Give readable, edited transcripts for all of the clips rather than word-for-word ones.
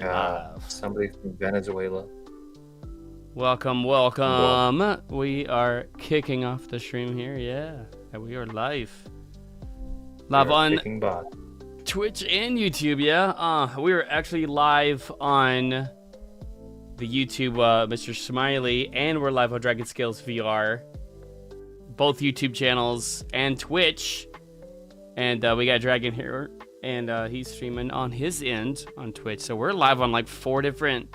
Live. Somebody from Venezuela. Welcome. We are kicking off the stream here. Yeah, we are live. Live on Twitch and YouTube. Yeah. We are actually live on the YouTube, Mr. Smiley, and we're live on Dragon Scales VR. Both YouTube channels and Twitch. And we got Dragon here, and he's streaming on his end on Twitch. So we're live on like four different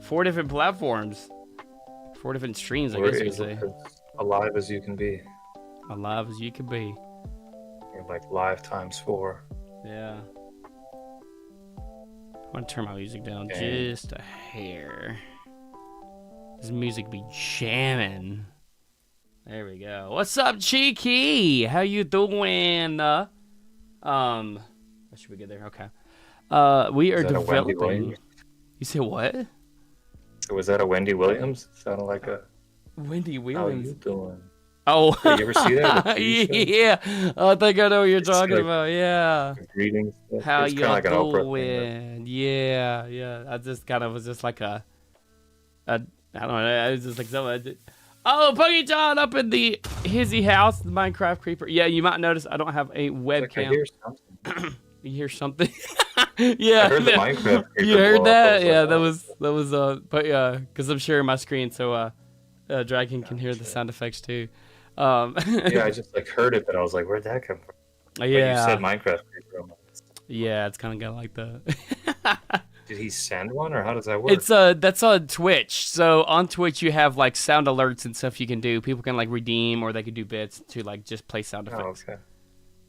platforms, 4 different streams. I guess you could say. As alive as you can be. Alive as you can be. You're like live times 4. Yeah. I'm gonna turn my music down just a hair. This music be jamming. There we go. What's up, Cheeky? How you doing? That should be good there. Okay. We are developing. You say what? So was that a Wendy Williams? Sounded like a Wendy Williams. How you doing? Oh. Did you ever see that? Yeah. I think I know what you're talking about. Yeah. Greetings. How you like doing? Yeah. I just kind of was just like I don't know. I was just like something. Oh, Puggy John up in the Hizzy house, the Minecraft creeper. Yeah, you might notice I don't have a webcam. I hear something. You hear something? Yeah. I heard the Minecraft creeper. You heard that? Yeah, that was but yeah, because I'm sharing my screen, so Dragon can hear the sound effects too. Yeah, I just like heard it, but I was like, where'd that come from? Yeah. But you said Minecraft creeper. Yeah, it's kind of like that. Did he send one, or how does that work? It's that's on Twitch. So on Twitch you have like sound alerts and stuff you can do. People can like redeem, or they can do bits to like just play sound effects. Oh, okay.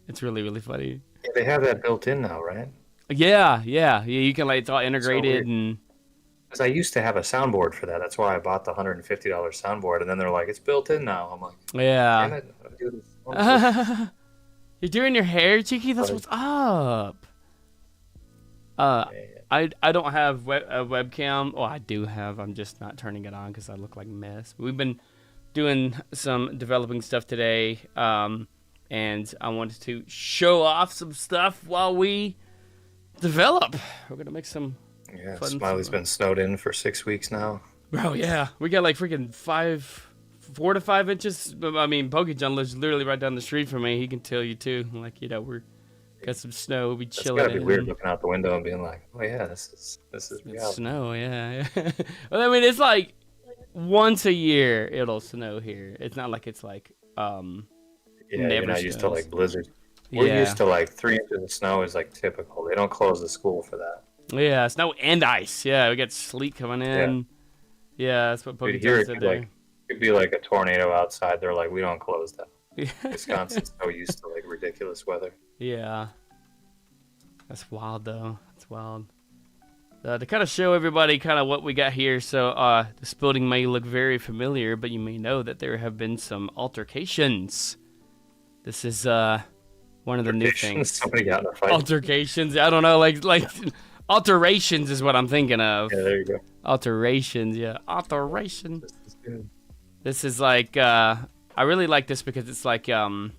It's really, really funny. Yeah, they have that built in now, right? Yeah. You can like, it's all integrated. And because I used to have a soundboard for that. That's why I bought the $150 soundboard, and then they're like, it's built in now. I'm like, yeah. Damn it, I'm doing this. You're doing your hair, Cheeky? That's what's up. I don't have a webcam. Well, I do have. I'm just not turning it on because I look like a mess. We've been doing some developing stuff today, and I wanted to show off some stuff while we develop. We're gonna make some. Yeah, Smiley's been snowed in for 6 weeks now. Bro, yeah, we got like freaking 4 to 5 inches. I mean, Pokemon lives literally right down the street from me. He can tell you too. Like, we're got some snow. We'll be chilling. It's gotta be weird looking out the window and being like, "Oh yeah, this is reality." Snow." Yeah. Well, I mean, it's like once a year it'll snow here. It's not like it's like Yeah, you're not used to like blizzards. We're used to like 3 inches of snow is like typical. They don't close the school for that. Yeah, snow and ice. Yeah, we got sleet coming in. Yeah, that's what Pokemon said there. It could be like a tornado outside. They're like, we don't close that. Wisconsin's so used to like ridiculous weather. Yeah. That's wild though. That's wild. To kind of show everybody kind of what we got here. So this building may look very familiar, but you may know that there have been some altercations. This is one of the new things. Somebody got in a fight. Altercations. I don't know, like alterations is what I'm thinking of. Yeah, there you go. Alterations. Yeah, alterations. This is good. This is like I really like this because it's like in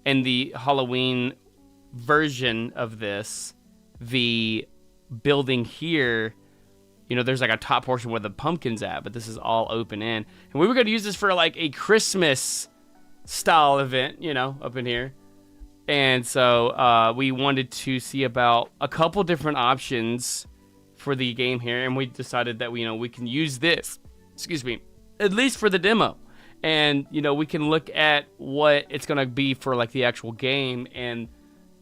the Halloween version of this, the building here, there's like a top portion where the pumpkin's at, but this is all open in. And we were going to use this for like a Christmas style event, up in here. And so we wanted to see about a couple different options for the game here, and we decided that we can use this, at least for the demo. And we can look at what it's going to be for like the actual game, and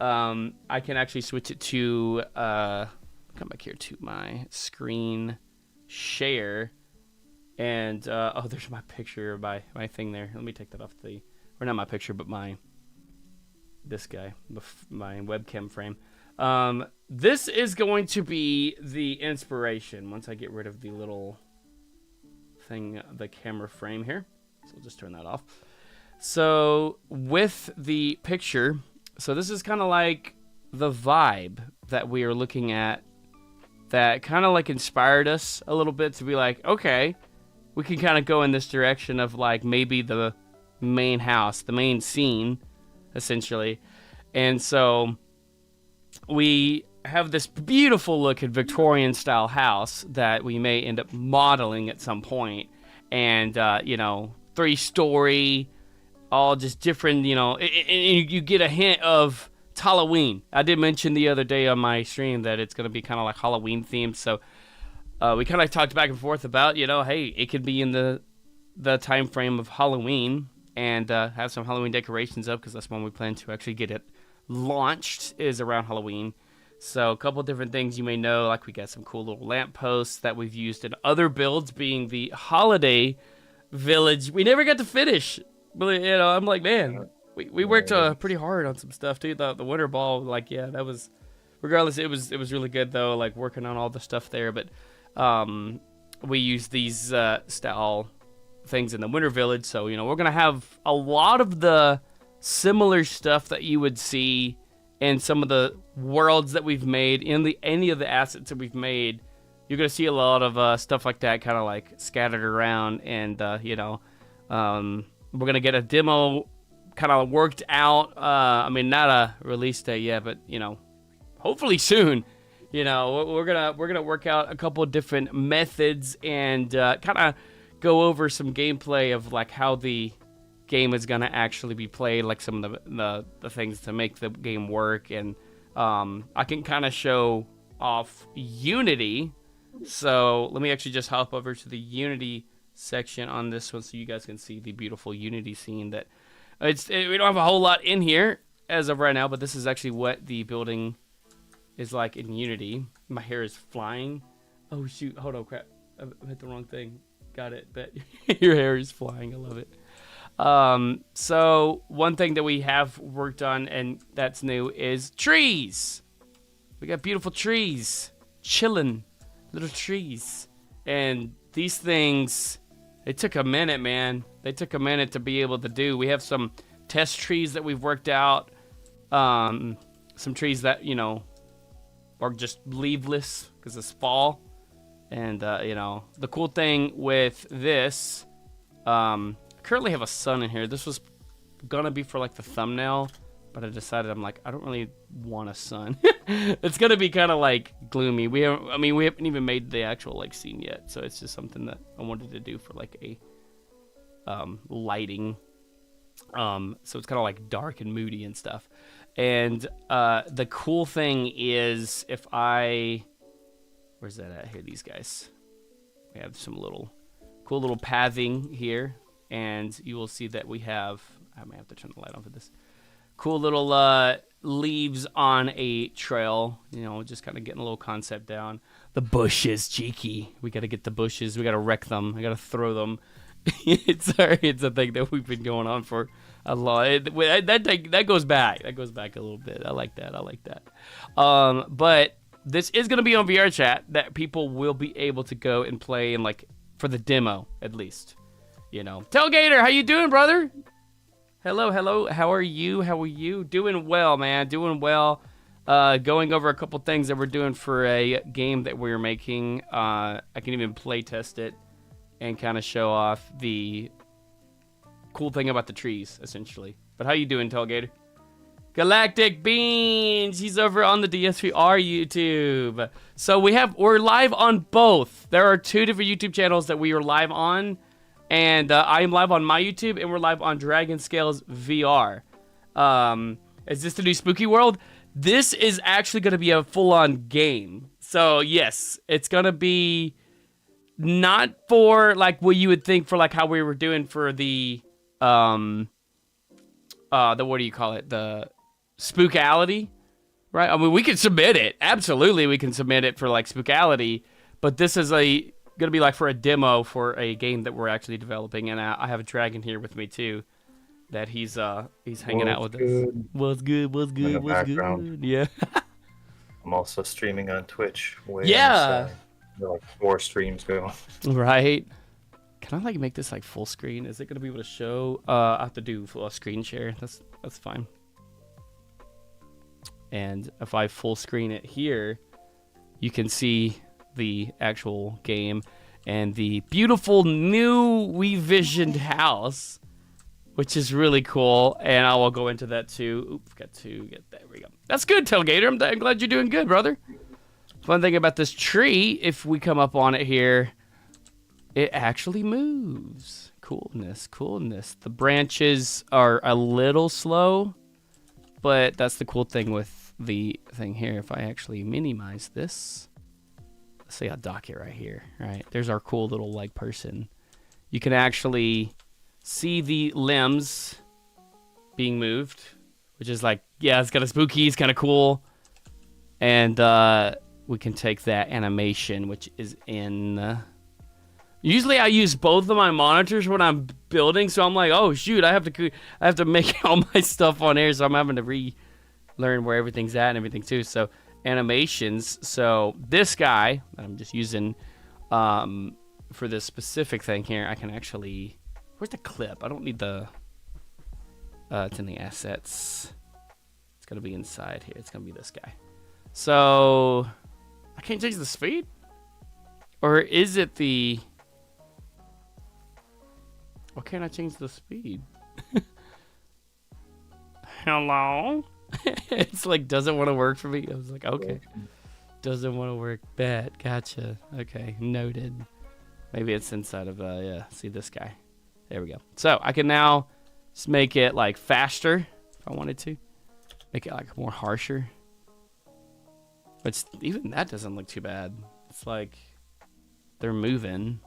I can actually switch it to come back here to my screen share, and there's my picture, my thing there. Let me take that off or not my picture, but this guy, my webcam frame. This is going to be the inspiration once I get rid of the little thing, the camera frame here. So we'll just turn that off. So with the picture, so this is kind of like the vibe that we are looking at that kind of like inspired us a little bit to be like, okay, we can kind of go in this direction of like maybe the main house, the main scene, essentially. And so we have this beautiful looking Victorian style house that we may end up modeling at some point. And, 3-story, all just different, and you get a hint of Halloween. I did mention the other day on my stream that it's going to be kind of like Halloween themed. So we kind of talked back and forth about, hey, it could be in the time frame of Halloween and have some Halloween decorations up because that's when we plan to actually get it launched is around Halloween. So a couple different things you may know, like we got some cool little lampposts that we've used in other builds, being the holiday village. We never got to finish, but I'm like, man, we worked pretty hard on some stuff too. The winter ball, that was, regardless, it was really good though. Like working on all the stuff there, but we used these style things in the winter village. So we're gonna have a lot of the similar stuff that you would see in some of the worlds that we've made, in any of the assets that we've made. You're going to see a lot of stuff like that kind of like scattered around. And, we're going to get a demo kind of worked out. Not a release date yet, but, hopefully soon. We're going to work out a couple of different methods and kind of go over some gameplay of like how the game is going to actually be played, like some of the things to make the game work. And I can kind of show off Unity. So let me actually just hop over to the Unity section on this one so you guys can see the beautiful Unity scene. That we don't have a whole lot in here as of right now, but this is actually what the building is like in Unity. My hair is flying. Oh shoot, hold on, crap, I hit the wrong thing. Got it, but your hair is flying. I love it. So one thing that we have worked on and that's new is trees. We got beautiful trees, chilling, little trees. And these things, they took a minute, man. They took a minute to be able to do. We have some test trees that we've worked out. Some trees that, are just leafless because it's fall. And, the cool thing with this, currently have a sun in here. This was gonna be for like the thumbnail, but I decided I don't really want a sun. It's gonna be kind of like gloomy. We haven't even made the actual like scene yet, so it's just something that I wanted to do for like a lighting. So it's kind of like dark and moody and stuff. And the cool thing is where's that at here? These guys. We have some cool little pathing here. And you will see that we have, I may have to turn the light on for this, cool little leaves on a trail, just kind of getting a little concept down. The bushes, cheeky. We got to get the bushes. We got to wreck them. I got to throw them. It's a thing that we've been going on for a lot. That goes back. That goes back a little bit. I like that. But this is going to be on VR chat that people will be able to go and play and like for the demo at least. Tailgater, how you doing, brother? Hello. How are you? Doing well, man. Doing well. Going over a couple things that we're doing for a game that we're making. I can even play test it and kind of show off the cool thing about the trees, essentially. But how you doing, Tailgater? Galactic Beans, he's over on the DSVR YouTube. So we're live on both. There are 2 different YouTube channels that we are live on. And I am live on my YouTube, and we're live on Dragon Scales VR. Is this the new Spooky World? This is actually going to be a full-on game. So, yes, it's going to be not for, like, what you would think for, like, how we were doing for the what do you call it? The Spookality, right? I mean, we can submit it. Absolutely, we can submit it for, like, Spookality. But this is gonna be like for a demo for a game that we're actually developing, and I have a dragon here with me too, that he's hanging out with us. What's good? Yeah. I'm also streaming on Twitch. Yeah. There are like 4 streams going. Right. Can I like make this like full screen? Is it gonna be able to show? I have to do full screen share. That's fine. And if I full screen it here, you can see the actual game and the beautiful new revisioned house which is really cool, and I will go into that too. Oops, got to get there. We go. That's good, Tailgater. I'm glad you're doing good, brother. Fun thing about this tree, if we come up on it here, it actually moves. Coolness, coolness. The branches are a little slow, but that's the cool thing with the thing here. If I actually minimize this, let's say I'll dock it right here, right? There's our cool little like person. You can actually see the limbs being moved, which is like, yeah, it's kind of spooky, it's kind of cool. And we can take that animation, which is in... Usually I use both of my monitors when I'm building, so I'm like, oh shoot, I have to make all my stuff on air, so I'm having to relearn where everything's at and everything too. So animations. So this guy that I'm just using for this specific thing here, I can actually... Where's the clip? I don't need the... it's in the assets. It's gonna be inside here. It's gonna be this guy. So I can't change the speed, or is it the... Why can't I change the speed? Hello? It's like, doesn't want to work for me. I was like, okay. Doesn't want to work. Bet. Gotcha. Okay. Noted. Maybe it's inside of, yeah. See this guy. There we go. So I can now just make it like faster if I wanted to. Make it like more harsher. But even that doesn't look too bad. It's like they're moving.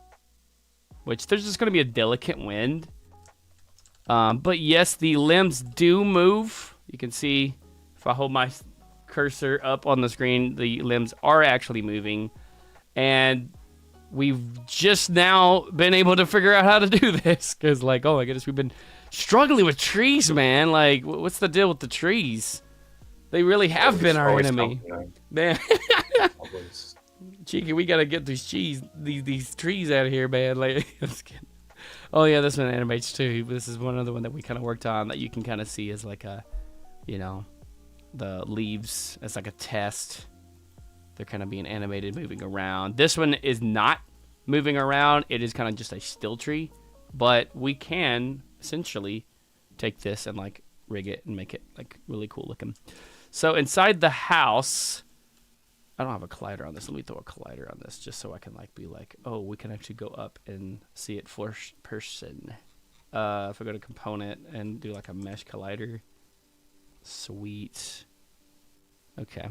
Which there's just going to be a delicate wind. But yes, the limbs do move. You can see if I hold my cursor up on the screen, the limbs are actually moving. And we've just now been able to figure out how to do this. Because, like, oh my goodness, we've been struggling with trees, man. Like, what's the deal with the trees? They really have been our enemy. Man. Cheeky, we gotta get these trees out of here, man. Like, oh yeah, this one animates too. This is one other one that we kind of worked on that you can kind of see as like a, you know, the leaves as like a test. They're kind of being animated, moving around. This one is not moving around. It is kind of just a still tree, but we can essentially take this and like rig it and make it like really cool looking. So inside the house, I don't have a collider on this. Let me throw a collider on this just so I can like be like, oh, we can actually go up and see it first person. If I go to component and do like a mesh collider. Sweet. Okay.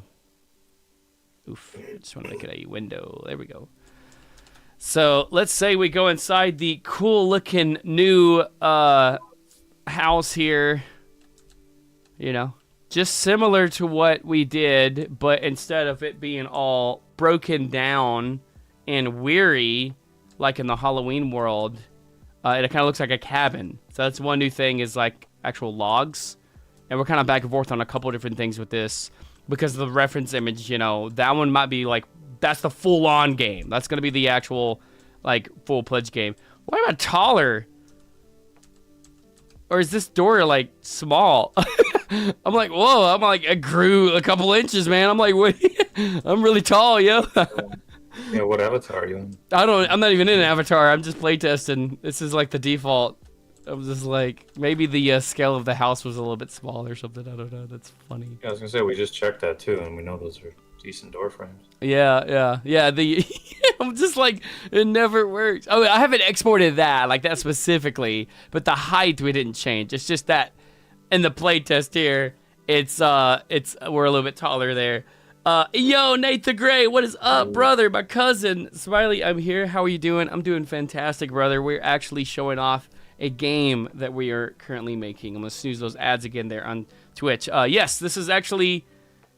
Oof. I just want to make it a window. There we go. So let's say we go inside the cool looking new house here. You know. Just similar to what we did, but instead of it being all broken down and weary, like in the Halloween world, it kind of looks like a cabin. So that's one new thing, is like actual logs. And we're kind of back and forth on a couple different things with this because of the reference image, you know, that one might be like, that's the full-on game. That's going to be the actual, like, full-pledged game. Why am I taller? Or is this door, like, small? I'm like, whoa, I'm like, I grew a couple inches, man. I'm like, wait, I'm really tall, yo. Yeah, what avatar are you in? I'm not even in an avatar. I'm just playtesting. This is like the default. I'm just like, maybe the scale of the house was a little bit small or something. I don't know. That's funny. Yeah, I was gonna say, we just checked that too, and we know those are decent door frames. Yeah. I'm just like, it never works. Oh, I haven't exported that, like that specifically, but the height we didn't change. It's just that in the playtest here, it's we're a little bit taller there. Yo, Nate the Gray, what is up, brother? My cousin Smiley, I'm here. How are you doing? I'm doing fantastic, brother. We're actually showing off a game that we are currently making. I'm gonna snooze those ads again there on Twitch. Yes, this is actually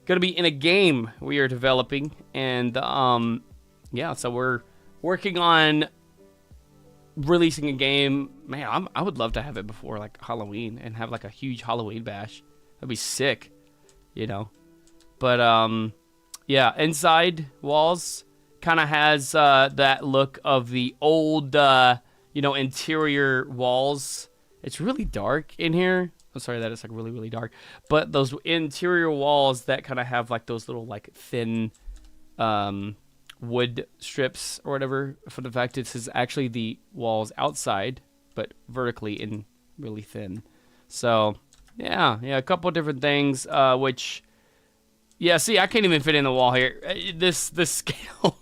gonna be in a game we are developing, and yeah, so we're working on releasing a game. Man, I would love to have it before like Halloween and have like a huge Halloween bash. That'd be sick, you know. But yeah, inside walls kind of has that look of the old you know, interior walls. It's really dark in here. I'm sorry that it's like really, really dark. But those interior walls that kind of have like those little like thin wood strips or whatever. For the fact this is actually the walls outside, but vertically in really thin. So yeah, a couple different things, which, yeah, see, I can't even fit in the wall here. This scale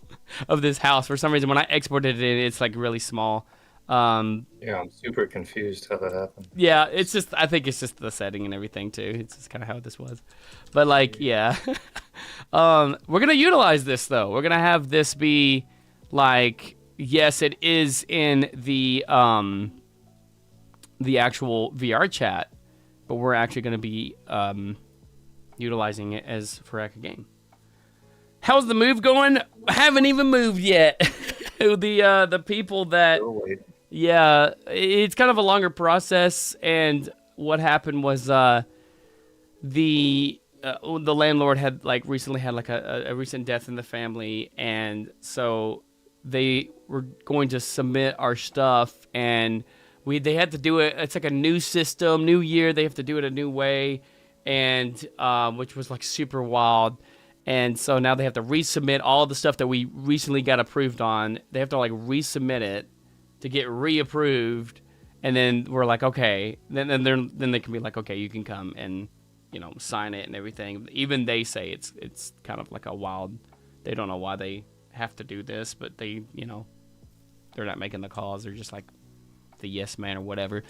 of this house, for some reason, when I exported it, it's like really small. Yeah, I'm super confused how that happened. Yeah, it's just, I think it's just the setting and everything too. It's just kind of how this was. But like, yeah. We're going to utilize this though. We're going to have this be like, yes, it is in the actual VR chat, but we're actually going to be utilizing it as for a game. How's the move going? I haven't even moved yet. The people that, yeah, it's kind of a longer process. And what happened was the landlord had recently had a recent death in the family, and so they were going to submit our stuff, and they had to do it. It's like a new system, new year. They have to do it a new way, and which was like super wild. And so now they have to resubmit all the stuff that we recently got approved on. They have to resubmit it to get reapproved, and then we're like, okay, then they can be like, okay, you can come and sign it and everything. Even they say it's kind of like a wild. They don't know why they have to do this, but they they're not making the calls. They're just like the yes man or whatever.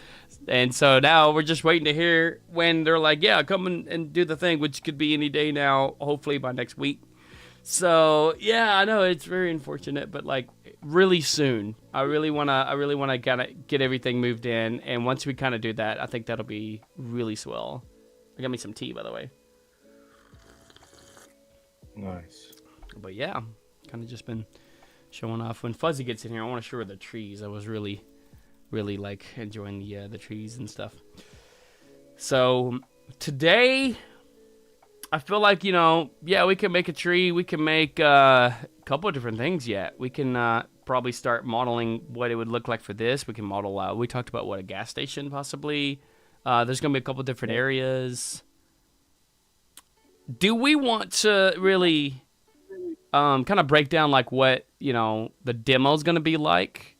And so now we're just waiting to hear when they're like, yeah, come and do the thing, which could be any day now, hopefully by next week. So yeah, I know it's very unfortunate, but really soon. I really wanna kind of get everything moved in, and once we kind of do that, I think that'll be really swell. I got me some tea, by the way. Nice. But yeah, kind of just been showing off. When Fuzzy gets in here, I want to show her the trees. I was really enjoying the trees and stuff. So today, I feel like we can make a tree. We can make a couple of different things yet. We can probably start modeling what it would look like for this. We can model. We talked about a gas station possibly. There's gonna be a couple of different areas. Do we want to really kind of break down what the demo's gonna be like?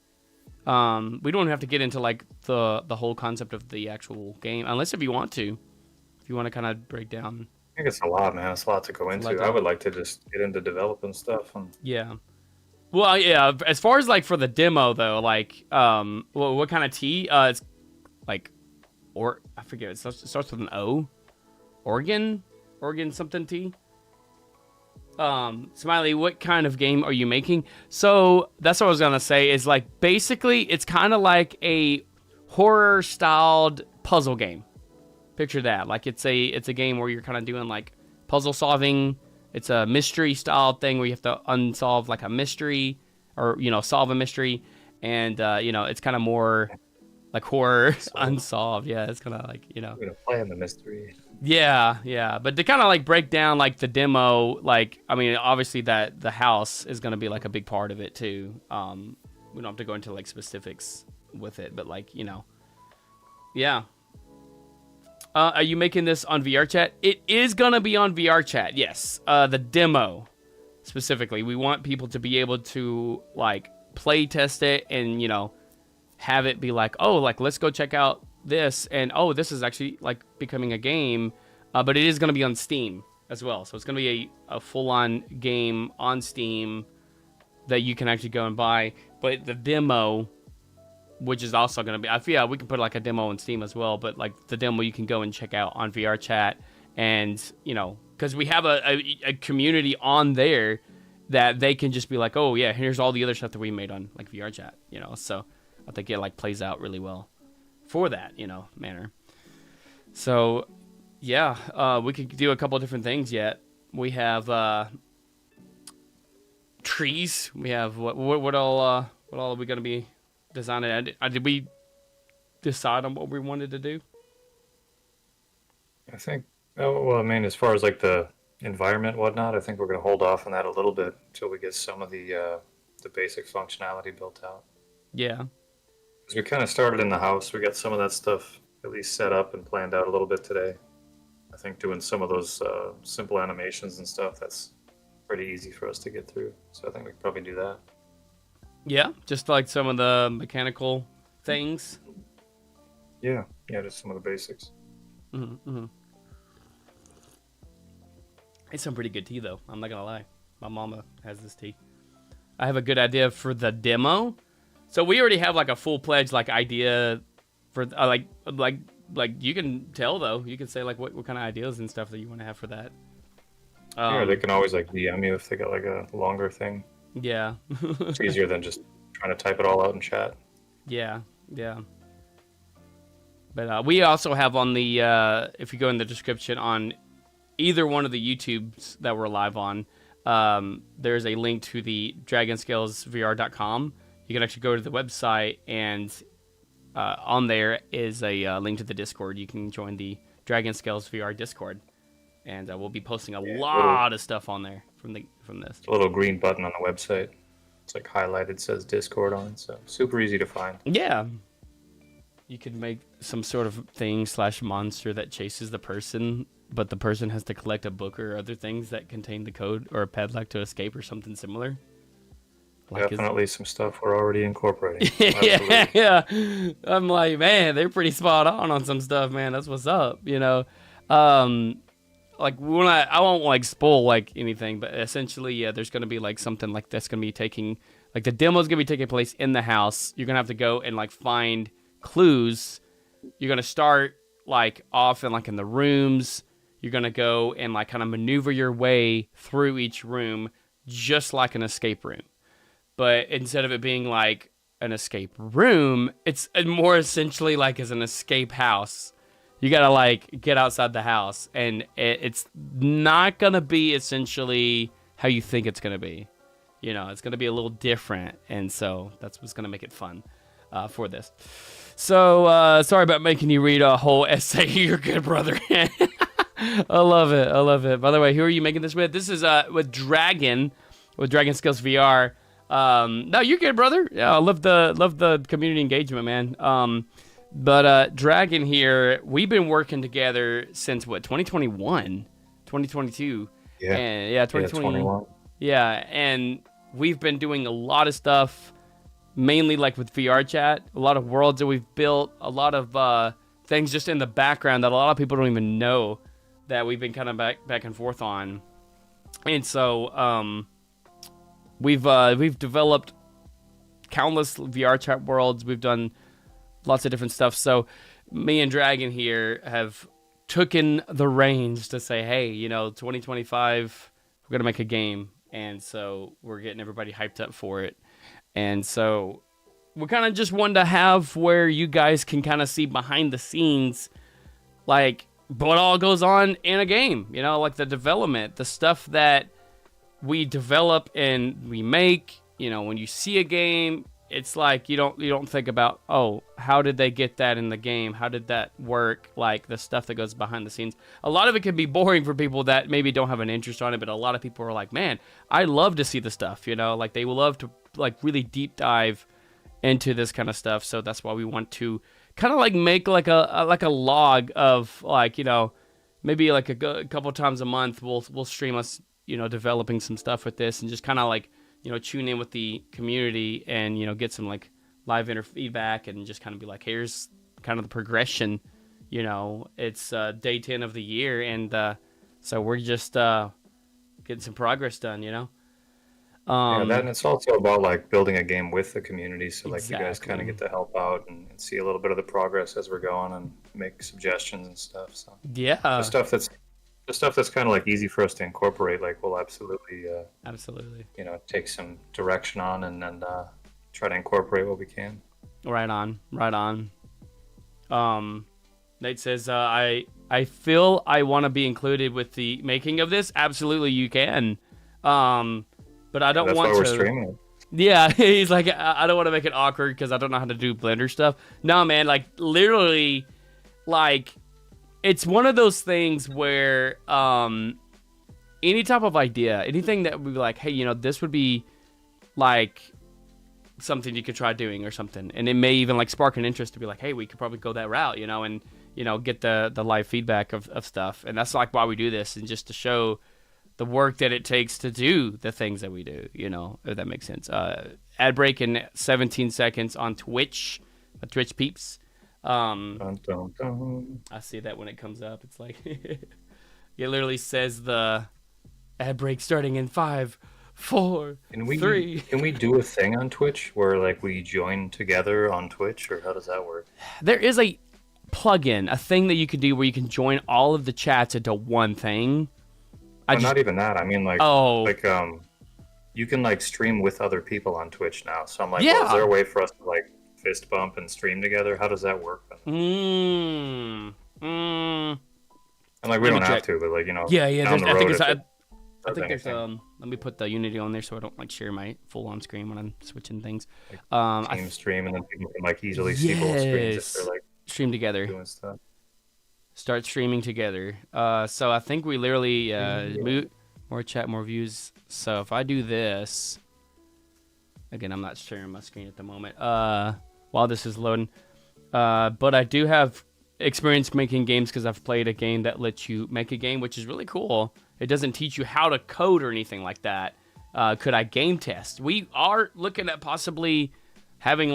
We don't have to get into the whole concept of the actual game, unless if you want to kind of break down. I think it's a lot, man. It's a lot to go into. I would like to just get into developing stuff. Yeah. Well, yeah. As far as for the demo though, what kind of tea? It's or I forget. It starts with an O. Oregon something tea. Smiley, what kind of game are you making? So that's what I was gonna say. Is basically it's kind of like a horror styled puzzle game. Picture that. It's a game where you're kind of doing puzzle solving. It's a mystery styled thing where you have to unsolve a mystery or solve a mystery, and it's kind of more horror unsolved. Yeah, it's kind of We're gonna play in the mystery. Yeah. But to kind of break down the demo, I mean, obviously that the house is gonna be a big part of it too. We don't have to go into specifics with it, but yeah. Are you making this on VR chat? It is gonna be on VR chat. Yes. The demo specifically, we want people to be able to play test it and have it be let's go check out this, and this is actually becoming a game, but it is going to be on Steam as well, so it's going to be a full-on game on Steam that you can actually go and buy. But the demo, which is also going to be, we can put a demo on Steam as well, but the demo you can go and check out on VR chat, and because we have a community on there that they can just be oh yeah, here's all the other stuff that we made on VR chat, so I think it plays out really well for that, manner. So, yeah, we could do a couple of different things yet. We have trees. We have what all are we gonna be designing? Did we decide on what we wanted to do? I think. Well, I mean, as far as the environment, and whatnot, I think we're gonna hold off on that a little bit until we get some of the basic functionality built out. Yeah. We kind of started in the house. We got some of that stuff at least set up and planned out a little bit today. I think doing some of those simple animations and stuff, that's pretty easy for us to get through. So I think we could probably do that. Yeah, just some of the mechanical things. Yeah. yeah, just some of the basics. Mm-hmm. It's some pretty good tea, though. I'm not gonna lie. My mama has this tea. I have a good idea for the demo. So we already have like a full-fledged like idea for like you can tell though. You can say like what kind of ideas and stuff that you want to have for that. Yeah, they can always like DM you if they got like a longer thing. Yeah. It's easier than just trying to type it all out in chat. Yeah. Yeah. But we also have on the if you go in the description on either one of the YouTubes that we're live on, there's a link to the dragonscalesvr.com. You can actually go to the website, and on there is a link to the Discord. You can join the Dragon Scales VR Discord, and we'll be posting a lot of stuff on there from this. A little green button on the website. It's like highlighted, says Discord on it, so super easy to find. Yeah. You could make some sort of thing / monster that chases the person, but the person has to collect a book or other things that contain the code or a padlock to escape or something similar. Like definitely some stuff we're already incorporating. Yeah. I'm like, man, they're pretty spot on some stuff, man. That's what's up, you know. Like when I won't like spoil like anything, but essentially, yeah, there's gonna be like something like that's gonna be taking like the demo's gonna be taking place in the house. You're gonna have to go and like find clues. You're gonna start like off in like in the rooms. You're gonna go and like kind of maneuver your way through each room, just like an escape room. But instead of it being like an escape room, it's more essentially like as an escape house. You gotta like get outside the house, and it's not gonna be essentially how you think it's gonna be. You know, it's gonna be a little different, and so that's what's gonna make it fun for this. So sorry about making you read a whole essay. You're good, brother. I love it. I love it. By the way, who are you making this with? This is with Dragon Scales VR. No, you're good, brother. Yeah, I love the community engagement, man. But Dragon here, we've been working together since what, 2021, 2022. Yeah. And, yeah, 2021. Yeah, and we've been doing a lot of stuff, mainly like with VR chat, a lot of worlds that we've built, a lot of things just in the background that a lot of people don't even know that we've been kind of back and forth on. And so we've developed countless VR chat worlds. We've done lots of different stuff. So me and Dragon here have taken the reins to say, hey, you know, 2025, we're going to make a game. And so we're getting everybody hyped up for it. And so we kind of just wanted to have where you guys can kind of see behind the scenes, like what all goes on in a game, you know, like the development, the stuff that we develop and we make. You know, when you see a game, it's like you don't think about, oh, how did they get that in the game? How did that work? Like the stuff that goes behind the scenes. A lot of it can be boring for people that maybe don't have an interest on it, but a lot of people are like, man, I love to see the stuff, you know, like they will love to like really deep dive into this kind of stuff. So that's why we want to kind of like make like a log of like, you know, maybe like a couple times a month we'll stream us, you know, developing some stuff with this and just kind of like, you know, tune in with the community and, you know, get some like live feedback and just kind of be like, here's kind of the progression, you know, it's day 10 of the year. And so we're just getting some progress done, you know? Yeah, that, and it's also about like building a game with the community. So like Exactly. you guys kind of get to help out and see a little bit of the progress as we're going and make suggestions and stuff. So Yeah, the stuff that's kind of like easy for us to incorporate, like we'll absolutely, absolutely. you know, take some direction on and then try to incorporate what we can. Right on. Nate says, I feel I want to be included with the making of this. Absolutely, you can. But I don't That's want why we're to. streaming it. Yeah, he's like, I don't want to make it awkward because I don't know how to do Blender stuff. No, man, like literally, like it's one of those things where any type of idea, anything that would be like, hey, you know, this would be like something you could try doing or something, and it may even like spark an interest to be like, hey, we could probably go that route, you know, and you know, get the live feedback of stuff. And that's like why we do this, and just to show the work that it takes to do the things that we do, you know, if that makes sense. Ad break in 17 seconds on Twitch, Twitch peeps. Dun, dun, dun. I see that when it comes up. It's like it literally says the ad break starting in 5, 4, Can we 3. can we do a thing on Twitch where like we join together on Twitch, or how does that work? There is a plugin, a thing that you can do where you can join all of the chats into one thing. Well, not even that. I mean, like you can like stream with other people on Twitch now. So I'm like, well, is there a way for us to like fist bump and stream together? How does that work? And like we don't have to, but like Yeah. down the road, I think there's let me put the Unity on there so I don't like share my full on screen when I'm switching things. like team stream, and then people can like easily see both screens if they're like stream together. doing stuff. Start streaming together. So I think we literally more chat, more views. So if I do this, again, I'm not sharing my screen at the moment. While this is loading, but I do have experience making games because I've played a game that lets you make a game, which is really cool. It doesn't teach you how to code or anything like that. Could I game test? We are looking at possibly having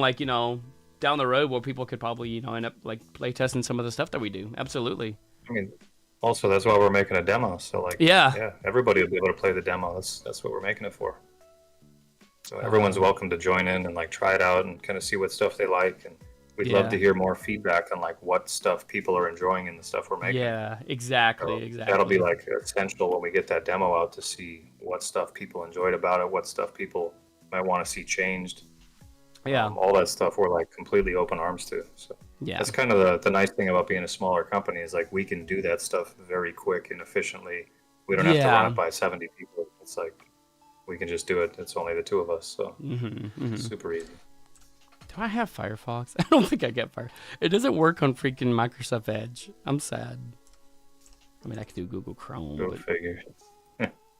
down the road where people could probably end up like play testing some of the stuff that we do. Absolutely. I mean, also that's why we're making a demo. So like, yeah, everybody will be able to play the demo. That's what we're making it for. So everyone's welcome to join in and like try it out and kind of see what stuff they like. And we'd love to hear more feedback on like what stuff people are enjoying in the stuff we're making. Yeah, exactly, So exactly. that'll be like essential when we get that demo out to see what stuff people enjoyed about it, what stuff people might want to see changed. Yeah. All that stuff we're like completely open arms to. So Yeah. that's kind of the nice thing about being a smaller company is like we can do that stuff very quick and efficiently. We don't have to run it by 70 people. It's like we can just do it. It's only the two of us, so super easy. Do I have Firefox? I don't think I get Fire. It doesn't work on freaking Microsoft Edge. I'm sad. I mean, I could do Google Chrome. Go but figure.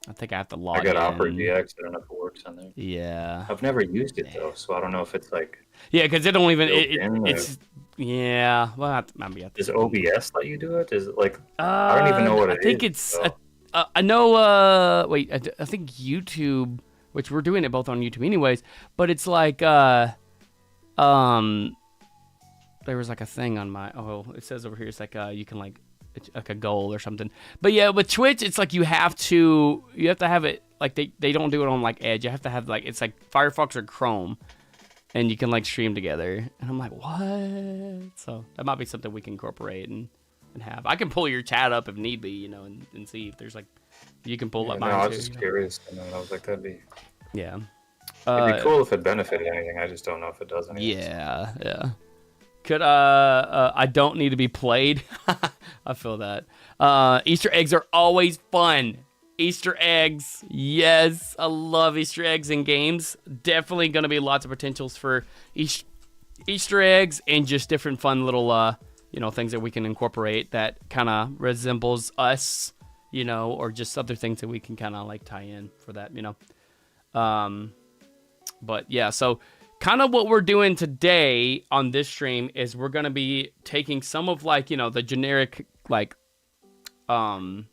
I think I have to log in. I got Opera GX. I don't know if it works on there. Yeah. I've never used it though, so I don't know if it's like. Yeah, because it don't even. It's. Yeah. Well, maybe. Does OBS let you do it? Is it like? I don't even know what it is. I think it's. I know. Wait. I think YouTube, which we're doing it both on YouTube anyways, but it's like there was like a thing on my. Oh, it says over here. It's like you can like. It's like a goal or something. But yeah, with Twitch, it's like you have to have it like they don't do it on like Edge. You have to have like it's like Firefox or Chrome, and you can like stream together. And I'm like, what? So that might be something we can incorporate and have. I can pull your chat up if need be, and see if there's like you can pull up mine. I was just curious, and I was like, that'd be. Yeah. It'd be cool if it benefited anything. I just don't know if it does anything. Yeah. Could I don't need to be played. I feel that. Easter eggs are always fun. Easter eggs, yes, I love Easter eggs in games. Definitely going to be lots of potentials for Easter eggs and just different fun little things that we can incorporate that kind of resembles us, or just other things that we can kind of like tie in for that, But yeah, so kind of what we're doing today on this stream is we're going to be taking some of like, the generic, like, the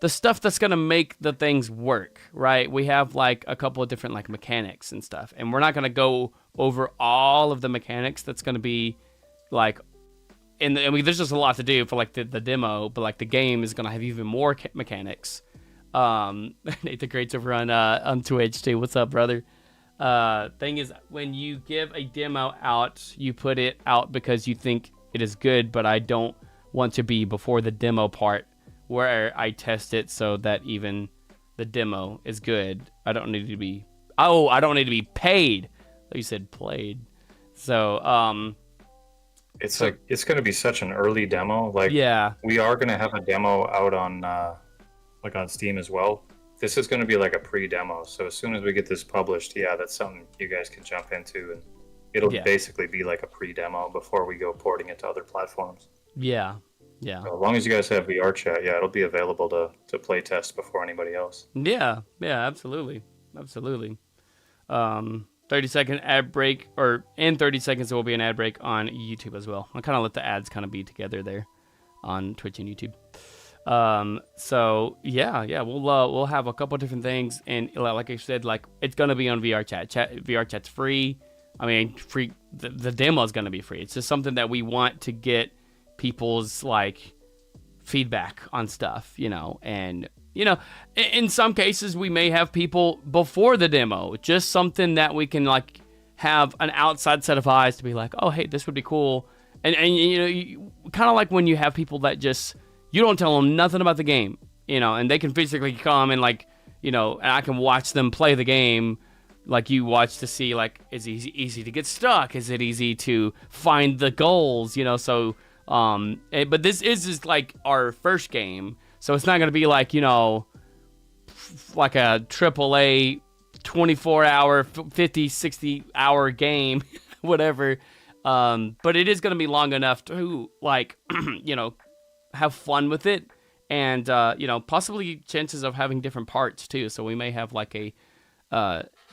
stuff that's going to make the things work, right? We have like a couple of different like mechanics and stuff, and we're not going to go over all of the mechanics that's going to be like, there's just a lot to do for like the demo, but like the game is going to have even more mechanics. Nate the Great's over on Twitch too. What's up, brother? Thing is, when you give a demo out, you put it out because you think it is good, but I don't want to be before the demo part where I test it so that even the demo is good. I don't need to be paid. Like you said, played. So, it's like, it's going to be such an early demo. Like, yeah, we are going to have a demo out on, like on Steam as well. This is going to be like a pre-demo, so as soon as we get this published, that's something you guys can jump into, and it'll basically be like a pre-demo before we go porting it to other platforms. Yeah. So as long as you guys have VR chat, it'll be available to play test before anybody else. Yeah, absolutely. 30-second ad break, or in 30 seconds there will be an ad break on YouTube as well. I'll kind of let the ads kind of be together there on Twitch and YouTube. So we'll have a couple different things, and like I said, like it's gonna be on VR chat. VR chat's free. I mean, free. The demo is going to be free. It's just something that we want to get people's like feedback on stuff, and in some cases we may have people before the demo, just something that we can like have an outside set of eyes to be like, oh hey, this would be cool, and kind of like when you have people that just you don't tell them nothing about the game, and they can physically come and like and I can watch them play the game. Like you watch to see, like, is it easy to get stuck? Is it easy to find the goals? So, but this is just like our first game, so it's not gonna be like like a AAA 24-hour, 50, 60-hour game, whatever. But it is gonna be long enough to like, have fun with it, and possibly chances of having different parts too. So we may have like a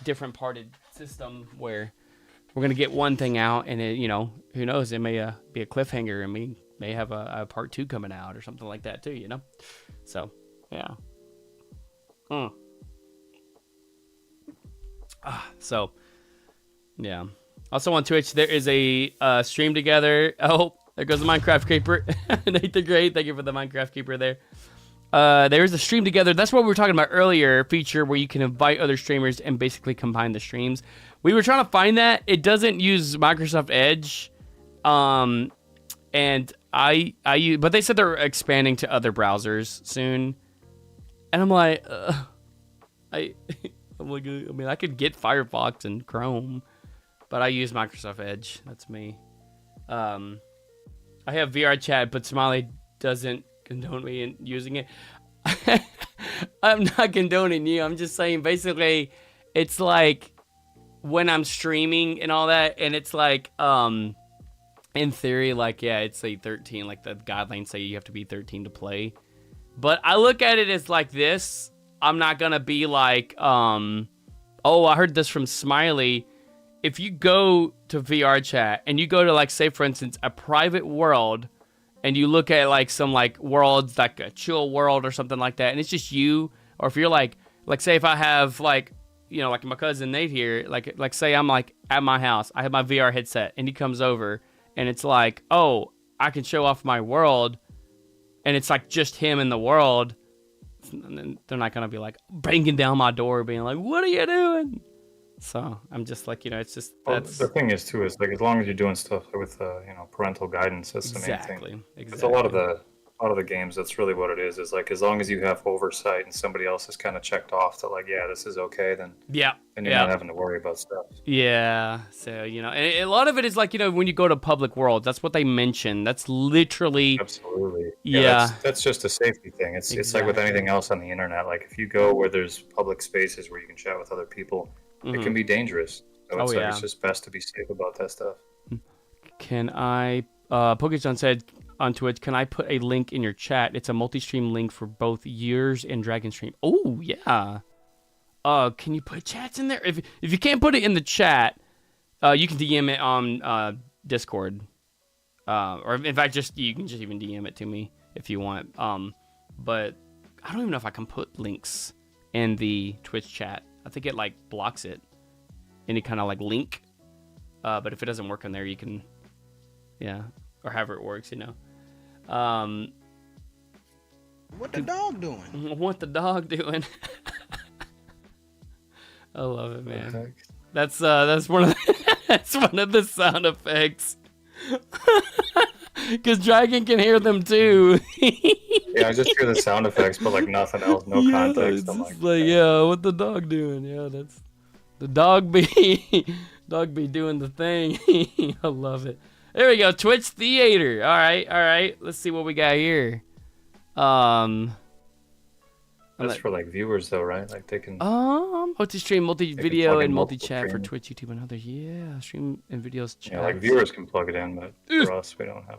different parted system where we're gonna get one thing out, and it, who knows, it may be a cliffhanger, and we may have a part 2 coming out or something like that too, So yeah. So yeah. Also on Twitch there is a stream together. Oh, there goes the Minecraft Creeper. Nathan Gray, thank you for the Minecraft Keeper there. There's a stream together. That's what we were talking about earlier, feature where you can invite other streamers and basically combine the streams. We were trying to find that. It doesn't use Microsoft Edge. And but they said they're expanding to other browsers soon. And I'm like, I mean, I could get Firefox and Chrome, but I use Microsoft Edge. That's me. I have VR chat, but Smiley doesn't condone me in using it. I'm not condoning you. I'm just saying basically it's like when I'm streaming and all that, and it's like in theory, like, yeah, it's a 13, like the guidelines say you have to be 13 to play. But I look at it as like this. I'm not gonna be like oh, I heard this from Smiley. If you go to VR chat and you go to, like, say for instance a private world, and you look at like some like worlds, like a chill world or something like that, and it's just you, or if you're like say if I have like like my cousin Nate here, like say I'm like at my house, I have my VR headset, and he comes over, and it's like, oh, I can show off my world, and it's like just him in the world, and then they're not gonna be like banging down my door being like, what are you doing? So I'm just like, it's just that's the thing is too, is like as long as you're doing stuff with parental guidance, that's the main thing. Exactly. It's a lot of the games, that's really what it is like as long as you have oversight and somebody else has kind of checked off that like, yeah, this is okay, then you're not having to worry about stuff. Yeah. So and a lot of it is like when you go to public worlds, that's what they mention. That's literally absolutely that's just a safety thing. It's like with anything else on the internet. Like if you go where there's public spaces where you can chat with other people, it can be dangerous. So it's it's just best to be safe about that stuff. Can I Pokestone said on Twitch, can I put a link in your chat? It's a multi-stream link for both yours and Dragon Stream. Oh yeah. Can you put chats in there? If you can't put it in the chat, you can DM it on Discord. Or in fact, you can just even DM it to me if you want. But I don't even know if I can put links in the Twitch chat. I think it like blocks it, any kind of like link. But if it doesn't work on there, you can, or however it works, What the dog doing? What the dog doing? I love it, man. That's one of that's one of the sound effects. Because Dragon can hear them too. Yeah, I just hear the sound effects, but like nothing else, no context. I'm like, what the dog doing? Yeah, that's the dog be doing the thing. I love it. There we go, Twitch Theater. All right. Let's see what we got here. That's for like viewers though, right? Like they can multi-stream, multi-video, and multi-chat for Twitch, YouTube, and others. Yeah, stream and videos chat. Yeah, like viewers can plug it in, but for us, we don't have.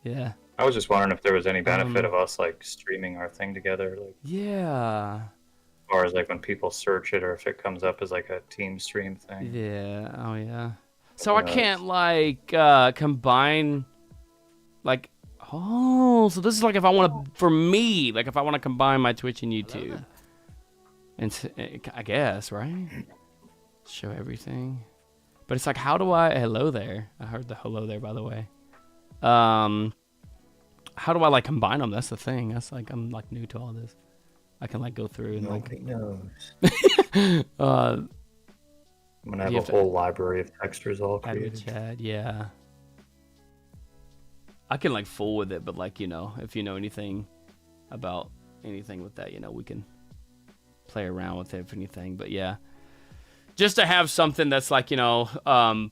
Yeah. I was just wondering if there was any benefit of us like streaming our thing together, like. Yeah. As far as like when people search it, or if it comes up as like a team stream thing. Yeah. Oh yeah. So I can't like combine, like. Oh, so this is like if I want to, for me, like if I want to combine my Twitch and YouTube, and I guess, right? Show everything. But it's like, how do I... Hello there. I heard the hello there, by the way. How do I, like, combine them? That's the thing. That's, like, I'm, like, new to all this. I can, like, go through and, Nobody knows. like... I'm gonna You have have a to whole library of textures all add with created. chat, yeah. I can, like, fool with it, but, like, you know, if you know anything about anything with that, you know, we can play around with it, if anything. But, yeah. Just to have something that's, like, you know,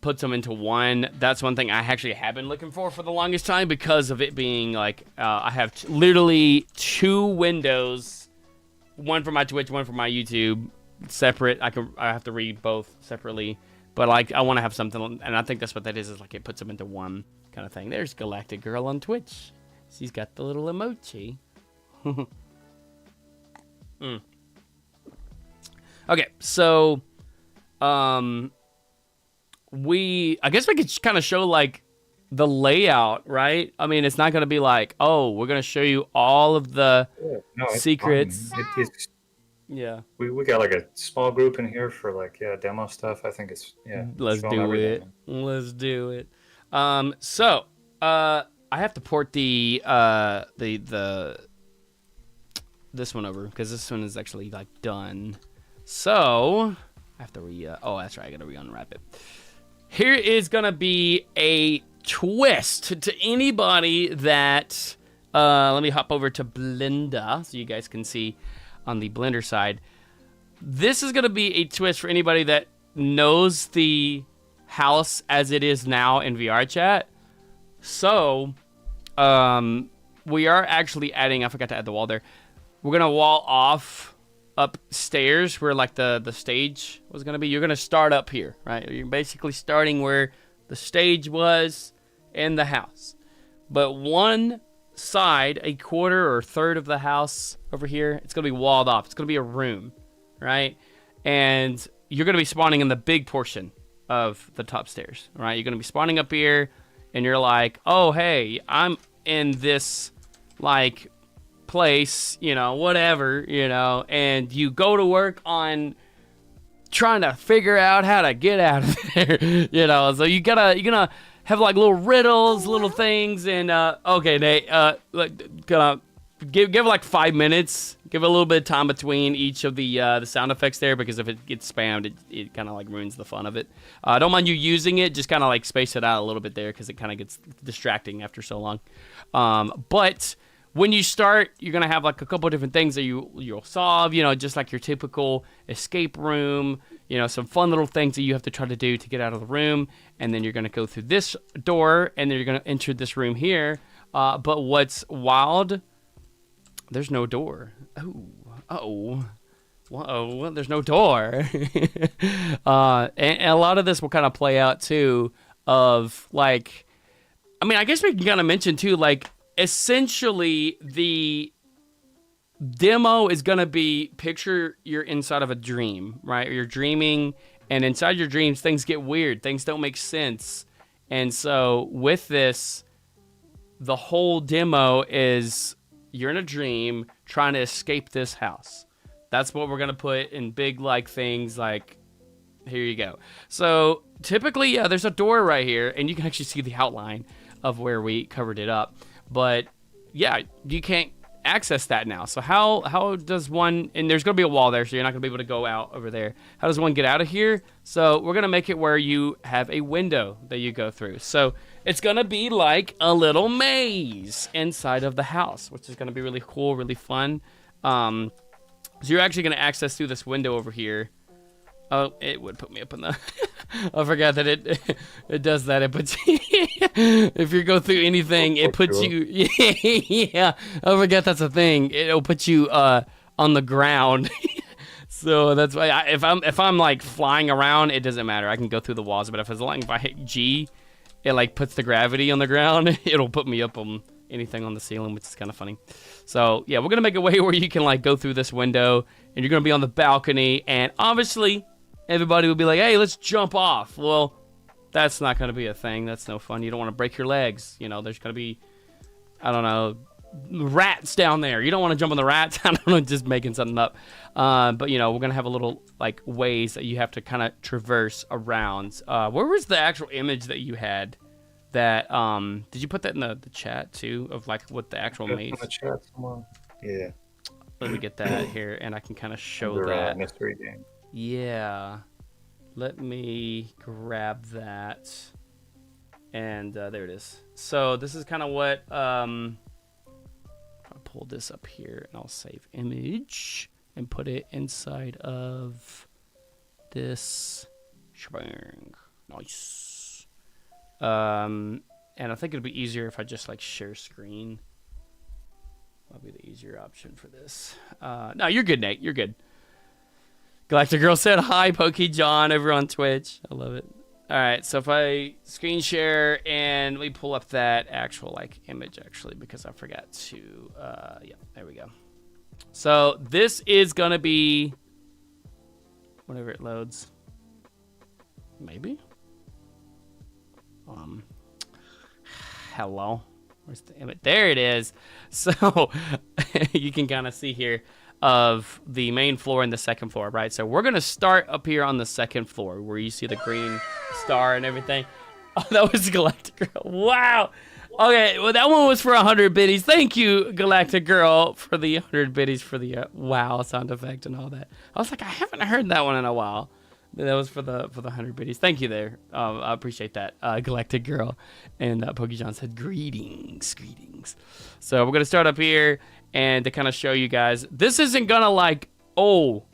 puts them into one. That's one thing I actually have been looking for the longest time because of it being, like, I have literally 2 windows. One for my Twitch, one for my YouTube. Separate. I have to read both separately. But, like, I want to have something, and I think that's what that is like, it puts them into one kind of thing. There's Galactic Girl on Twitch. She's got the little emoji. Okay, so... I guess we could kind of show, like, the layout, right? I mean, it's not going to be like, oh, we're going to show you all of the No, it's secrets. fine. It's Yeah. we got like a small group in here for like demo stuff. I think it's Let's show 'em do everything. it. Let's do it. So, I have to port the this one over because this one is actually, like, done. So, I have to oh, that's right. I got to re-unwrap it. Here is going to be a twist to anybody that, let me hop over to Blender so you guys can see on the Blender side. This is going to be a twist for anybody that knows the house as it is now in VR chat. So, we are actually adding, I forgot to add the wall there. We're going to wall off upstairs where, like, the stage was going to be. You're going to start up here, right? You're basically starting where the stage was in the house. But one side, a quarter or third of the house over here, it's going to be walled off. It's going to be a room, right? And you're going to be spawning in the big portion of the top stairs, right? You're going to be spawning up here, and you're like, oh, hey, I'm in this, like, place, you know, whatever, you know, and you go to work on trying to figure out how to get out of there, you know, so you're gonna have, like, little riddles, little things, and okay, Nate, like, gonna give like 5 minutes, give a little bit of time between each of the sound effects there, because if it gets spammed, it kind of, like, ruins the fun of it. I don't mind you using it, just kind of, like, space it out a little bit there, because it kind of gets distracting after so long. But when you start, you're going to have, like, a couple of different things that you'll solve, you know, just like your typical escape room, you know, some fun little things that you have to try to do to get out of the room. And then you're going to go through this door, and then you're going to enter this room here. But what's wild, there's no door. Oh, there's no door. And a lot of this will kind of play out, too, of, like, I mean, I guess we can kind of mention, too, like, essentially, the demo is going to be, picture you're inside of a dream, right? You're dreaming, and inside your dreams, things get weird. Things don't make sense. And so with this, the whole demo is you're in a dream trying to escape this house. That's what we're going to put in big, like, things like, here you go. So typically, yeah, there's a door right here, and you can actually see the outline of where we covered it up. But, yeah, you can't access that now. So how does one... And there's going to be a wall there, so you're not going to be able to go out over there. How does one get out of here? So we're going to make it where you have a window that you go through. So it's going to be like a little maze inside of the house, which is going to be really cool, really fun. So you're actually going to access through this window over here. Oh, it would put me up in the... I forgot that it does that. It puts you... if you go through anything, it puts you... Yeah, I forget that's a thing. It'll put you on the ground. So that's why if I'm like flying around, it doesn't matter. I can go through the walls. But as long as I hit G, it, like, puts the gravity on the ground. It'll put me up on anything on the ceiling, which is kind of funny. So yeah, we're gonna make a way where you can, like, go through this window, and you're gonna be on the balcony, and obviously everybody will be like, hey, let's jump off. Well, that's not going to be a thing. That's no fun. You don't want to break your legs. You know, there's going to be, I don't know, rats down there. You don't want to jump on the rats. I don't know, just making something up. But you know, we're gonna have a little like ways that you have to kind of traverse around. Where was the actual image that you had? That did you put that in the chat too of like what the actual maze? In the chat somewhere. Yeah. Let me get that here, and I can kind of show Under, that. mystery game. Yeah. Let me grab that. And there it is. So this is kind of what I'll pull this up here, and I'll save image and put it inside of this shebang. Nice. And I think it'd be easier if I just like share screen. That'll be the easier option for this. No, you're good, Nate. You're good. Galactic Girl said hi, Pokey John, over on Twitch. I love it. All right, so if I screen share and we pull up that actual like image actually, because I forgot to, yeah, there we go. So this is gonna be whenever it loads, maybe. Hello, where's the image? There it is. So you can kind of see here of the main floor and the second floor, right? So we're gonna start up here on the second floor where you see the green star and everything. Oh, that was Galactic Girl. Wow. Okay, well that one was for 100 biddies. Thank you, Galactic Girl, for the 100 biddies for the wow sound effect and all that. I was like, I haven't heard that one in a while. That was for the 100 biddies. Thank you there. I appreciate that, Galactic Girl. And Pokejohn said greetings. So we're gonna start up here. And to kind of show you guys, this isn't gonna like, oh,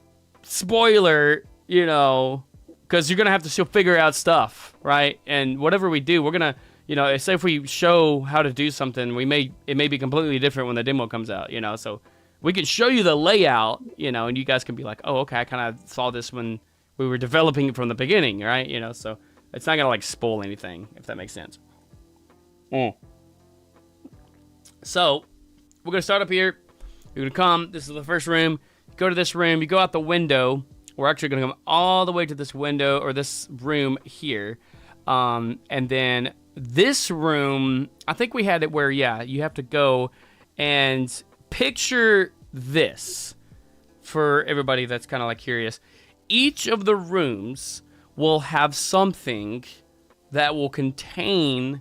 spoiler, you know, because you're gonna have to still figure out stuff, right? And whatever we do, we're gonna, you know, say if we show how to do something, it may be completely different when the demo comes out, you know. So we can show you the layout, you know, and you guys can be like, oh, okay, I kind of saw this when we were developing it from the beginning, right? You know, so it's not gonna like spoil anything, if that makes sense. So we're gonna start up here. You're gonna come. This is the first room. You go to this room. You go out the window. We're actually gonna come all the way to this window or this room here, and then this room. I think we had it where you have to go and picture this for everybody that's kind of like curious. Each of the rooms will have something that will contain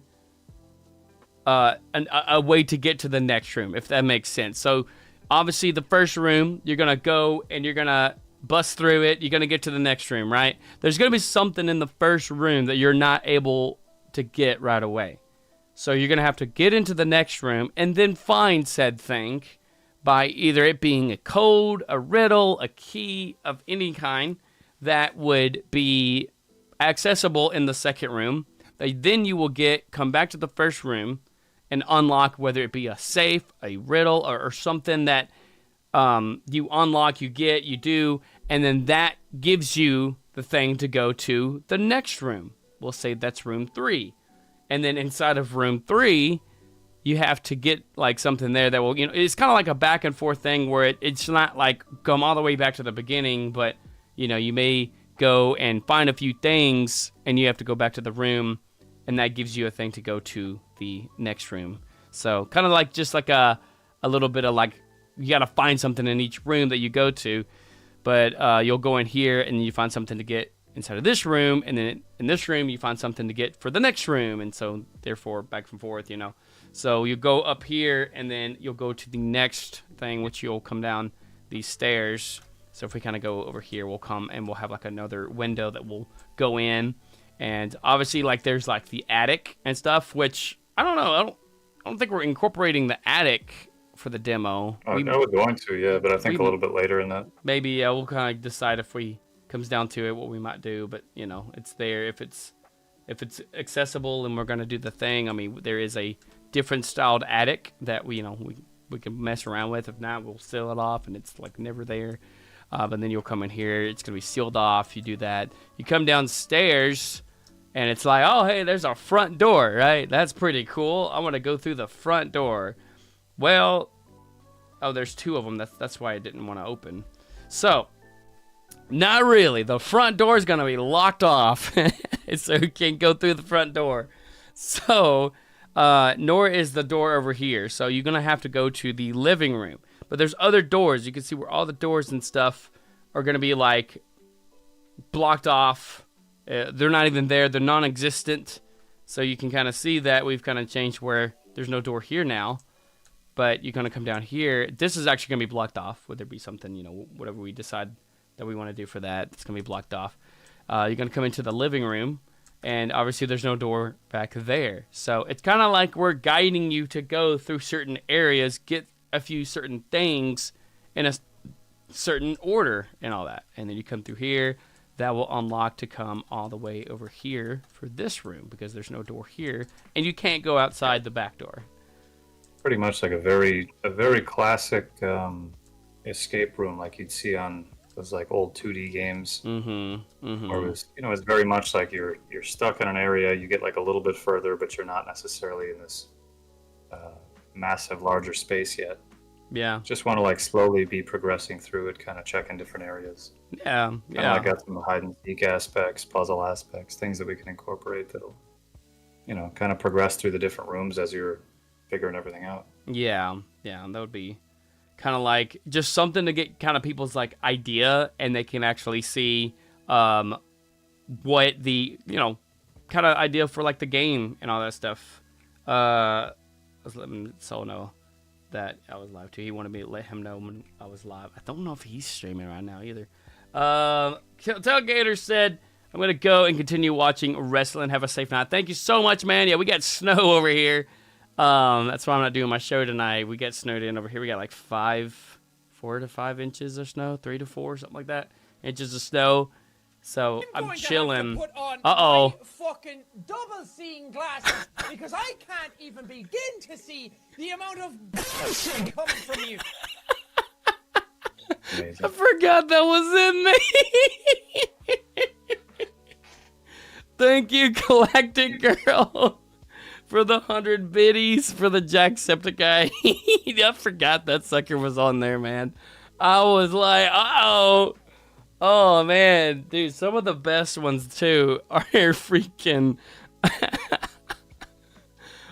a way to get to the next room, if that makes sense. So obviously the first room, you're gonna go and you're gonna bust through it. You're gonna get to the next room, right? There's gonna be something in the first room that you're not able to get right away. So you're gonna have to get into the next room and then find said thing by either it being a code, a riddle, a key of any kind that would be accessible in the second room. Then you will come back to the first room and unlock, whether it be a safe, a riddle, or something that you unlock, you do, and then that gives you the thing to go to the next room. We'll say that's room 3. And then inside of room 3, you have to get like something there that will, you know, it's kind of like a back and forth thing where it's not like come all the way back to the beginning, but, you know, you may go and find a few things and you have to go back to the room, and that gives you a thing to go to the next room. So kind of like just like a little bit of like, you got to find something in each room that you go to, but you'll go in here and you find something to get inside of this room, and then in this room you find something to get for the next room, and so therefore back and forth, you know. So you go up here and then you'll go to the next thing, which you'll come down these stairs. So if we kind of go over here, we'll come and we'll have like another window that will go in. And obviously, like, there's like the attic and stuff, which I don't know. I don't think we're incorporating the attic for the demo. I was going to, yeah, but I think a little bit later in that. Maybe we'll kind of decide if we comes down to it what we might do. But you know, it's there if it's accessible and we're gonna do the thing. I mean, there is a different styled attic that we can mess around with. If not, we'll seal it off, and it's like never there. But then you'll come in here. It's gonna be sealed off. You do that. You come downstairs. And it's like, oh, hey, there's our front door, right? That's pretty cool. I want to go through the front door. Well, oh, there's 2 of them. That's why I didn't want to open. So, not really. The front door is going to be locked off. So you can't go through the front door. So, nor is the door over here. So you're gonna have to go to the living room. But there's other doors. You can see where all the doors and stuff are gonna be like blocked off. They're not even there. They're non-existent. So you can kind of see that we've kind of changed where there's no door here now. But you're gonna come down here. This is actually gonna be blocked off. Would there be something, whatever we decide that we want to do for that, it's gonna be blocked off. You're gonna come into the living room. And obviously there's no door back there. So it's kind of like we're guiding you to go through certain areas, get a few certain things in a certain order and all that. And then you come through here. That will unlock to come all the way over here for this room because there's no door here. And you can't go outside the back door. Pretty much like a very classic escape room like you'd see on those like old 2D games. Or it was, it's very much like you're stuck in an area. You get like a little bit further, but you're not necessarily in this massive, larger space yet. Yeah. Just want to like slowly be progressing through it, kind of checking different areas. Yeah. Yeah. I got some hide and seek aspects, puzzle aspects, things that we can incorporate that'll, kind of progress through the different rooms as you're figuring everything out. Yeah. Yeah. That would be kind of like just something to get kind of people's like idea, and they can actually see what the kind of idea for like the game and all that stuff. I was letting Sol know that I was live too. He wanted me to let him know when I was live. I don't know if he's streaming right now either. Tailgater said, I'm gonna go and continue watching wrestling. Have a safe night. Thank you so much, man. Yeah, we got snow over here. That's why I'm not doing my show tonight. We get snowed in over here. We got like 4 to 5 inches of snow, 3 to 4, something like that, inches of snow. So I'm chilling. Uh-oh. Fucking double seeing glasses because I can't even begin to see the amount of bullshit coming from you. Amazing. I forgot that was in me. Thank you, Galactic Girl, for the 100 biddies for the Jacksepticeye. I forgot that sucker was on there, man. I was like, uh-oh. Oh, man. Dude, some of the best ones, too, are freaking...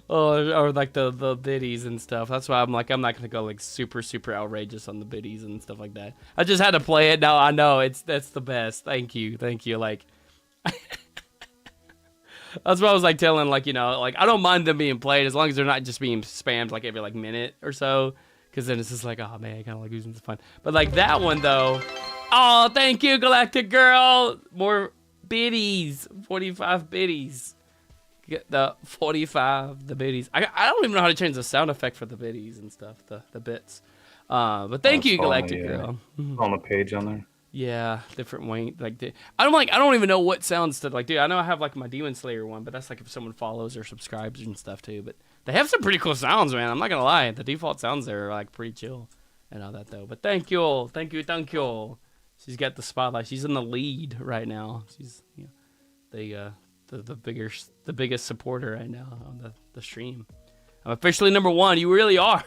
or like the biddies and stuff. That's why I'm like, I'm not going to go like super, super outrageous on the biddies and stuff like that. I just had to play it. Now I know that's the best. Thank you. Like... That's what I was like telling, like, like I don't mind them being played as long as they're not just being spammed like every like minute or so, because then it's just like, oh man, I kind of like losing the fun. But like that one though, oh thank you Galactic Girl, more biddies, 45 biddies, get the 45 the biddies. I don't even know how to change the sound effect for the biddies and stuff, the bits. But thank you Galactic Girl. On the page on there. Yeah, different weight. I don't even know what sounds to like do. I know I have like my Demon Slayer one, but that's like if someone follows or subscribes and stuff too. But they have some pretty cool sounds, man. I'm not gonna lie. The default sounds there are like pretty chill and all that though. But thank you. She's got the spotlight. She's in the lead right now. She's the biggest supporter right now on the stream. I'm officially number 1. You really are.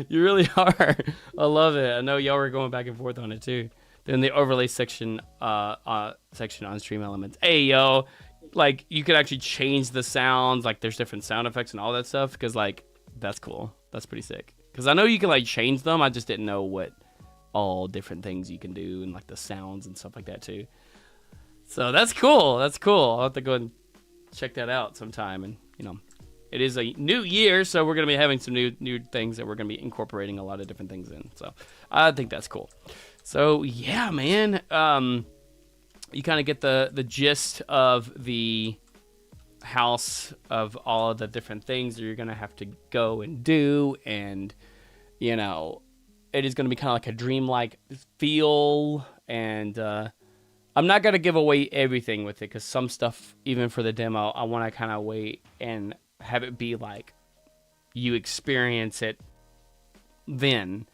You really are. I love it. I know y'all were going back and forth on it too. Then the overlay section on Stream Elements. Hey, yo, like, you could actually change the sounds. Like, there's different sound effects and all that stuff. Because, like, that's cool. That's pretty sick. Because I know you can, like, change them. I just didn't know what all different things you can do. And, like, the sounds and stuff like that, too. So, that's cool. That's cool. I'll have to go and check that out sometime. And, it is a new year. So, we're going to be having some new things that we're going to be incorporating a lot of different things in. So, I think that's cool. So yeah, man, you kind of get the gist of the house, of all of the different things that you're gonna have to go and do, and it is gonna be kind of like a dreamlike feel. And I'm not gonna give away everything with it because some stuff, even for the demo, I want to kind of wait and have it be like you experience it then.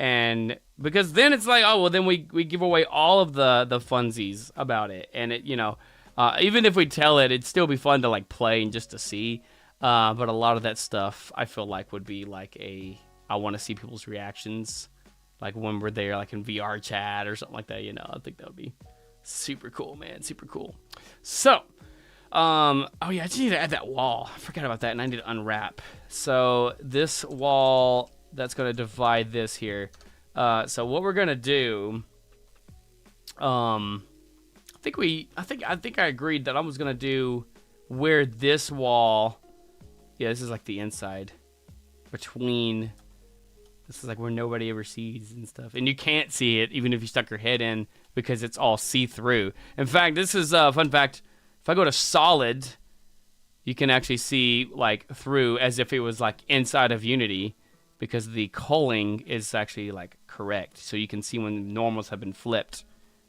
And because then it's like, oh, well, then we give away all of the funsies about it. And it, even if we tell it, it'd still be fun to like play and just to see. But a lot of that stuff I feel like would be like I want to see people's reactions. Like when we're there, like in VR chat or something like that, I think that would be super cool, man. Super cool. So, Oh yeah, I just need to add that wall. I forgot about that, and I need to unwrap. So this wall that's gonna divide this here. So what we're gonna do, I think I agreed that I was gonna do where this wall. Yeah, this is like the inside between. This is like where nobody ever sees and stuff, and you can't see it even if you stuck your head in because it's all see-through. In fact, this is a fun fact. If I go to solid, you can actually see like through as if it was like inside of Unity because the culling is actually like correct. So you can see when normals have been flipped.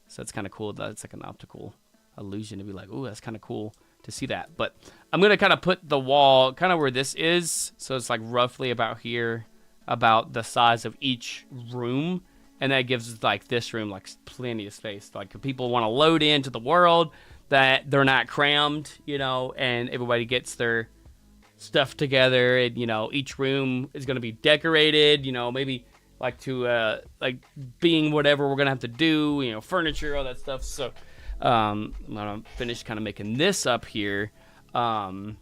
So that's kind of cool. That's like an optical illusion to be like, ooh, that's kind of cool to see that. But I'm going to kind of put the wall kind of where this is. So it's like roughly about here, about the size of each room. And that gives like this room like plenty of space. Like if people want to load into the world, that they're not crammed, you know, and everybody gets their stuff together, and you know, each room is going to be decorated, you know, maybe like to like being whatever we're going to have to do, you know, furniture, all that stuff. So I'm going to finish kind of making this up here, and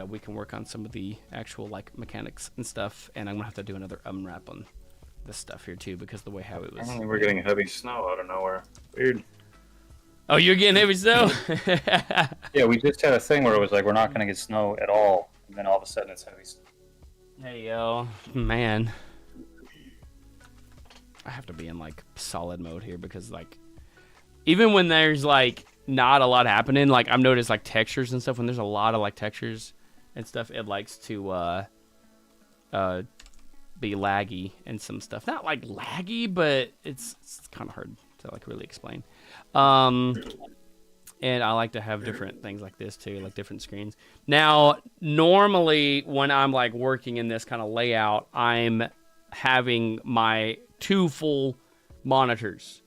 we can work on some of the actual like mechanics and stuff, and I'm going to have to do another unwrap on this stuff here too because the way how it was. We're getting heavy snow out of nowhere. Weird. Oh, you're getting heavy snow? Yeah, we just had a thing where it was like we're not going to get snow at all, and then all of a sudden it's heavy snow. Hey, yo. Man. I have to be in, like, solid mode here because, like, even when there's, like, not a lot happening, like, I've noticed, like, textures and stuff. When there's a lot of, like, textures and stuff, it likes to be laggy and some stuff. Not, like, laggy, but it's kind of hard to, like, really explain. And I like to have different things like this too, like different screens. Now, normally when I'm like working in this kind of layout, I'm having my 2 full monitors.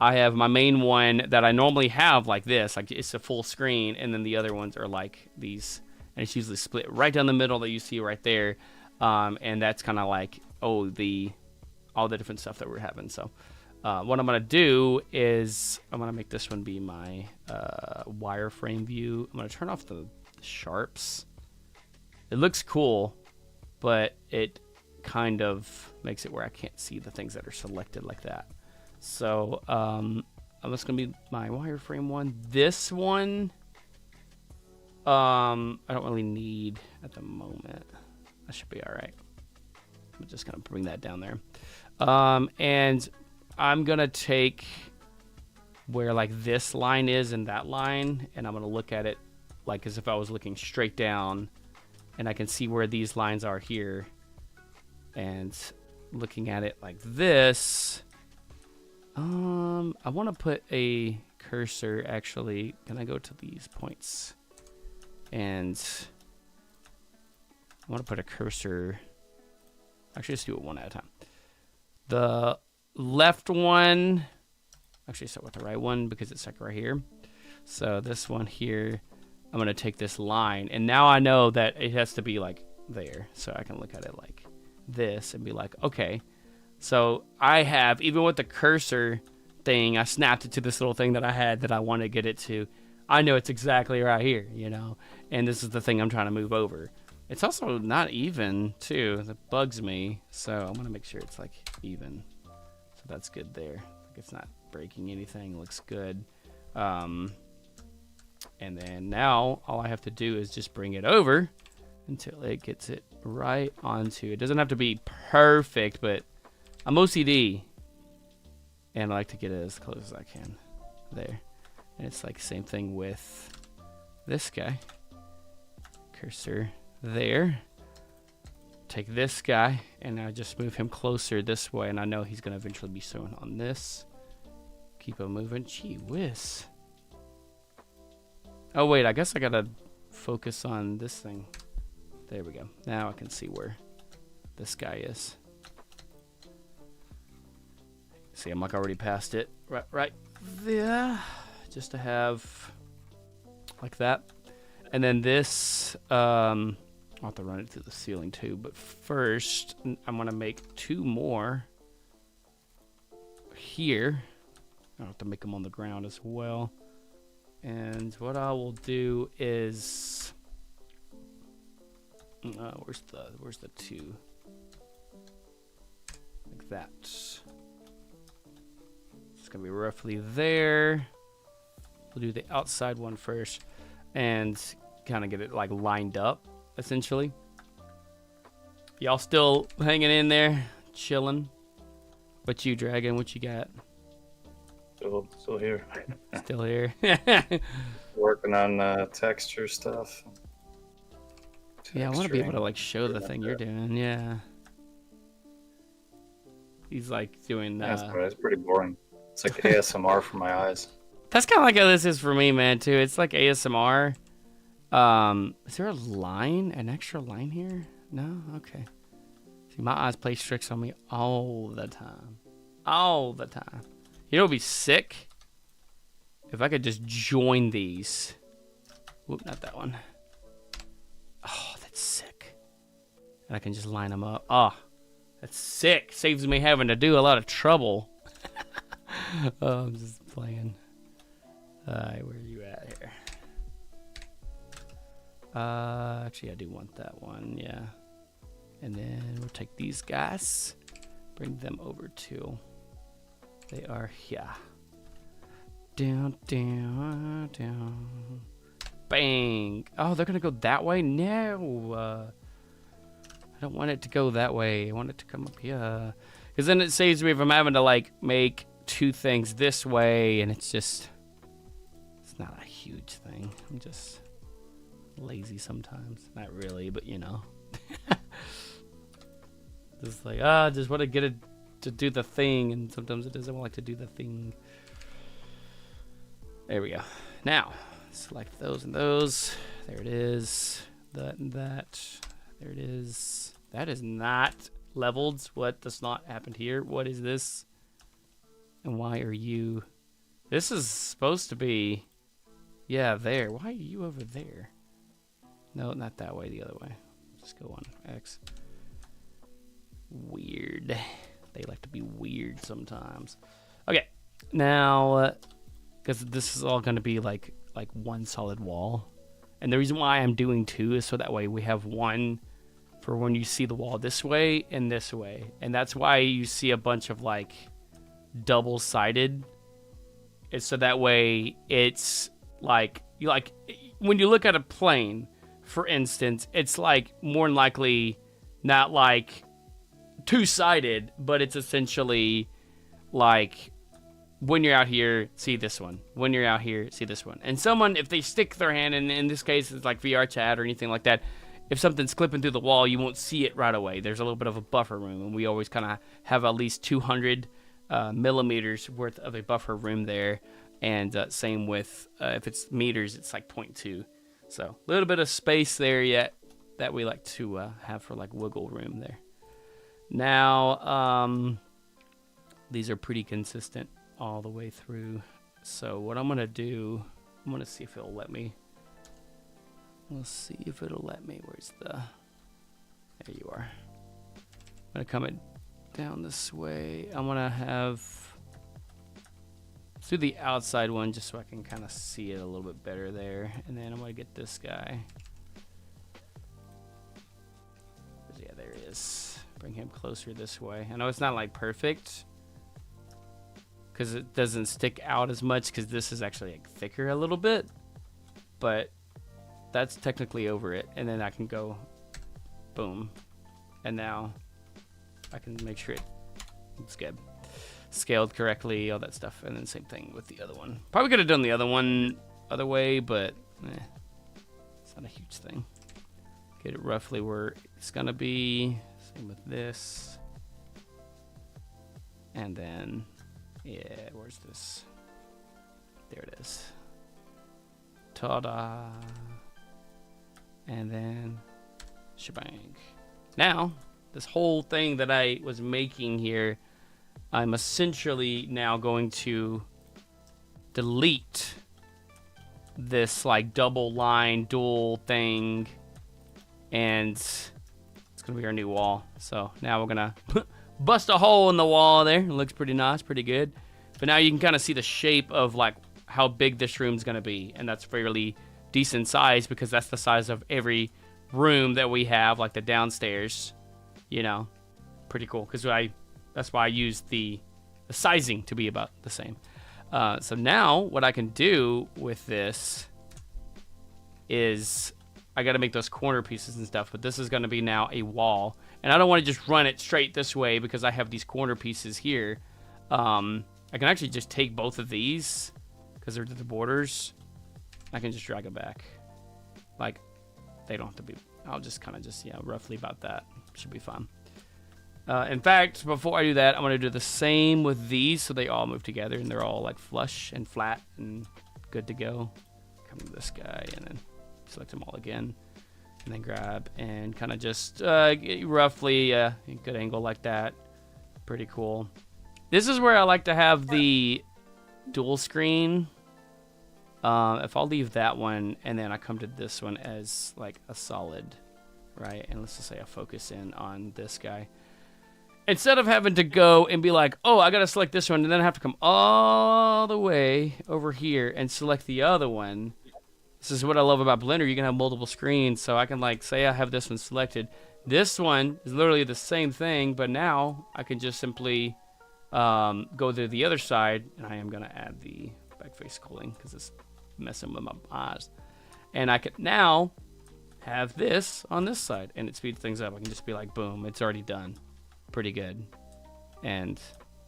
I have my main one that I normally have like this, like it's a full screen, and then the other ones are like these, and it's usually split right down the middle that you see right there. And that's kind of like, all the different stuff that we're having. So what I'm going to do is I'm going to make this one be my wireframe view. I'm going to turn off the sharps. It looks cool, but it kind of makes it where I can't see the things that are selected like that. So that's going to be my wireframe one. This one, I don't really need at the moment. That should be all right. I'm just going to bring that down there. And I'm going to take where like this line is and that line, and I'm going to look at it like as if I was looking straight down, and I can see where these lines are here. And looking at it like this, I want to put a cursor, actually. Can I go to these points? And I want to put a cursor. Actually, let's do it one at a time. The left one, actually start with the right one because it's like right here. So this one here, I'm going to take this line, and now I know that it has to be like there. So I can look at it like this and be like, okay, so I have, even with the cursor thing, I snapped it to this little thing that I had that I want to get it to. I know it's exactly right here, you know, and this is the thing I'm trying to move over. It's also not even too. That bugs me, so I'm gonna make sure it's like even. So that's good there. Like it's not breaking anything. Looks good. And then now all I have to do is just bring it over until it gets it right onto. It doesn't have to be perfect, but I'm OCD, and I like to get it as close as I can. There. And it's like same thing with this guy. Cursor there. Take this guy, and I just move him closer this way, and I know he's going to eventually be shown on this. Keep him moving. Gee whiz. Oh, wait, I guess I got to focus on this thing. There we go. Now I can see where this guy is. See, I'm like already past it. Right there. Just to have like that. And then this, I'll have to run it through the ceiling too. But first, I'm going to make 2 more here. I'll have to make them on the ground as well. And what I will do is, where's the 2? Like that. It's gonna be roughly there. We'll do the outside one first, and kind of get it like lined up, essentially. Y'all still hanging in there, chilling? What you, Dragon? What you got? Still here. Still here. Working on texture stuff. Yeah, I want to be able to Texturing. like show the thing you're doing. Yeah. He's like doing. That's right. It's pretty boring. It's like ASMR for my eyes. That's kind of like how this is for me, man. Too. It's like ASMR. Is there a line? An extra line here? No. Okay. See, my eyes play tricks on me all the time. All the time. You know, it'd be sick if I could just join these. Whoop, not that one. Oh, that's sick. And I can just line them up. Oh, that's sick. Saves me having to do a lot of trouble. Oh, I'm just playing. Alright, where are you at here? Actually, I do want that one, yeah. And then we'll take these guys, bring them over to. They are here. Down, down, down. Bang. Oh, they're gonna go that way? No. I don't want it to go that way. I want it to come up here. Because then it saves me if I'm having to like make 2 things this way, and it's not a huge thing. I'm just lazy sometimes. Not really, but you know. Just like, just want to get it to do the thing, and sometimes it doesn't like to do the thing. There we go. Now, select those and those. There it is. That and that. There it is. That is not leveled. What does not happen here? What is this? And why are you... This is supposed to be... Yeah, there. Why are you over there? No, not that way. The other way. Just go on X. Weird. They like to be weird sometimes. Okay. Now, because this is all going to be like one solid wall. And the reason why I'm doing 2 is so that way we have one for when you see the wall this way and this way. And that's why you see a bunch of like double-sided. It's so that way it's like when you look at a plane, for instance, it's like more than likely not like 2-sided, but it's essentially like when you're out here, see this one. When you're out here, see this one. And someone, if they stick their hand in this case, it's like VR chat or anything like that, if something's clipping through the wall, you won't see it right away. There's a little bit of a buffer room, and we always kind of have at least 200 millimeters worth of a buffer room there. And same with, if it's meters, it's like 0.2. So a little bit of space there yet that we like to have for like wiggle room there. Now, these are pretty consistent all the way through. So what I'm going to do, I'm going to see if it'll let me. Let's see if it'll let me. Where's the... There you are. I'm going to come it down this way. I'm going to have... Let's do the outside one just so I can kind of see it a little bit better there. And then I'm going to get this guy. Yeah, there he is. Bring him closer this way. I know it's not like perfect because it doesn't stick out as much because this is actually like thicker a little bit. But that's technically over it. And then I can go boom. And now I can make sure it's good. Scaled correctly, all that stuff. And then same thing with the other one. Probably could have done the other one other way, but it's not a huge thing. Get it roughly where it's gonna be. Same with this. And then, yeah, where's this? There it is. Ta-da. And then, shebang. Now, this whole thing that I was making here, I'm essentially now going to delete this like double line dual thing, and it's gonna be our new wall. So now we're gonna bust a hole in the wall there. It looks pretty nice, pretty good. But now you can kind of see the shape of like how big this room's going to be, and that's fairly decent size because that's the size of every room that we have, like the downstairs. You know, pretty cool because that's why I used the sizing to be about the same. So now what I can do with this is I got to make those corner pieces and stuff, but this is going to be now a wall. And I don't want to just run it straight this way because I have these corner pieces here. I can actually just take both of these because they're the borders. I can just drag it back. Like, they don't have to be, I'll just kind of just, yeah, roughly about that. Should be fine. In fact, before I do that, I'm going to do the same with these so they all move together and they're all like flush and flat and good to go. Come to this guy and then select them all again. And then grab and kind of just get roughly a good angle like that. Pretty cool. This is where I like to have the dual screen. If I'll leave that one and then I come to this one as like a solid, right? And let's just say I focus in on this guy. Instead of having to go and be like, oh, I got to select this one, and then I have to come all the way over here and select the other one. This is what I love about Blender. You can have multiple screens, so I can, like, say I have this one selected. This one is literally the same thing, but now I can just simply go to the other side, and I am going to add the back face culling because it's messing with my eyes. And I can now have this on this side, and it speeds things up. I can just be like, boom, it's already done. Pretty good. And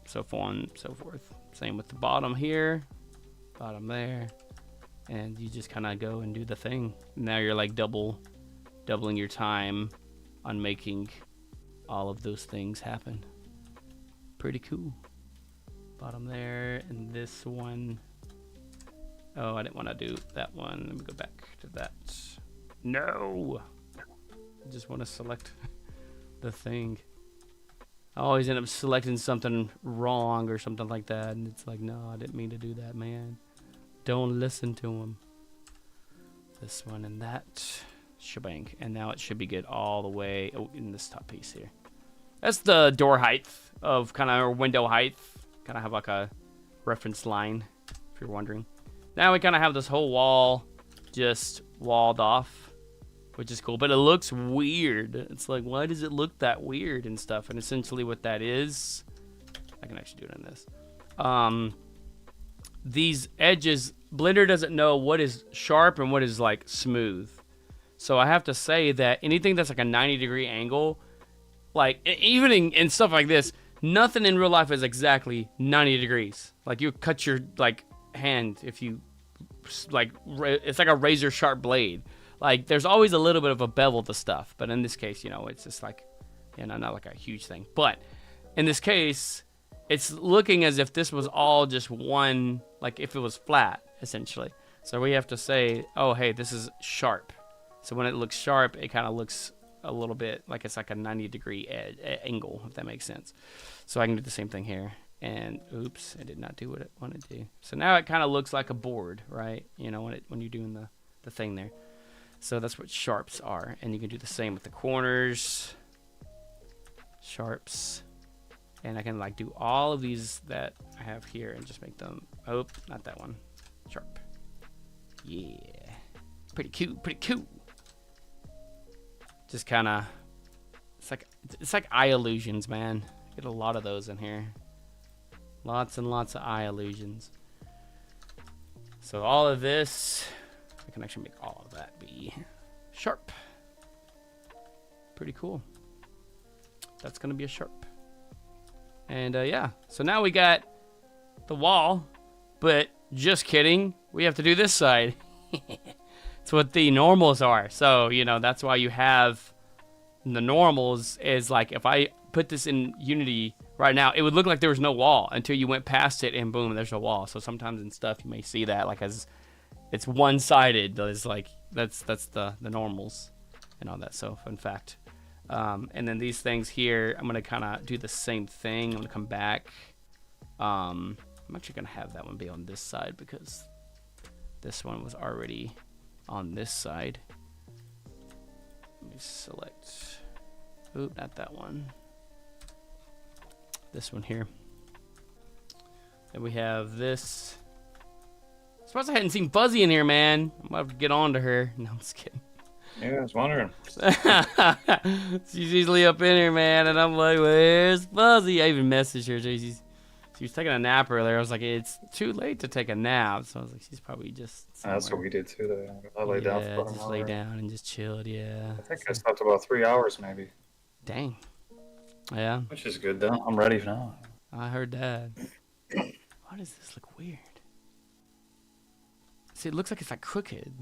so on and so forth. Same with the bottom here, bottom there, and you just kind of go and do the thing. Now you're like doubling your time on making all of those things happen. Pretty cool. Bottom there, and this one. Oh, I didn't want to do that one. Let me go back to that. No, I just want to select the thing. I always end up selecting something wrong or something like that, and it's like, no, I didn't mean to do that, man. Don't listen to him. This one and that shebang, and now it should be good all the way in this top piece here. That's the door height of kind of, or window height. Kind of have like a reference line, if you're wondering. Now we kind of have this whole wall just walled off, which is cool, but it looks weird. It's like, why does it look that weird and stuff? And essentially what that is, I can actually do it in this. These edges, Blender doesn't know what is sharp and what is like smooth. So I have to say that anything that's like a 90-degree angle, like even in stuff like this, nothing in real life is exactly 90 degrees. Like you cut your like hand if you like, it's like a razor sharp blade. Like, there's always a little bit of a bevel to stuff. But in this case, you know, it's just like, you know, not like a huge thing. But in this case, it's looking as if this was all just one, like if it was flat, essentially. So we have to say, oh, hey, this is sharp. So when it looks sharp, it kind of looks a little bit like it's like a 90-degree angle, if that makes sense. So I can do the same thing here. And, oops, I did not do what I wanted to do. So now it kind of looks like a board, right? You know, when you're doing the thing there. So that's what sharps are. And you can do the same with the corners. Sharps. And I can like do all of these that I have here and just make them, oh, not that one. Sharp. Yeah. Pretty cool, pretty cool. Just kind of, it's like eye illusions, man. Get a lot of those in here. Lots and lots of eye illusions. So all of this, I can actually make all of that be sharp. Pretty cool. That's gonna be a sharp. And yeah, so now we got the wall, but just kidding, we have to do this side. It's what the normals are. So, you know, that's why you have the normals is like, if I put this in Unity right now, it would look like there was no wall until you went past it and boom, there's a wall. So sometimes in stuff you may see that like as it's one-sided. It's like that's the normals and all that. So fun fact. And then these things here, I'm gonna kind of do the same thing. I'm gonna come back. I'm actually gonna have that one be on this side because this one was already on this side. Let me select. Oop, not that one. This one here. Then we have this Surprised I hadn't seen Fuzzy in here, man. I'm about to get on to her. No, I'm just kidding. Yeah, I was wondering. She's usually up in here, man, and I'm like, where's Fuzzy? I even messaged her. She was taking a nap earlier. I was like, it's too late to take a nap. So I was like, she's probably just somewhere. That's what we did too. Though. I lay down for about an just lay hour. down and just chilled, yeah. I think I slept about 3 hours maybe, Dang. Yeah, which is good though. I'm ready now. I heard that. Why does this look weird? See, it looks like it's like crooked.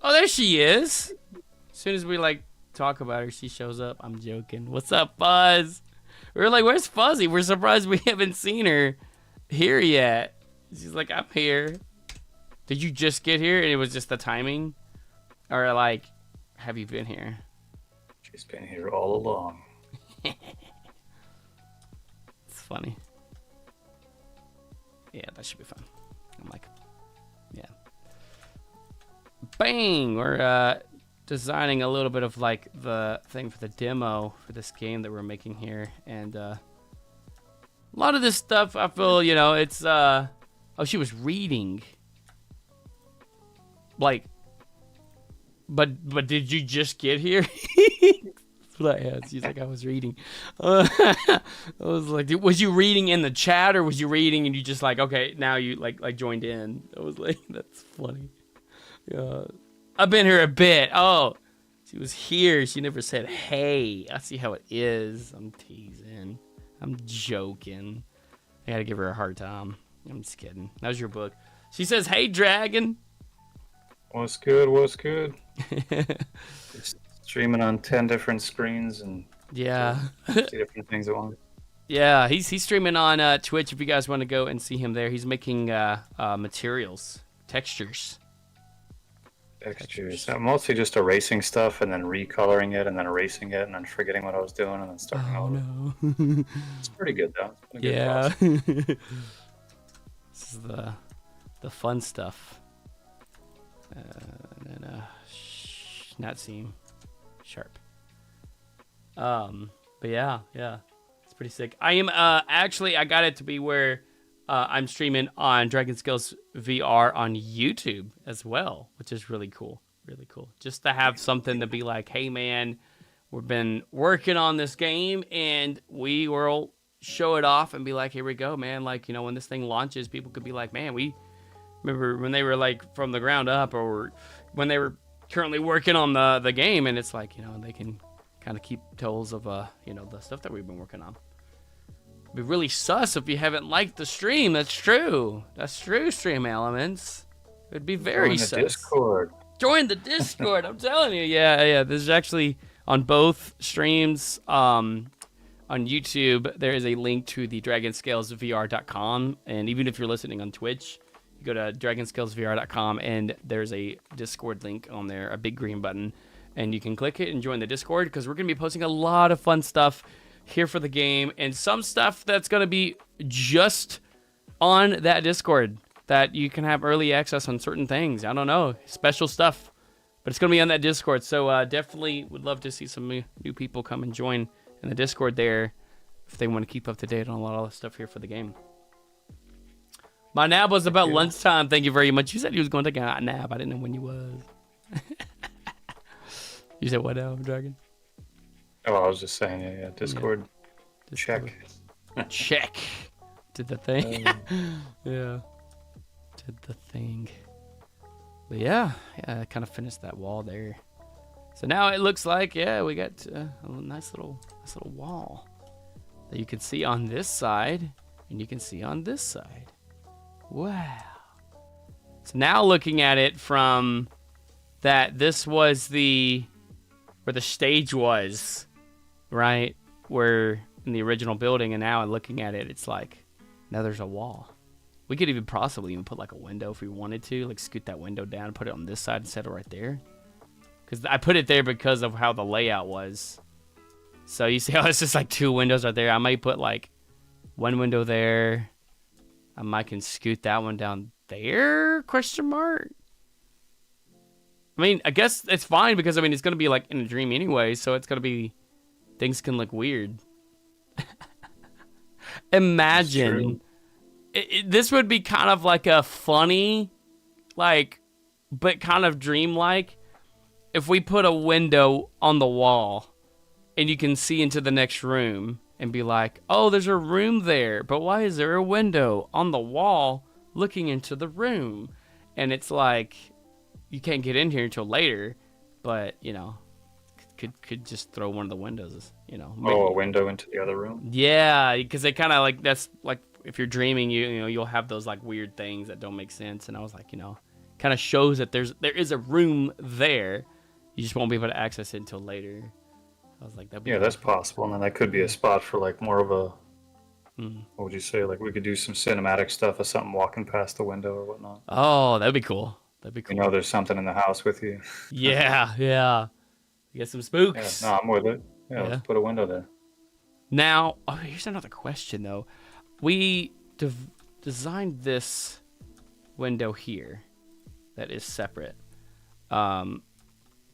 Oh, there she is. As soon as we like talk about her, she shows up. I'm joking. What's up, Fuzz? We're like, where's Fuzzy? We're surprised we haven't seen her here yet. She's like, I'm here. Did you just get here and it was just the timing? Or like, have you been here? She's been here all along. It's funny. Yeah, that should be fun. I'm like, yeah. Bang! We're designing a little bit of like the thing for the demo for this game that we're making here, and a lot of this stuff I feel, you know, it's oh, she was reading. Like, but did you just get here? That's what I asked. She's like, I was reading. I was like, was you reading in the chat, or was you reading and you just like, okay, now you like joined in? I was like, that's funny. Yeah, I've been here a bit. Oh, she was here. She never said hey. I see how it is. I'm teasing. I'm joking. I gotta give her a hard time. I'm just kidding. That was your book. She says, hey, dragon. What's good? What's good? Just streaming on 10 different screens and Yeah. see different things at once. Yeah, he's streaming on Twitch if you guys want to go and see him there. He's making materials, textures. Textures. Mostly just erasing stuff and then recoloring it and then erasing it and then forgetting what I was doing and then starting over. no. It's pretty good though. It's been a good Yeah. process. This is the fun stuff. And then not seam sharp. But yeah, it's pretty sick. I am actually I got it to be where I'm streaming on Dragon Scales VR on YouTube as well, which is really cool. Really cool. Just to have something to be like, hey man, we've been working on this game and we will show it off and be like, here we go, man. Like, you know, when this thing launches, people could be like, man, we remember when they were like from the ground up, or when they were currently working on the game, and it's like, you know, they can kind of keep tolls of you know, the stuff that we've been working on. It'd be really sus if you haven't liked the stream. That's true, Stream Elements. It'd be very Join the sus. Discord. Join the Discord. I'm telling you. Yeah. This is actually on both streams. On YouTube, there is a link to the DragonScalesVR.com, and even if you're listening on Twitch, you go to DragonScalesVR.com, and there's a Discord link on there, a big green button, and you can click it and join the Discord, because we're going to be posting a lot of fun stuff here for the game, and some stuff that's going to be just on that Discord, that you can have early access on certain things. I don't know, special stuff, but it's going to be on that Discord, so definitely would love to see some new people come and join in the Discord there if they want to keep up to date on a lot of the stuff here for the game. My nap was about lunchtime. Thank you very much. You said you was going to take a nap. I didn't know when you was. You said what now, Dragon? Oh, I was just saying, yeah. Discord. Discord. Check. Check. Did the thing. Yeah. Did the thing. But yeah, I kind of finished that wall there. So now it looks like, yeah, we got a nice little wall that you can see on this side, and you can see on this side. Wow. So now looking at it from that, this was where the stage was, right? Where in the original building, and now looking at it, it's like, now there's a wall. We could even possibly even put like a window if we wanted to, like scoot that window down and put it on this side instead of right there. Because I put it there because of how the layout was. So you see how it's just like two windows right there. I might put like one window there. I might can scoot that one down there, question mark. I mean, I guess it's fine because, I mean, it's going to be like in a dream anyway. So it's going to be, things can look weird. imagine this would be kind of like a funny, like, but kind of dreamlike if we put a window on the wall and you can see into the next room and be like, oh, there's a room there, but why is there a window on the wall looking into the room? And it's like, you can't get in here until later, but, you know, could just throw one of the windows, you know. A window into the other room? Yeah, because they kind of like, that's like, if you're dreaming, you know, you'll have those like weird things that don't make sense. And I was like, you know, kind of shows that there is a room there. You just won't be able to access it until later. I was like, yeah, that's possible. And then that could be a spot for like more of a, what would you say? Like we could do some cinematic stuff of something walking past the window or whatnot. Oh, that'd be cool. That'd be cool. You know, there's something in the house with you. Yeah. You get some spooks. Yeah, no, I'm with it. Yeah, let's put a window there. Now, here's another question though. We designed this window here that is separate.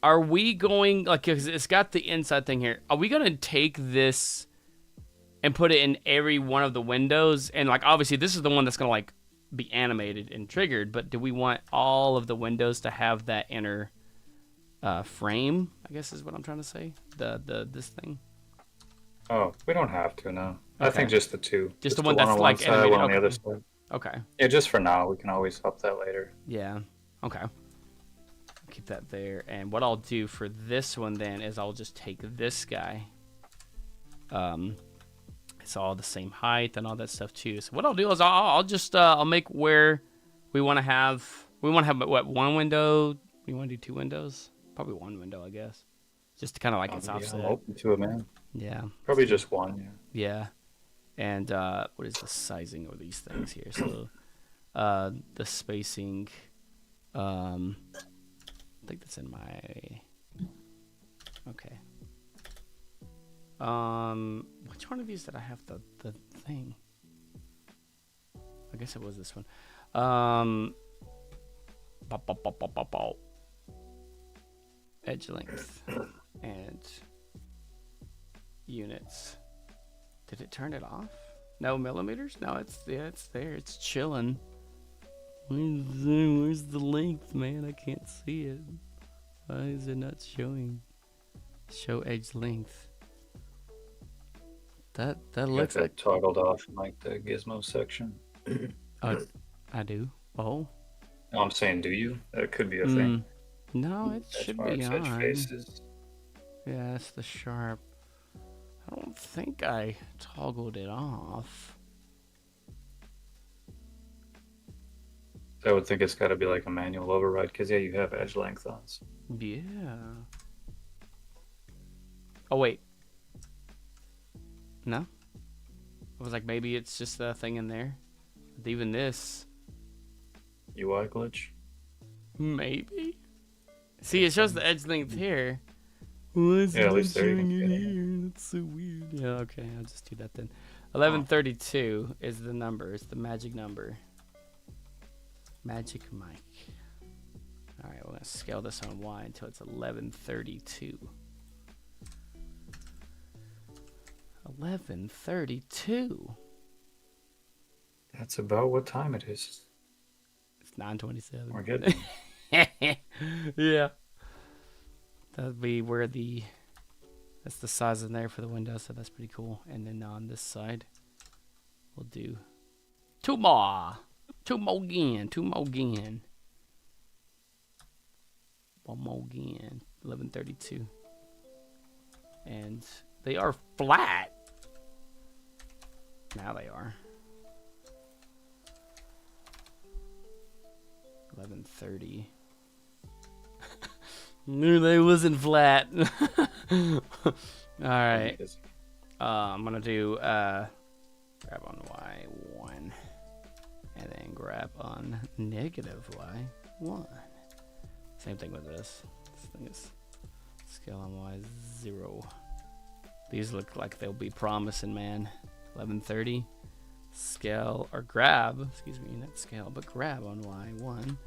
Are we going, like, 'cause it's got the inside thing here. Are we going to take this and put it in every one of the windows? And, like, obviously this is the one that's going to, like, be animated and triggered, but do we want all of the windows to have that inner frame, I guess is what I'm trying to say? This thing? Oh, we don't have to, no. Okay. I think just the two. Just the one that's, like, side, animated. one on Okay. the other side. Okay. Yeah, just for now. We can always up that later. Yeah. Okay. Keep that there. And what I'll do for this one then is I'll just take this guy. It's all the same height and all that stuff too. So what I'll do is I'll just I'll make where we want to have. We want to have what, one window? We want to do 2 windows? Probably 1 window, I guess. Just to kind of like it's offset. I'm open to it, man. Yeah. Probably just one. Yeah. Yeah. And what is the sizing of these things here? So the spacing. I think that's in my. Okay. Which one of these did I have the thing? I guess it was this one. Edge length and units. Did it turn it off? No millimeters? No, it's there. It's chilling. Where's the length, man? I can't see it. Why is it not showing? Show edge length. That looks like toggled off in like the gizmo section. I do. Oh. No, I'm saying, do you? That could be a thing. No, it should be Edge on. faces. Yeah, that's the sharp. I don't think I toggled it off. I would think it's got to be like a manual override because yeah, you have edge length on. So. Yeah. Oh wait. No. I was like, maybe it's just a thing in there. But even this. UI glitch. Maybe. See, it shows the edge length here. Yeah, at least there you can get it. That's so weird. Yeah, okay, I'll just do that then. 1132 is the number. It's the magic number. Magic mic. All right, we're gonna scale this on Y until it's 1132. 1132. That's about what time it is. It's 9:27. We're good. Yeah. That'd be where that's the size in there for the window, so that's pretty cool. And then on this side, we'll do 2 more. 2 more again. 2 more again. 1 more again. 1132. And they are flat. Now they are. 1130. Knew they wasn't flat. All right. I'm gonna do grab on Y1 and then grab on negative Y1. Same thing with this. This thing is scale on Y0. These look like they'll be promising, man. 1130. Scale or grab, excuse me, not scale, but grab on Y1.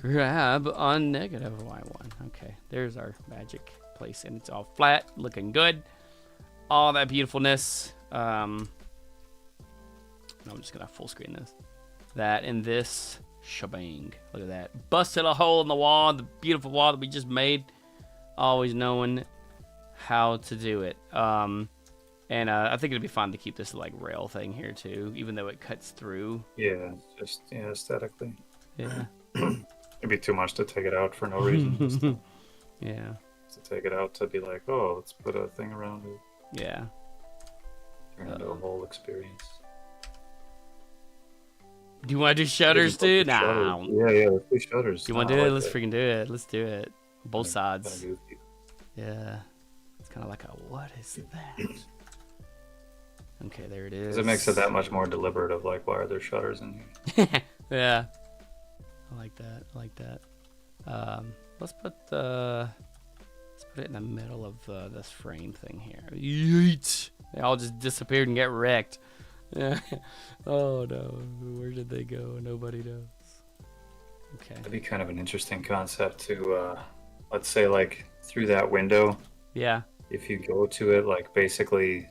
Grab on negative Y1. Okay, there's our magic place, and it's all flat, looking good. All that beautifulness. I'm just gonna full screen this. That and this shebang. Look at that. Busted a hole in the wall, the beautiful wall that we just made. Always knowing how to do it. And I think it'd be fun to keep this like rail thing here too, even though it cuts through. Yeah, just aesthetically. Yeah. It'd be too much to take it out for no reason. Just to Yeah. take it out to be like, oh, let's put a thing around it. Yeah. Turn into a whole experience. Do you want to do shutters, dude? Nah. Shutters. Yeah, let's do shutters. Do you want to do it? Let's freaking do it. Let's do it. Both Kinda sides. goofy. Yeah. It's kind of like a, what is that? Okay, there it is. 'Cause it makes it that much more deliberate of like, why are there shutters in here? Yeah. I like that. I like that. Let's put it in the middle of this frame thing here. Yeet! They all just disappeared and get wrecked. Yeah. Oh no. Where did they go? Nobody knows. Okay. That'd be kind of an interesting concept to, let's say, like through that window. Yeah. If you go to it, like basically,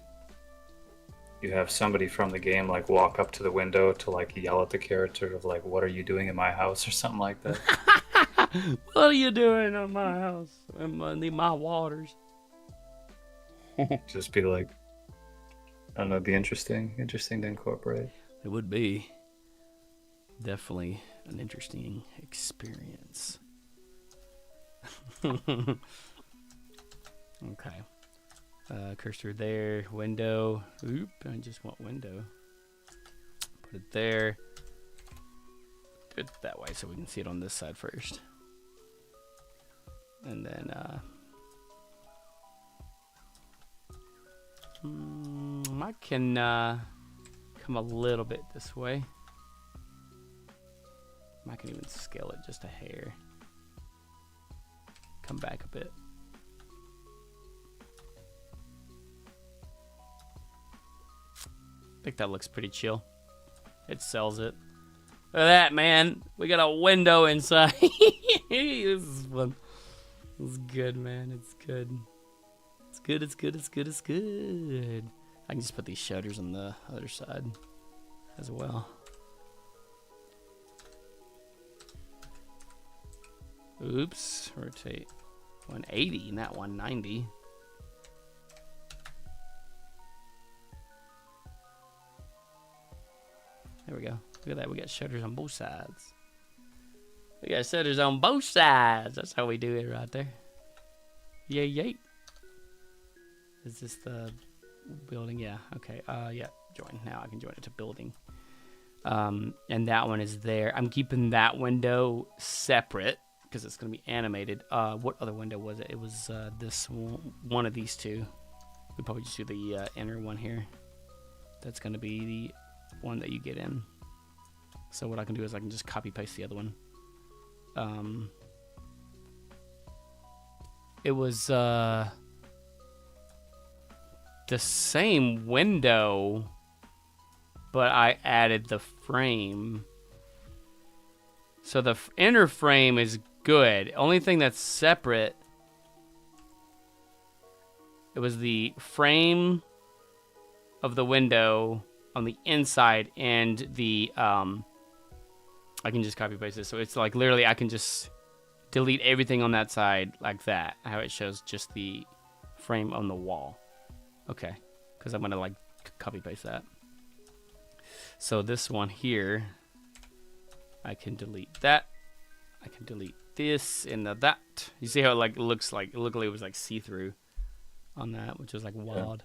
you have somebody from the game like walk up to the window to like yell at the character of like, "What are you doing in my house?" or something like that. What are you doing in my house? In my waters. Just be like, I don't know, it'd be interesting to incorporate. It would be definitely an interesting experience. Okay. Cursor there, window. Oop, I just want window. Put it there. Do it that way so we can see it on this side first. And then, I can come a little bit this way. I can even scale it just a hair. Come back a bit. I think that looks pretty chill. It sells it. Look at that, man. We got a window inside. This is fun. It's good, man. It's good. It's good, it's good, it's good, it's good. I can just put these shutters on the other side as well. Oops. Rotate 180, not 190. There we go. Look at that. We got shutters on both sides. We got shutters on both sides. That's how we do it right there. Yay, yay. Is this the building? Yeah. Okay. Yeah. Join. Now I can join it to building. And that one is there. I'm keeping that window separate because it's going to be animated. What other window was it? It was this one of these two. We probably just do the inner one here. That's going to be the one that you get in. So what I can do is I can just copy paste the other one. It was the same window, but I added the frame. So the inner frame is good. Only thing that's separate, it was the frame of the window on the inside and the I can just copy paste this. So it's like literally I can just delete everything on that side like that. How it shows just the frame on the wall. Okay, because I'm gonna like copy paste that. So this one here, I can delete that. I can delete this and that. You see how it like looks like? It looked like it was like see-through on that, which was like wild.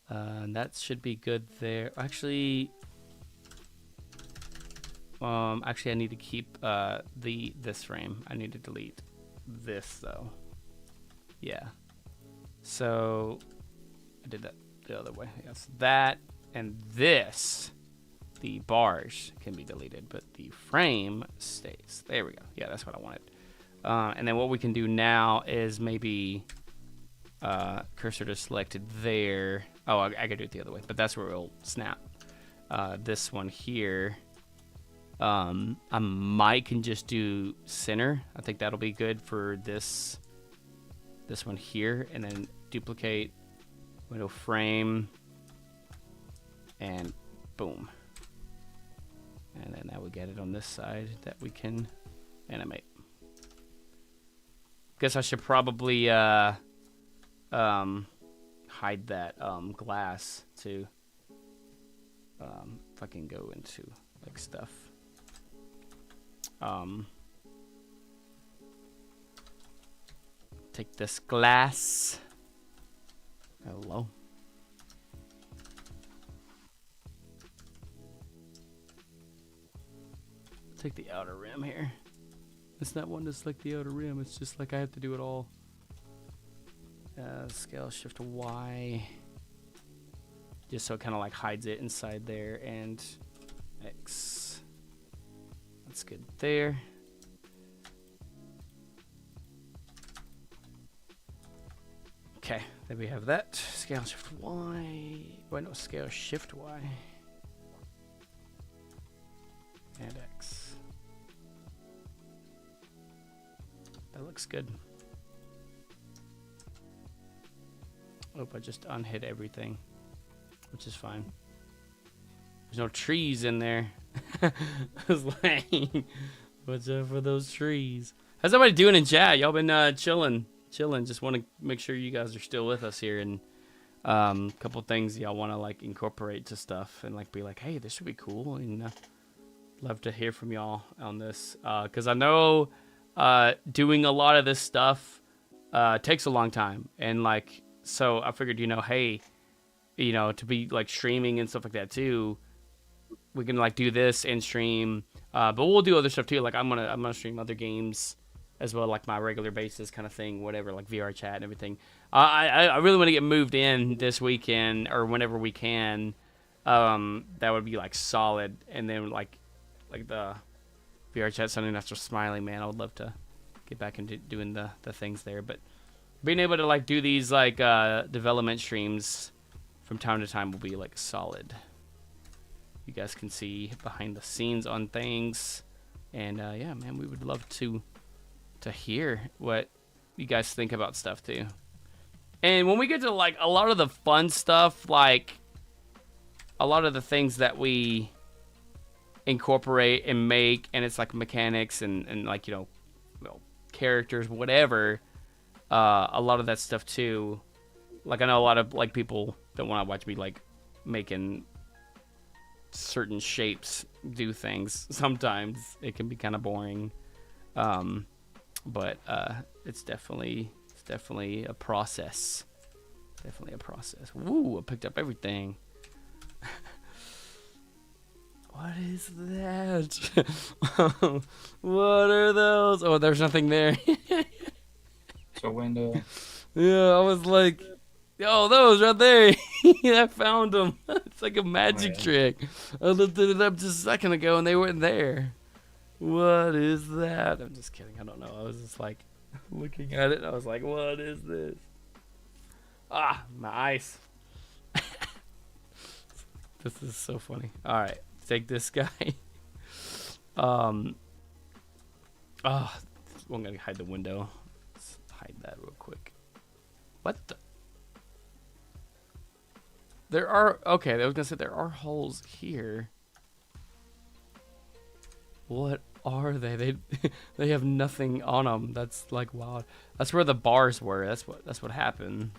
And that should be good there. Actually, I need to keep this frame. I need to delete this though. Yeah. So I did that the other way. Yes, that and this. The bars can be deleted, but the frame stays. There we go. Yeah, that's what I wanted. And then what we can do now is maybe cursor to selected there. Oh, I could do it the other way, but that's where it'll snap. This one here, I might can just do center. I think that'll be good for this one here, and then duplicate window frame, and boom. And then now we get it on this side that we can animate. Guess I should probably hide that glass too. If I can go into like stuff. Take this glass. Hello. Take the outer rim here. It's not one that's like the outer rim. It's just like I have to do it all. Scale shift Y. Just so it kind of like hides it inside there, and X. That's good there. Okay, there we have that. Scale shift Y. Wait, no, scale shift Y. And X. That looks good. Oh, I just unhid everything, which is fine. There's no trees in there. I was like, watch out for those trees. How's everybody doing in chat? Y'all been chilling. Just want to make sure you guys are still with us here, and a couple things y'all want to like incorporate to stuff and like be like, hey, this would be cool, and love to hear from y'all on this, because I know doing a lot of this stuff takes a long time, and like, so I figured, hey, to be like streaming and stuff like that too, we can like do this and stream, but we'll do other stuff too. Like I'm gonna stream other games as well, like my regular basis kind of thing, whatever, like VR chat and everything. I really want to get moved in this weekend or whenever we can. That would be like solid. And then like the VR chat Sunday after Smiling, man, I would love to get back into doing the things there. But being able to like do these like development streams from time to time will be like solid. You guys can see behind the scenes on things, and yeah, man, we would love to hear what you guys think about stuff too. And when we get to like a lot of the fun stuff, like a lot of the things that we incorporate and make, and it's like mechanics and like characters, whatever, a lot of that stuff too. Like I know a lot of like people that want to watch me like making certain shapes do things. Sometimes it can be kind of boring, but it's definitely a process. Definitely a process. Woo! I picked up everything. What is that? What are those? Oh, there's nothing there. It's a window. Yeah, I was like, yo, those right there. I found them. It's like a magic trick. I lifted it up just a second ago and they weren't there. What is that? I'm just kidding. I don't know. I was just like looking at it and I was like, what is this? Ah, my eyes. This is so funny. All right, take this guy. I'm gonna hide the window. Let's hide that real quick. What the? There are, okay, I was gonna say there are holes here. What are they? They have nothing on them. That's like wild. That's where the bars were. That's what happened.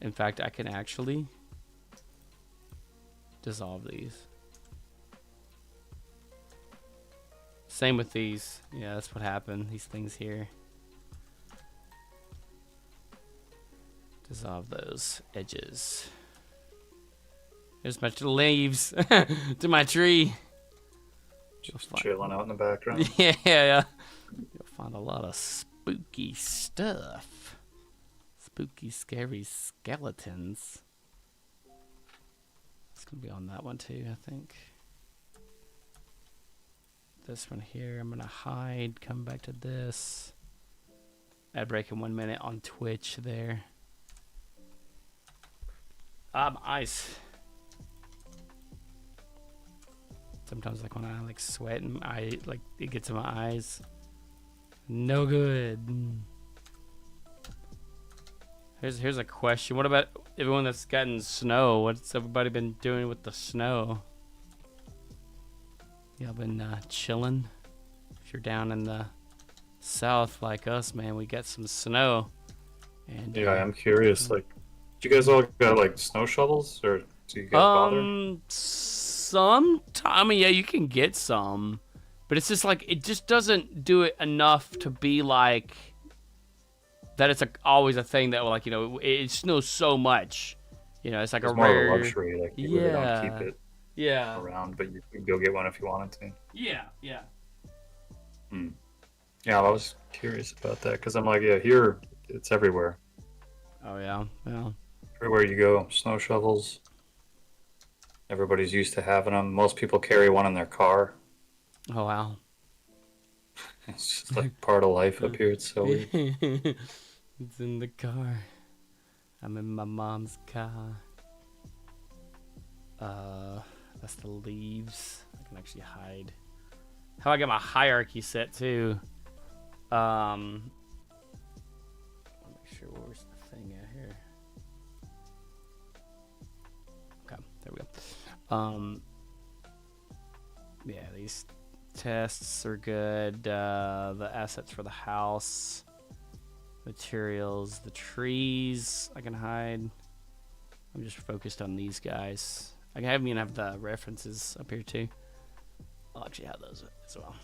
In fact, I can actually dissolve these. Same with these. Yeah, that's what happened. These things here. Dissolve those edges. There's much leaves to my tree. Just chilling out in the background. Yeah. You'll find a lot of spooky stuff. Spooky, scary skeletons. It's gonna be on that one too, I think. This one here, I'm gonna hide. Come back to this. Ad break in 1 minute on Twitch there. My eyes. Sometimes like when I like sweat and it gets in my eyes. No good. Here's a question. What about everyone that's gotten snow? What's everybody been doing with the snow? Y'all been chilling? If you're down in the south like us, man, we got some snow. And Yeah, I'm curious. Like, do you guys all got like snow shovels, or do you guys bother? Sometime, yeah, you can get some, but it's just like it just doesn't do it enough to be like that. It's like always a thing that like it snows so much, it's like It's a more rare of a luxury. Like, you really don't keep it yeah around, but you could go get one if you wanted to. yeah. Yeah, I was curious about that because I'm like, yeah, here it's everywhere. Oh yeah. Everywhere you go, snow shovels. Everybody's used to having them. Most people carry one in their car. Oh wow. It's just like part of life up here. It's so weird. It's in the car. I'm in my mom's car. That's the leaves. I can actually hide. How I got my hierarchy set too. Let me make sure where's the thing at here. Okay, there we go. Yeah, these tests are good. The assets for the house, materials, the trees I can hide. I'm just focused on these guys. I can even have the references up here too. I'll actually have those as well.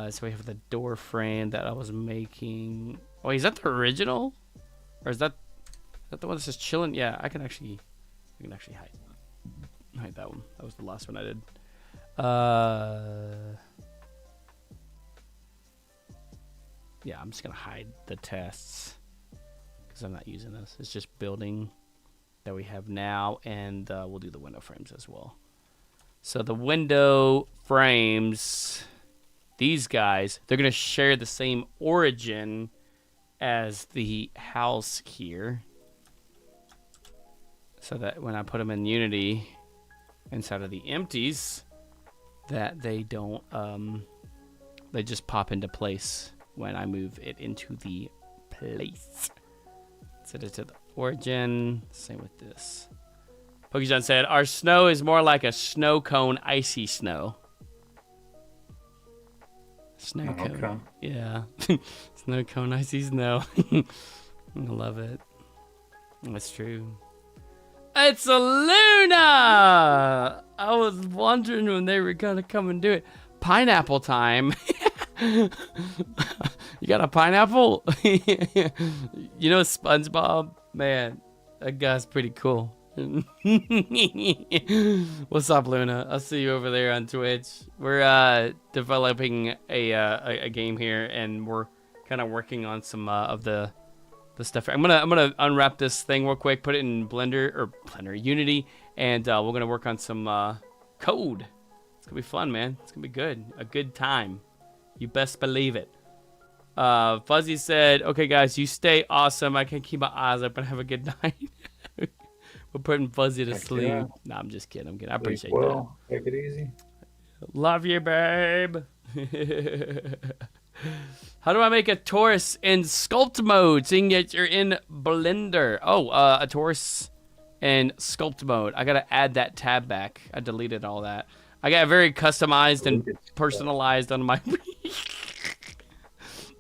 So we have the door frame that I was making. Oh, is that the original? Or is that the one that's just chilling? Yeah, I can actually hide that one. That was the last one I did. Yeah, I'm just gonna hide the tests because I'm not using this. It's just building that we have now, and we'll do the window frames as well. So the window frames, these guys, they're gonna share the same origin as the house here, so that when I put them in Unity inside of the empties, that they don't they just pop into place when I move it into the place. Set it to the origin. Same with this. Pokejohn said, our snow is more like a snow cone, icy snow. Snow cone. Okay. Yeah. Snow cone, icy snow. I love it. That's true. It's a Luna! I was wondering when they were gonna come and do it. Pineapple time. You got a pineapple? You know SpongeBob? Man, that guy's pretty cool. What's up, Luna? I'll see you over there on Twitch. We're developing a game here, and we're kind of working on some of the stuff. I'm gonna unwrap this thing real quick, put it in Blender Unity, and we're gonna work on some code. It's gonna be fun, man. It's gonna be good. A good time. You best believe it. Fuzzy said, "Okay, guys, you stay awesome. I can keep my eyes open. Have a good night." We're putting Fuzzy to sleep. yeah. Nah, I'm just kidding. I appreciate Well, take it easy. that. Love you, babe. How do I make a Taurus in sculpt mode, seeing that you're in Blender? Oh, a Taurus in sculpt mode. I gotta add that tab back. I deleted all that. I got it very customized and personalized on my.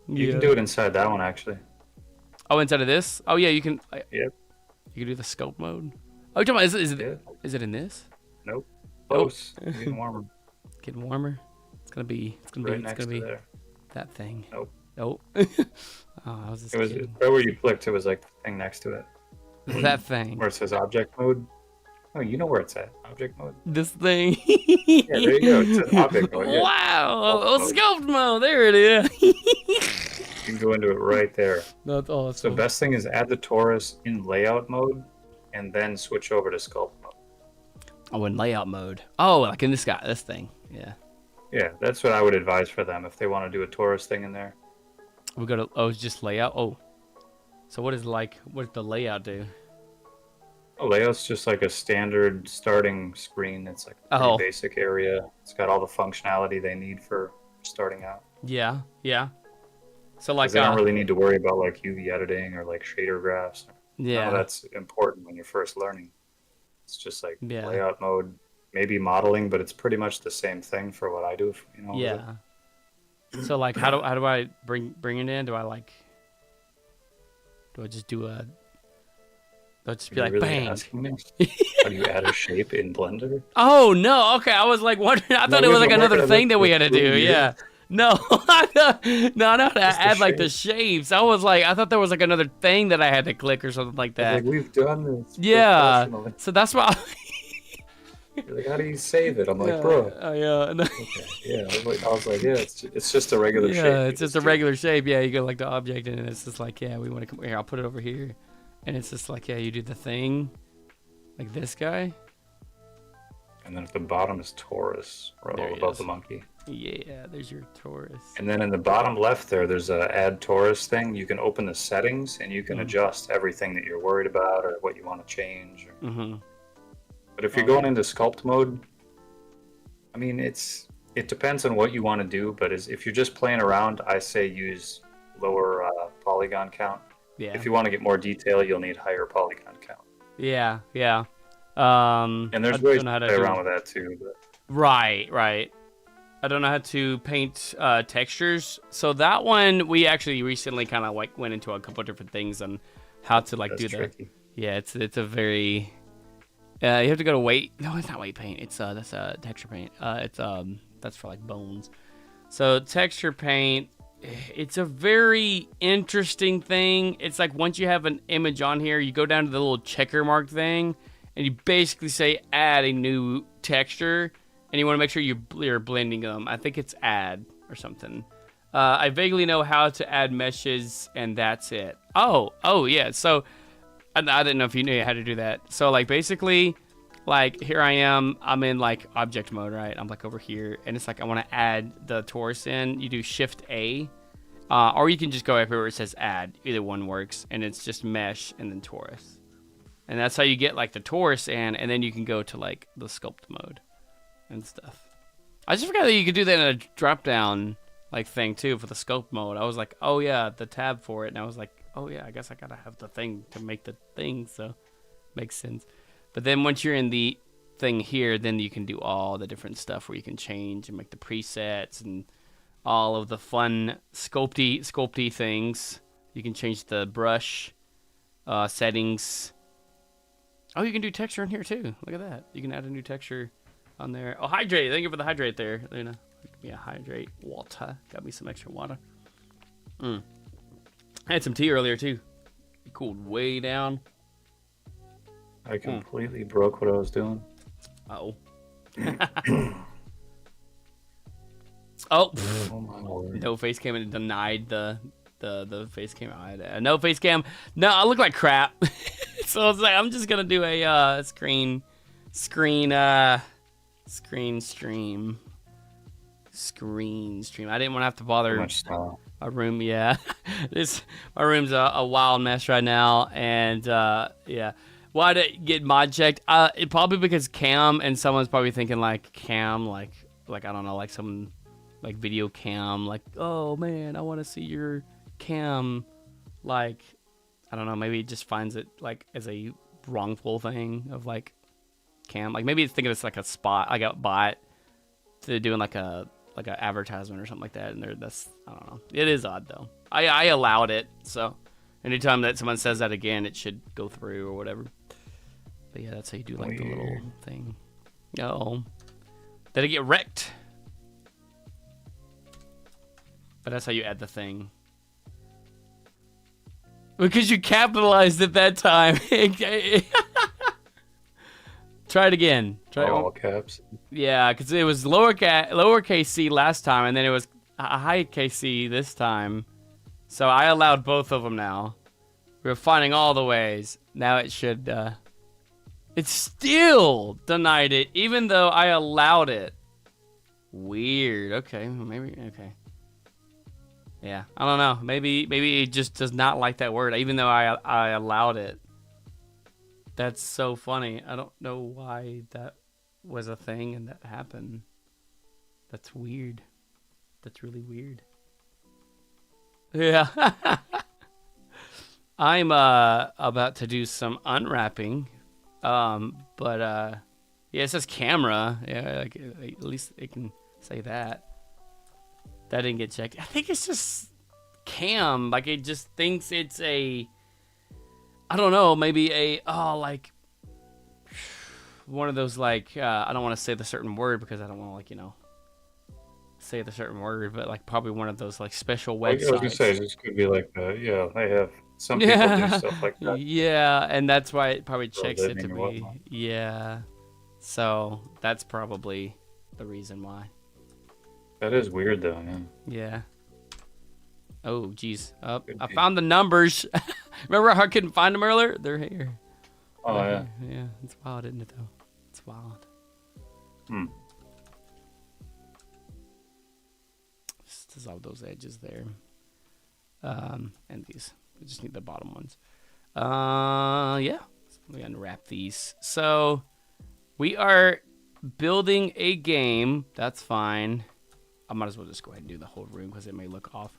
You can do it inside that one, actually. Oh, inside of this? Oh yeah, you can. Yep. You can do the sculpt mode. Oh, you're talking about, Yeah. is it in this? Nope. Close. Getting warmer. Getting warmer. It's gonna be Right next to be there. that thing. Nope. Nope. Oh, I was just It was kidding. right where you clicked. It was like the thing next to it, That thing. where it says object mode. Oh, you know where it's at. Object mode. This thing. Yeah, there you go. It says object mode. Yeah. Wow. Sculpt mode. Sculpt mode. There it is. You can go into it right there. That's So awesome. the best thing is add the Taurus in layout mode, and then switch over to sculpt mode. Oh, in layout mode. Oh, like in this thing. Yeah. Yeah, that's what I would advise for them if they want to do a Taurus thing in there. We go to, it's just layout. Oh. So what does the layout do? A layout's just like a standard starting screen. It's like a pretty Oh. basic area. It's got all the functionality they need for starting out. Yeah. Yeah. So like, 'Cause they don't really need to worry about like UV editing or like shader graphs. yeah. None of that's important when you're first learning. It's just like Yeah. layout mode, maybe modeling, but it's pretty much the same thing for what I do. You know. with it. Yeah. So like, how do I bring it in? Do I just do a? Do I just be Are like you really bang? asking me? How do you add a shape in Blender? Oh no! Okay, I was like wondering. I thought it was like another thing that we had to do. Yeah. No, no, not to add like the shapes. I was like, I thought there was like another thing that I had to click or something like that. Like, we've done this. Yeah. professionally. So that's why. You're like, how do you save it? I'm like, bro. Oh yeah. No. Okay. Yeah. I was like, yeah, it's just a regular shape. Yeah, You it's just a do. regular shape. Yeah, you go like the object, and it's just like, yeah, we want to come here. I'll put it over here, and it's just like, yeah, you do the thing, like this guy. And then at the bottom is Taurus, There right he above is. the monkey. Yeah, there's your Taurus. And then in the bottom left there's a add Taurus thing. You can open the settings and you can adjust everything that you're worried about or what you want to change. Mm-hmm. But if you're going into sculpt mode, I mean, it depends on what you want to do. But if you're just playing around, I say use lower polygon count. Yeah. If you want to get more detail, you'll need higher polygon count. Yeah. Yeah. And there's I ways don't know how to to play do- around with that too. But Right. I don't know how to paint textures. So that one we actually recently kind of like went into a couple of different things on how to like that's do that. tricky. Yeah, it's a very you have to go to weight. No, it's not weight paint. It's that's texture paint. It's that's for like bones. So texture paint, it's a very interesting thing. It's like once you have an image on here, you go down to the little checker mark thing, and you basically say add a new texture, and you want to make sure you're blending them. I think it's add or something. I vaguely know how to add meshes, and that's it. Oh yeah. So I didn't know if you knew how to do that. So like basically, like here I'm in like object mode, right? I'm like over here, and it's like I want to add the Taurus in. You do Shift A, or you can just go everywhere where it says add. Either one works, and it's just mesh and then Taurus, and that's how you get like the Taurus in, and then you can go to like the sculpt mode and stuff. I just forgot that you could do that in a drop down like thing too for the sculpt mode. I was like, oh yeah, the tab for it, and I was like, oh yeah, I guess I gotta have the thing to make the thing, so makes sense. But then once you're in the thing here, then you can do all the different stuff where you can change and make the presets and all of the fun sculpty things. You can change the brush settings. Oh, you can do texture in here too. Look at that. You can add a new texture on there. Oh, hydrate. Thank you for the hydrate there, Luna. Yeah, hydrate water. Got me some extra water. I had some tea earlier too. It cooled way down. I completely broke what I was doing. Oh. Oh my lord. No face cam and denied the face cam. No face cam. No, I look like crap. So it's like I'm just gonna do a screen stream. I didn't want to have to bother Too much style. my room. Yeah, my room's a wild mess right now, and yeah. Why did it get mod checked? It probably because Cam, and someone's probably thinking like Cam, like I don't know, like some like video cam, like, oh man, I want to see your cam, like I don't know, maybe it just finds it like as a wrongful thing of like cam, like maybe it's thinking it's like a spot, like a bot to doing like a advertisement or something like that, and that's I don't know. It is odd though. I allowed it, so anytime that someone says that again, it should go through or whatever. But yeah, that's how you do like the little thing. Oh, did it get wrecked? But that's how you add the thing. Because you capitalized at that time. Try it again. Try it. All caps. Yeah, because it was lowercase c last time, and then it was a high case c this time. So I allowed both of them now. We're finding all the ways. Now it should, it still denied it, even though I allowed it. Weird. Okay, maybe, okay. Yeah, I don't know. Maybe it just does not like that word, even though I allowed it. That's so funny. I don't know why that was a thing and that happened. That's weird. That's really weird. Yeah. I'm about to do some unwrapping. Yeah, Yeah, it says camera. Yeah, like, at least it can say that. That didn't get checked. I think it's just cam. Like, it just thinks it's a... I don't know, maybe a... Oh, like... One of those, like... I don't want to say the certain word because I don't want to, like, you know... say the certain word, but, like, probably one of those, like, special websites. I was going to say, this could be like... yeah, they have... Some people do stuff like that. Yeah, and that's why it probably For a checks it to living and be. whatnot. Yeah. So, that's probably the reason why. That is weird, though, yeah. Yeah. Oh, geez. Oh, Could I be. found the numbers. Remember how I couldn't find them earlier? They're here. Oh, yeah. Yeah, it's wild, isn't it, though? It's wild. Hmm. Just dissolve those edges there. And these. We just need the bottom ones. Yeah. So we unwrap these. So, we are building a game. That's fine. I might as well just go ahead and do the whole room because it may look off.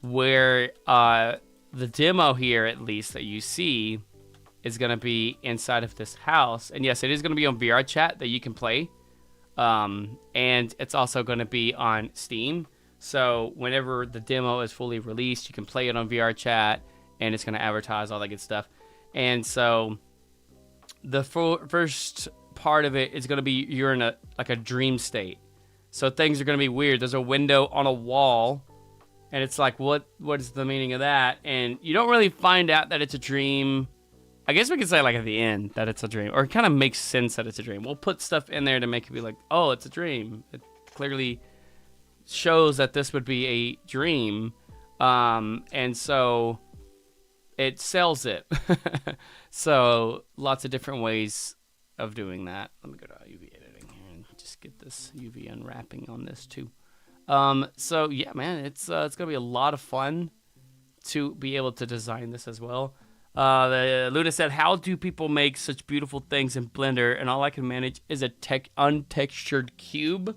Where the demo here, at least, that you see is going to be inside of this house. And yes, it is going to be on VR chat that you can play. And it's also going to be on Steam. So whenever the demo is fully released, you can play it on VR chat, and it's going to advertise all that good stuff. And so the first part of it is going to be you're in a dream state. So things are going to be weird. There's a window on a wall, and it's like, what is the meaning of that? And you don't really find out that it's a dream. I guess we could say, like, at the end that it's a dream, or it kind of makes sense that it's a dream. We'll put stuff in there to make it be like, oh, it's a dream. It clearly shows that this would be a dream, and so it sells it. So lots of different ways of doing that. Let me go to UV editing here and just get this UV unwrapping on this too. So yeah, man, it's gonna be a lot of fun to be able to design this as well. Luna said, how do people make such beautiful things in Blender, and all I can manage is a untextured cube?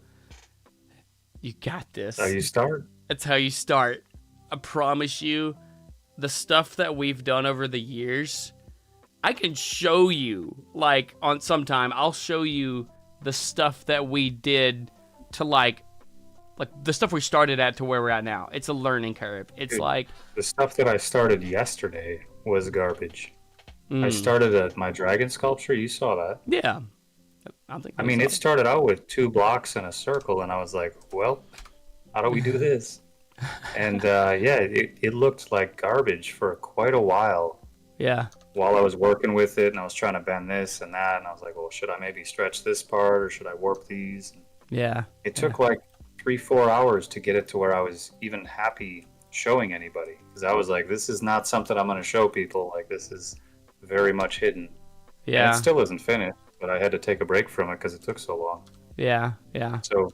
You got this. That's how you start. That's how you start. I promise you, the stuff that we've done over the years, I can show you, like, on sometime, I'll show you the stuff that we did to, like the stuff we started at to where we're at now. It's a learning curve. It's Dude, like... The stuff that I started yesterday was garbage. I started at my dragon sculpture. You saw that. Yeah. I mean, it started out with 2 blocks and a circle, and I was like, well, how do we do this? And yeah, it looked like garbage for quite a while. Yeah. While I was working with it, and I was trying to bend this and that, and I was like, well, should I maybe stretch this part, or should I warp these? Yeah. It took like 3-4 hours to get it to where I was even happy showing anybody, because I was like, this is not something I'm going to show people. Like, this is very much hidden. Yeah. And it still isn't finished, but I had to take a break from it because it took so long. Yeah. Yeah. So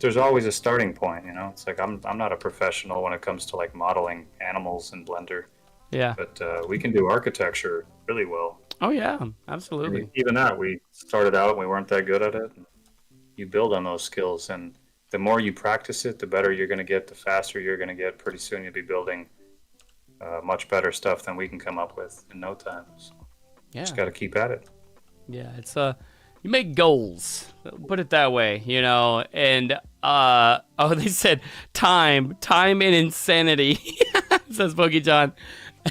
there's always a starting point, you know. It's like I'm not a professional when it comes to like modeling animals in Blender, Yeah. but we can do architecture really well. Oh, yeah. Absolutely. Even that, we started out and we weren't that good at it. You build on those skills, and the more you practice it, the better you're going to get, the faster you're going to get. Pretty soon you'll be building much better stuff than we can come up with in no time. So Yeah. just got to keep at it. Yeah, it's you make goals. Put it that way, you know. And they said time and insanity. Says Pokey John.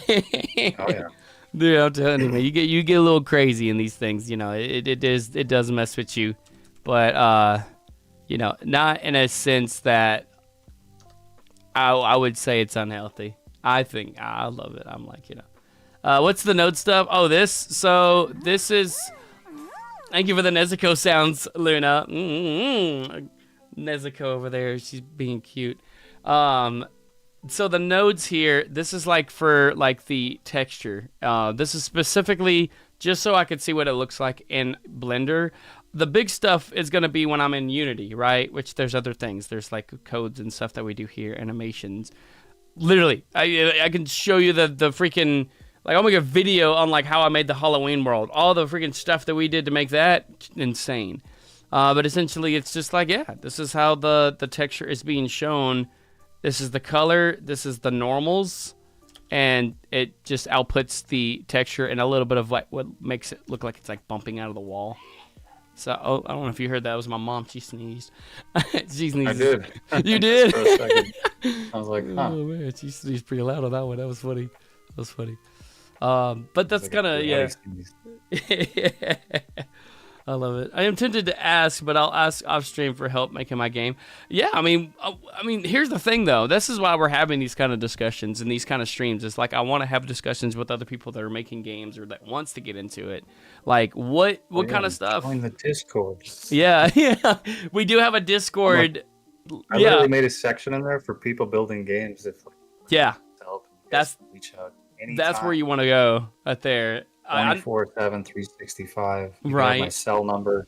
Oh yeah. Dude, I'm telling you, man, you get a little crazy in these things, you know. It does mess with you, but you know, not in a sense that I would say it's unhealthy. I think I love it. I'm like, you know, what's the node stuff? Oh, this. So this is. Thank you for the Nezuko sounds, Luna. Nezuko over there, she's being cute. So the nodes here, this is like for like the texture. This is specifically just so I could see what it looks like in Blender. The big stuff is going to be when I'm in Unity, right? Which there's other things. There's like codes and stuff that we do here, animations. Literally, I can show you the freaking... Like, I'll make a video on, like, how I made the Halloween world. All the freaking stuff that we did to make that, insane. But essentially, it's just like, yeah, this is how the texture is being shown. This is the color. This is the normals. And it just outputs the texture and a little bit of, like, what makes it look like it's, like, bumping out of the wall. So, I don't know if you heard that. It was my mom. She sneezed. She sneezed. I did. You did? For a second. I was like, huh. Oh man, she sneezed pretty loud on that one. That was funny. That was funny. But that's Like kind of yeah. I love it. I am tempted to ask, but I'll ask off stream for help making my game. Yeah, I mean, here's the thing though. This is why we're having these kind of discussions and these kind of streams. It's like I want to have discussions with other people that are making games or that wants to get into it. Like what kind of stuff? Join the Discord. Yeah, yeah. We do have a Discord. I Yeah, literally made a section in there for people building games. If like, yeah. to help, That's- reach out. Anytime. That's where you want to go, right there. 24/7, 365. You Right. have my cell number.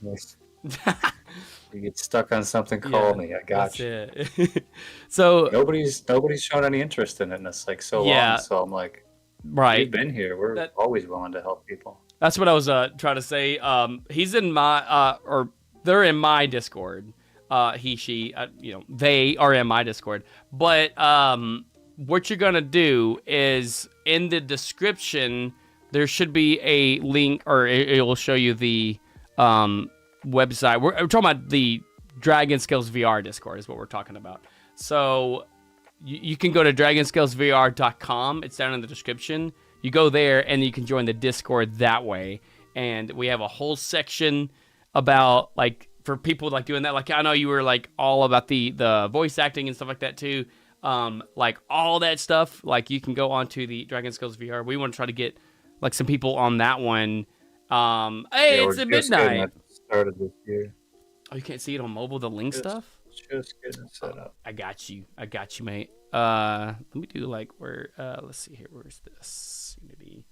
You get stuck on something, call me. I got That's you. it. So Nobody's shown any interest in it, and it's like so Yeah. long. So I'm like, right. we've been here. We're That- always willing to help people. That's what I was trying to say. He's in my or they're in my Discord. He, she, they are in my Discord. But what you're gonna do is in the description there should be a link, or it will show you the website. We're talking about the Dragon Skills VR Discord is what we're talking about. So you can go to dragonscalesvr.com. It's down in the description. You go there and you can join the Discord that way. And we have a whole section about like for people like doing that. Like I know you were like all about the voice acting and stuff like that too. Like all that stuff. Like you can go onto the Dragon Skills VR. We want to try to get like some people on that one. Hey, Yeah, it's we're at just getting midnight. it started this year. Oh, you can't see it on mobile. The link Just- stuff. Just getting it set up. I got you, mate. Let me do like where. Let's see here. Where's this Unity?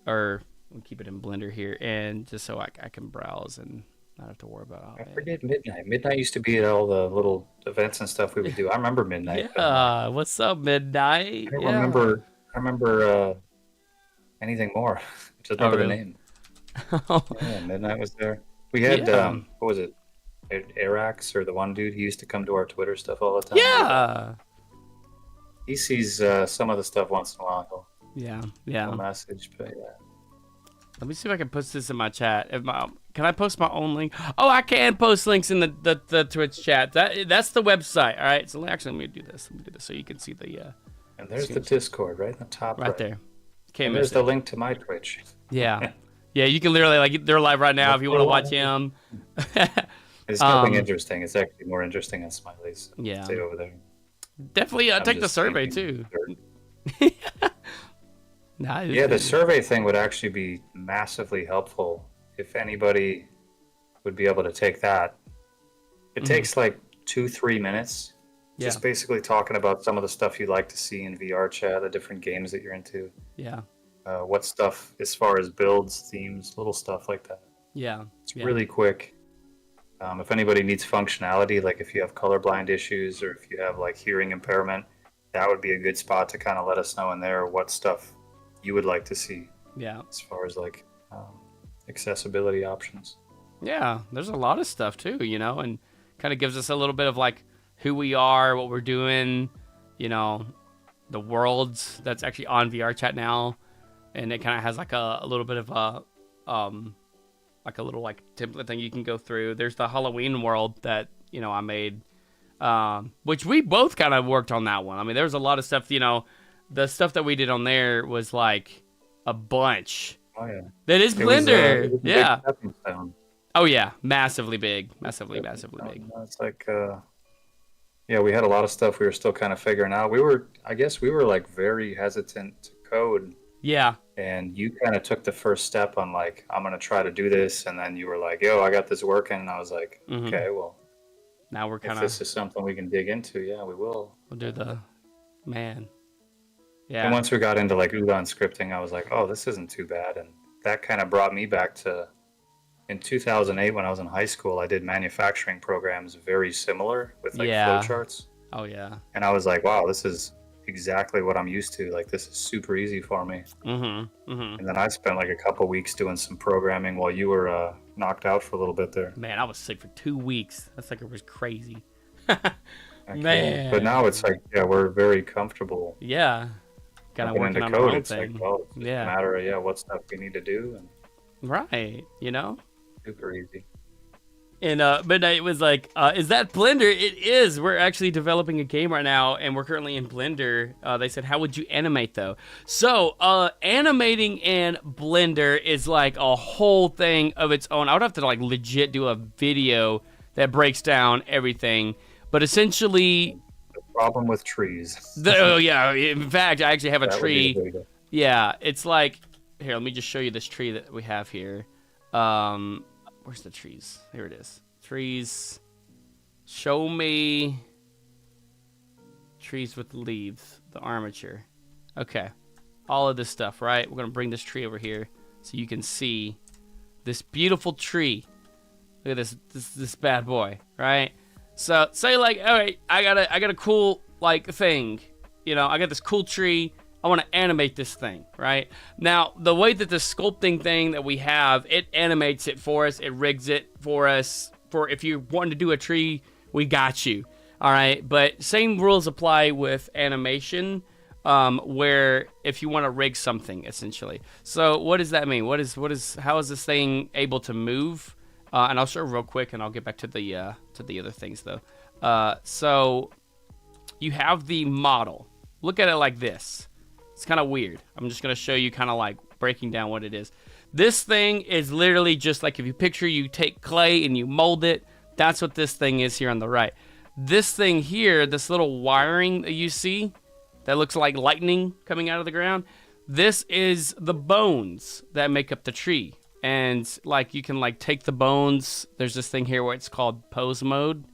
Or we'll keep it in Blender here, and just so I can browse and not have to worry about all I that. forget midnight. Midnight used to be at all the little events and stuff we would do. I remember midnight. but Yeah. What's up, Midnight? I don't Yeah. remember anything more. Just remember really? the name. Yeah, midnight was there. We had Yeah. what was it? Arax or the one dude. He used to come to our Twitter stuff all the time. Yeah. He sees some of the stuff once in a while. Yeah. He'll Yeah. message, but yeah. Let me see if I can post this in my chat. Can I post my own link? Oh, I can post links in the Twitch chat. That's the website. All right. So actually, let me do this. So you can see the And there's the Discord right in the top right there. Can't And miss there's it. the link to my Twitch. Yeah. Yeah, you can literally like they're live right now if you want to watch him. It's nothing Um, interesting. It's actually more interesting on Smiley's. Yeah. Stay over there. Definitely I'm take the just survey thinking too. dirt. Nah, Yeah, the survey thing would actually be massively helpful if anybody would be able to take that. It takes like 2-3 minutes. Yeah. Just basically talking about some of the stuff you'd like to see in VR chat, the different games that you're into, Yeah. what stuff as far as builds, themes, little stuff like that. Yeah. It's Yeah. really quick. If anybody needs functionality, like if you have colorblind issues or if you have like hearing impairment, that would be a good spot to kind of let us know in there what stuff you would like to see Yeah. as far as like accessibility options. Yeah. There's a lot of stuff too, and kind of gives us a little bit of like who we are, what we're doing, the worlds that's actually on VR chat now. And it kind of has like a little bit of a like a little like template thing you can go through. There's the Halloween world that I made, which we both kind of worked on that one. I mean, there's a lot of stuff. The stuff that we did on there was like a bunch. Oh yeah, That is It was, Blender. it was a big Yeah. stepping stone. Oh yeah, massively big, massively big. It's like yeah, we had a lot of stuff we were still kind of figuring out. I guess we were like very hesitant to code. Yeah, And you kind of took the first step on like, I'm going to try to do this. And then you were like, yo, I got this working. And I was like, Mhm. okay, well, now we're if kind of this is something we can dig into, yeah, we will. we'll do the man. And Yeah, once we got into like Udon scripting, I was like, oh, this isn't too bad. And that kind of brought me back to in 2008 when I was in high school, I did manufacturing programs very similar with like Yeah. flowcharts. oh yeah. And I was like, wow, this is exactly what I'm used to. Like, this is super easy for me. And then I spent like a couple weeks doing some programming while you were knocked out for a little bit there. Man, I was sick for 2 weeks. That's like it was crazy. Okay. Man. But now it's like, yeah, we're very comfortable Yeah, kind of jumping working into on our code. own It's thing. like, well, it's just Yeah. a matter of, yeah, what stuff we need to do, and Right, super easy. And Midnight was like, is that Blender? It is. We're actually developing a game right now, and we're currently in Blender. They said, how would you animate, though? So, animating in Blender is like a whole thing of its own. I would have to like legit do a video that breaks down everything. But essentially... The problem with trees. Oh, yeah. In fact, I actually have a That would tree. be the video. Yeah, it's like... Here, let me just show you this tree that we have here. Where's the trees? Here it is. Trees. Show me trees with leaves. The armature. Okay. All of this stuff, right? We're going to bring this tree over here so you can see this beautiful tree. Look at this bad boy, right? So, say like, all right, I got a cool like thing. You know, I got this cool tree. I want to animate this thing, right? Now, the way that the sculpting thing that we have, it animates it for us. It rigs it for us. For if you want to do a tree, we got you, all right? But same rules apply with animation, where if you want to rig something, essentially. So what does that mean? How is this thing able to move? And I'll show real quick, and I'll get back to the other things, though. So you have the model. Look at it like this. It's kind of weird. I'm just going to show you kind of like breaking down what it is. This thing is literally just like if you picture you take clay and you mold it. That's what this thing is here on the right. This thing here, this little wiring that you see that looks like lightning coming out of the ground. This is the bones that make up the tree. And like you can like take the bones. There's this thing here where it's called pose mode.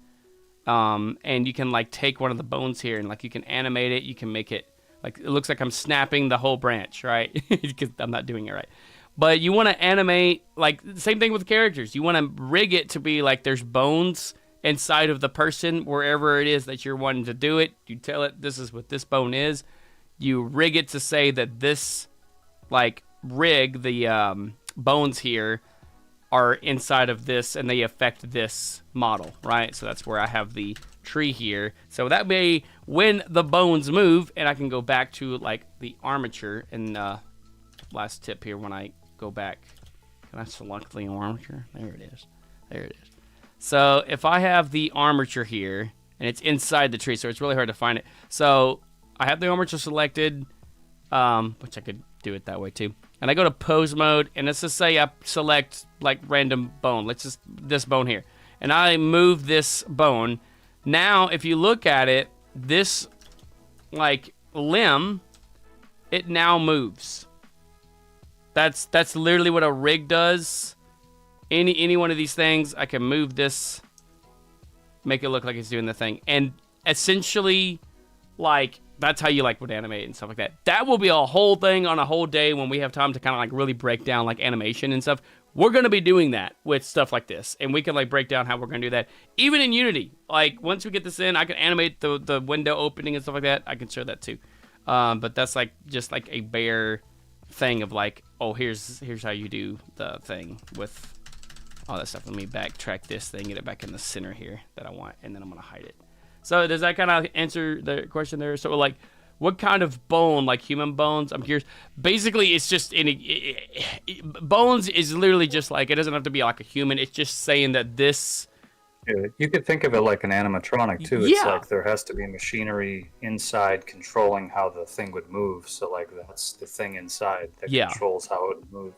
And you can like take one of the bones here and like you can animate it. You can make it like it looks like I'm snapping the whole branch, right? Because I'm not doing it right. But you want to animate, like, same thing with characters. You want to rig it to be like there's bones inside of the person, wherever it is that you're wanting to do it. You tell it this is what this bone is. You rig it to say that this, like, rig, the bones here, are inside of this and they affect this model, right? So that's where I have the tree here. So that way, when the bones move, and I can go back to like the armature. And last tip here, when I go back, can I select the armature? There it is. There it is. So if I have the armature here, and it's inside the tree, so it's really hard to find it. So I have the armature selected, which I could do it that way too. And I go to pose mode, and let's just say I select like random bone. Let's just this bone here, and I move this bone. Now, if you look at it, this like limb, it now moves. That's literally what a rig does. Any one of these things, I can move this, make it look like it's doing the thing, and essentially, like that's how you like would animate and stuff like that. That will be a whole thing on a whole day when we have time to kind of like really break down like animation and stuff. We're going to be doing that with stuff like this, and we can like break down how we're going to do that. Even in Unity, like once we get this in, I can animate the window opening and stuff like that. I can show that too. But that's like just like a bare thing of like, oh, here's how you do the thing with all that stuff. Let me backtrack this thing, get it back in the center here that I want, and then I'm going to hide it. So does that kind of answer the question there? So like, what kind of bone, like human bones? I'm curious. Basically, it's just bones is literally just like, it doesn't have to be like a human. It's just saying that this. Yeah, you could think of it like an animatronic too. It's Yeah. like there has to be machinery inside controlling how the thing would move. So like that's the thing inside that Yeah. controls how it would move.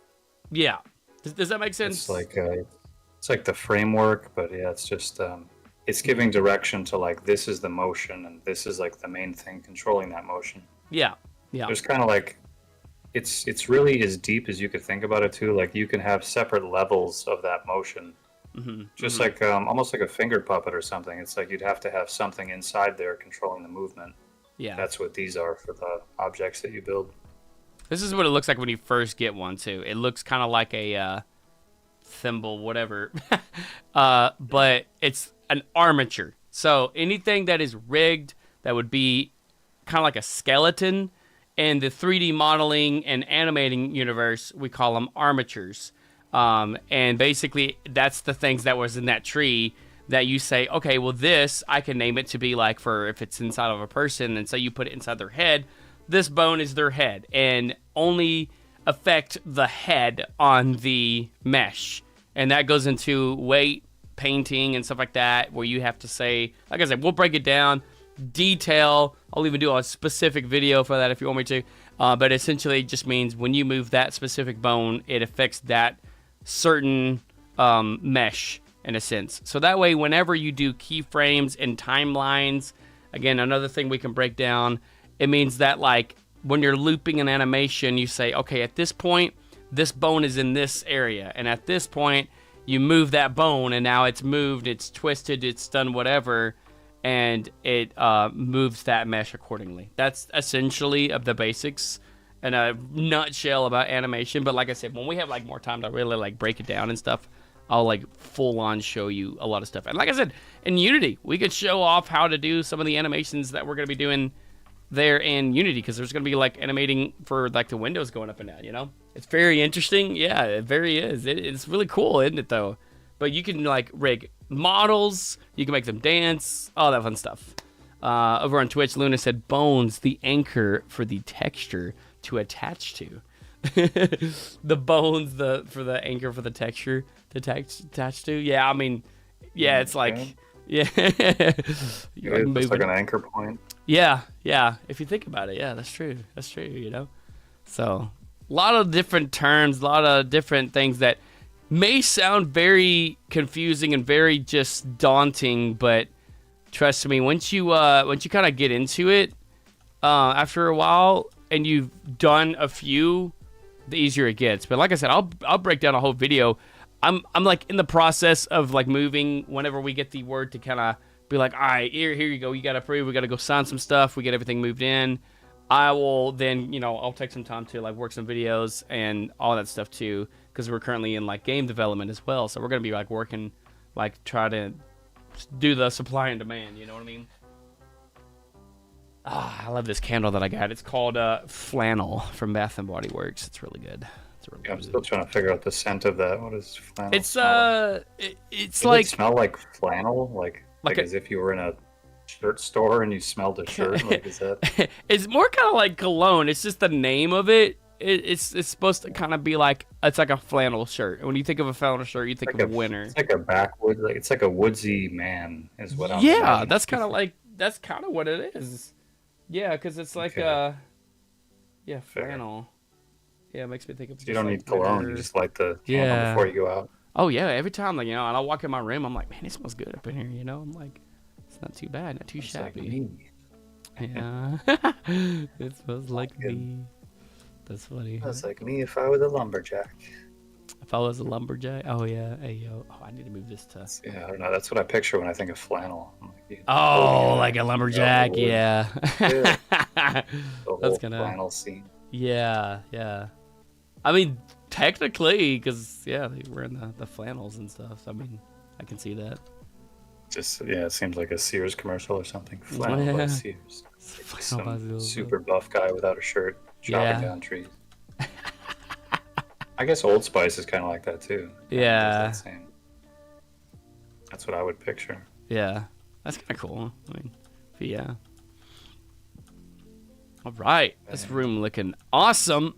Yeah. Does that make sense? It's like the framework, but yeah, it's just it's giving direction to like this is the motion and this is like the main thing controlling that motion. Yeah. Yeah. There's kind of like it's really as deep as you could think about it too. Like you can have separate levels of that motion. Just like almost like a finger puppet or something. It's like you'd have to have something inside there controlling the movement. Yeah. That's what these are for the objects that you build. This is what it looks like when you first get one too. It looks kind of like a thimble, whatever, but it's an armature. So anything that is rigged that would be kind of like a skeleton in the 3D modeling and animating universe, we call them armatures. And basically that's the things that was in that tree that you say, okay, well this, I can name it to be like for if it's inside of a person, and so you put it inside their head, this bone is their head, and only affect the head on the mesh. And that goes into weight, painting and stuff like that, where you have to say, like I said, we'll break it down, detail. I'll even do a specific video for that if you want me to. But essentially, it just means when you move that specific bone, it affects that certain mesh in a sense. So that way, whenever you do keyframes and timelines, again, another thing we can break down, it means that like when you're looping an animation, you say, okay, at this point, this bone is in this area, and at this point, you move that bone, and now it's moved, it's twisted, it's done whatever, and it moves that mesh accordingly. That's essentially of the basics in a nutshell about animation. But like I said, when we have like more time to really like break it down and stuff, I'll like full on show you a lot of stuff. And like I said, in Unity, we could show off how to do some of the animations that we're going to be doing there in Unity, because there's going to be like animating for like the windows going up and down, you know? It's very interesting. Yeah, it very is. It's really cool, isn't it though? But you can like rig models, you can make them dance, all that fun stuff. Over on Twitch, Luna said, bones, the anchor for the texture to attach to. The bones, for the anchor for the texture to attach to. Yeah, I mean, yeah, it's like, yeah. It's like an anchor point. Yeah. If you think about it, yeah, that's true. That's true, you know? So, a lot of different terms, a lot of different things that may sound very confusing and very just daunting, but trust me, once you kind of get into it, after a while, and you've done a few, the easier it gets. But like I said, I'll break down a whole video. I'm like in the process of like moving whenever we get the word to kind of be like, all right, here you go. You got to approve. We got to go sign some stuff. We get everything moved in. I will then, I'll take some time to like work some videos and all that stuff too, because we're currently in like game development as well. So we're going to be like working, like try to do the supply and demand. You know what I mean? I love this candle that I got. It's called Flannel from Bath and Body Works. It's really good. Yeah, I'm still trying to figure out the scent of that. What is flannel? It's Does like it smell like flannel, like as if you were in a shirt store and you smelled a shirt. Like, is that? It's more kind of like cologne. It's just the name of it. It's supposed to kind of be like, it's like a flannel shirt. And when you think of a flannel shirt, you think like of winter. It's like a backwoods, like it's like a woodsy man, is what I'm. Yeah, imagining. that's kind of what it is. Yeah, because it's like Okay. flannel. Yeah, it makes me think of. So you don't need cologne. You just light the candle before you go out. Oh yeah, every time, like and I'll walk in my room, I'm like, man, it smells good up in here. I'm like, it's not too bad, not too shabby. Like me. Yeah, it smells like me. That's funny. That's like me if I were the lumberjack. If I was a lumberjack, oh yeah, hey yo, I need to move this to. Yeah, I don't know. That's what I picture when I think of flannel. I'm like, yeah, like a lumberjack, yeah. The That's whole gonna. flannel scene. Yeah. I mean, technically, because they were in the flannels and stuff. So, I mean, I can see that. Just it seems like a Sears commercial or something. Flannel by Sears. Like some super buff guy without a shirt chopping down trees. I guess Old Spice is kind of like that too. Yeah. That's what I would picture. Yeah, that's kind of cool. I mean, but yeah. All right, this room looking awesome.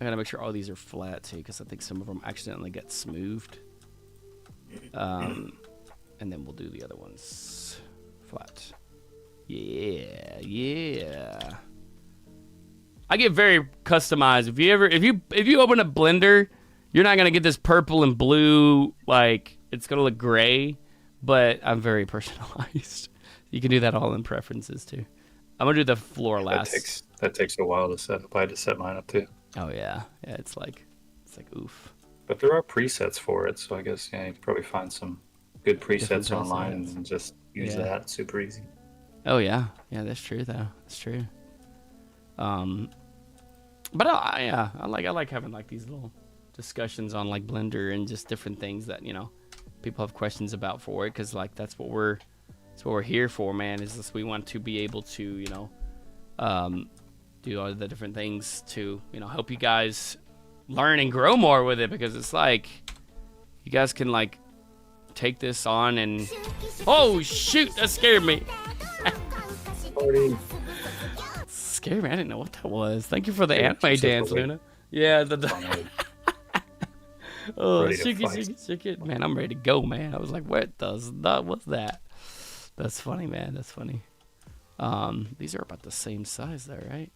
I gotta make sure all these are flat too, because I think some of them accidentally get smoothed. And then we'll do the other ones flat. Yeah. I get very customized. If you open a Blender, you're not gonna get this purple and blue, like it's gonna look gray, but I'm very personalized. You can do that all in preferences too. I'm gonna do the floor last. That takes a while to set up. I had to set mine up too. Oh yeah, it's like oof. But there are presets for it, so I guess you can probably find some good presets online and just use that. Super easy. Oh yeah, that's true though. That's true. But I like having like these little discussions on like Blender and just different things that people have questions about for it, because like that's what we're here for, man. Is this we want to be able to do all the different things to help you guys learn and grow more with it, because it's like you guys can like take this on and oh shoot, that scared me. Scared me. I didn't know what that was. Thank you for the anime dance, Luna. Yeah, Oh, Ready to shook it, fight. shook it, shook it. Man, I'm ready to go, man. I was like, what what's that? That's funny, man. That's funny. These are about the same size though, right?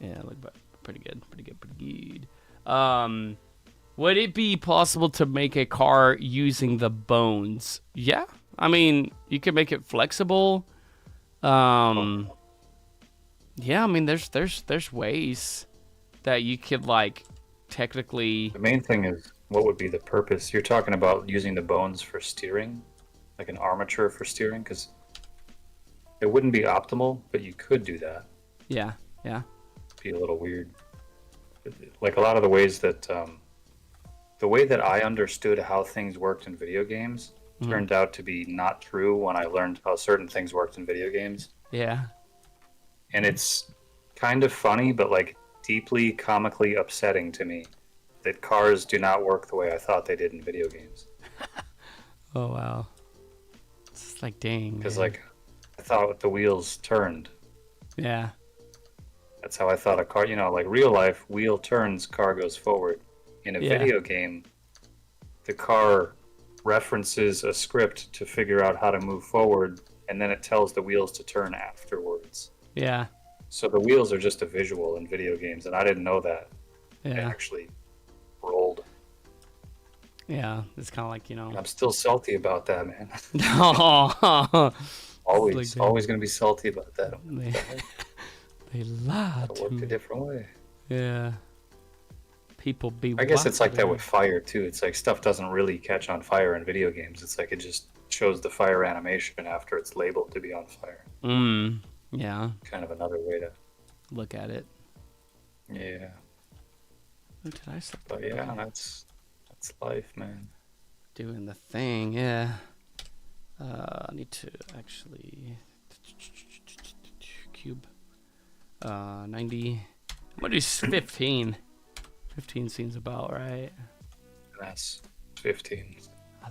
Yeah, look, but pretty good, pretty good, pretty good. Would it be possible to make a car using the bones? Yeah, I mean, you can make it flexible. Yeah, I mean, there's ways that you could like technically. The main thing is, what would be the purpose? You're talking about using the bones for steering, like an armature for steering, because it wouldn't be optimal, but you could do that. Yeah, yeah, Be a little weird. Like a lot of the ways that, the way that I understood how things worked in video games turned out to be not true when I learned how certain things worked in video games. yeah. And it's kind of funny, but like deeply comically upsetting to me that cars do not work the way I thought they did in video games. Oh wow. It's just like dang. Because man. like I thought the wheels turned. Yeah, That's how I thought a car, you know, like real life, wheel turns, car goes forward. In a Yeah. video game, the car references a script to figure out how to move forward, and then it tells the wheels to turn afterwards. yeah, So the wheels are just a visual in video games, and I didn't know that. It yeah, actually rolled. yeah. It's kind of like I'm still salty about that, man. No. Always, Like, always gonna be salty about that. they, they lied It to worked a me. different way. Yeah. People be. I guess it's like that wild. with fire too. It's like stuff doesn't really catch on fire in video games. It's like it just shows the fire animation after it's labeled to be on fire. Yeah. Kind of another way to, Look at it. yeah. Who did I say? But yeah, that's life, man. Doing the thing. Yeah. I need to actually cube. 90. I'm gonna do 15. 15 seems about right. That's 15.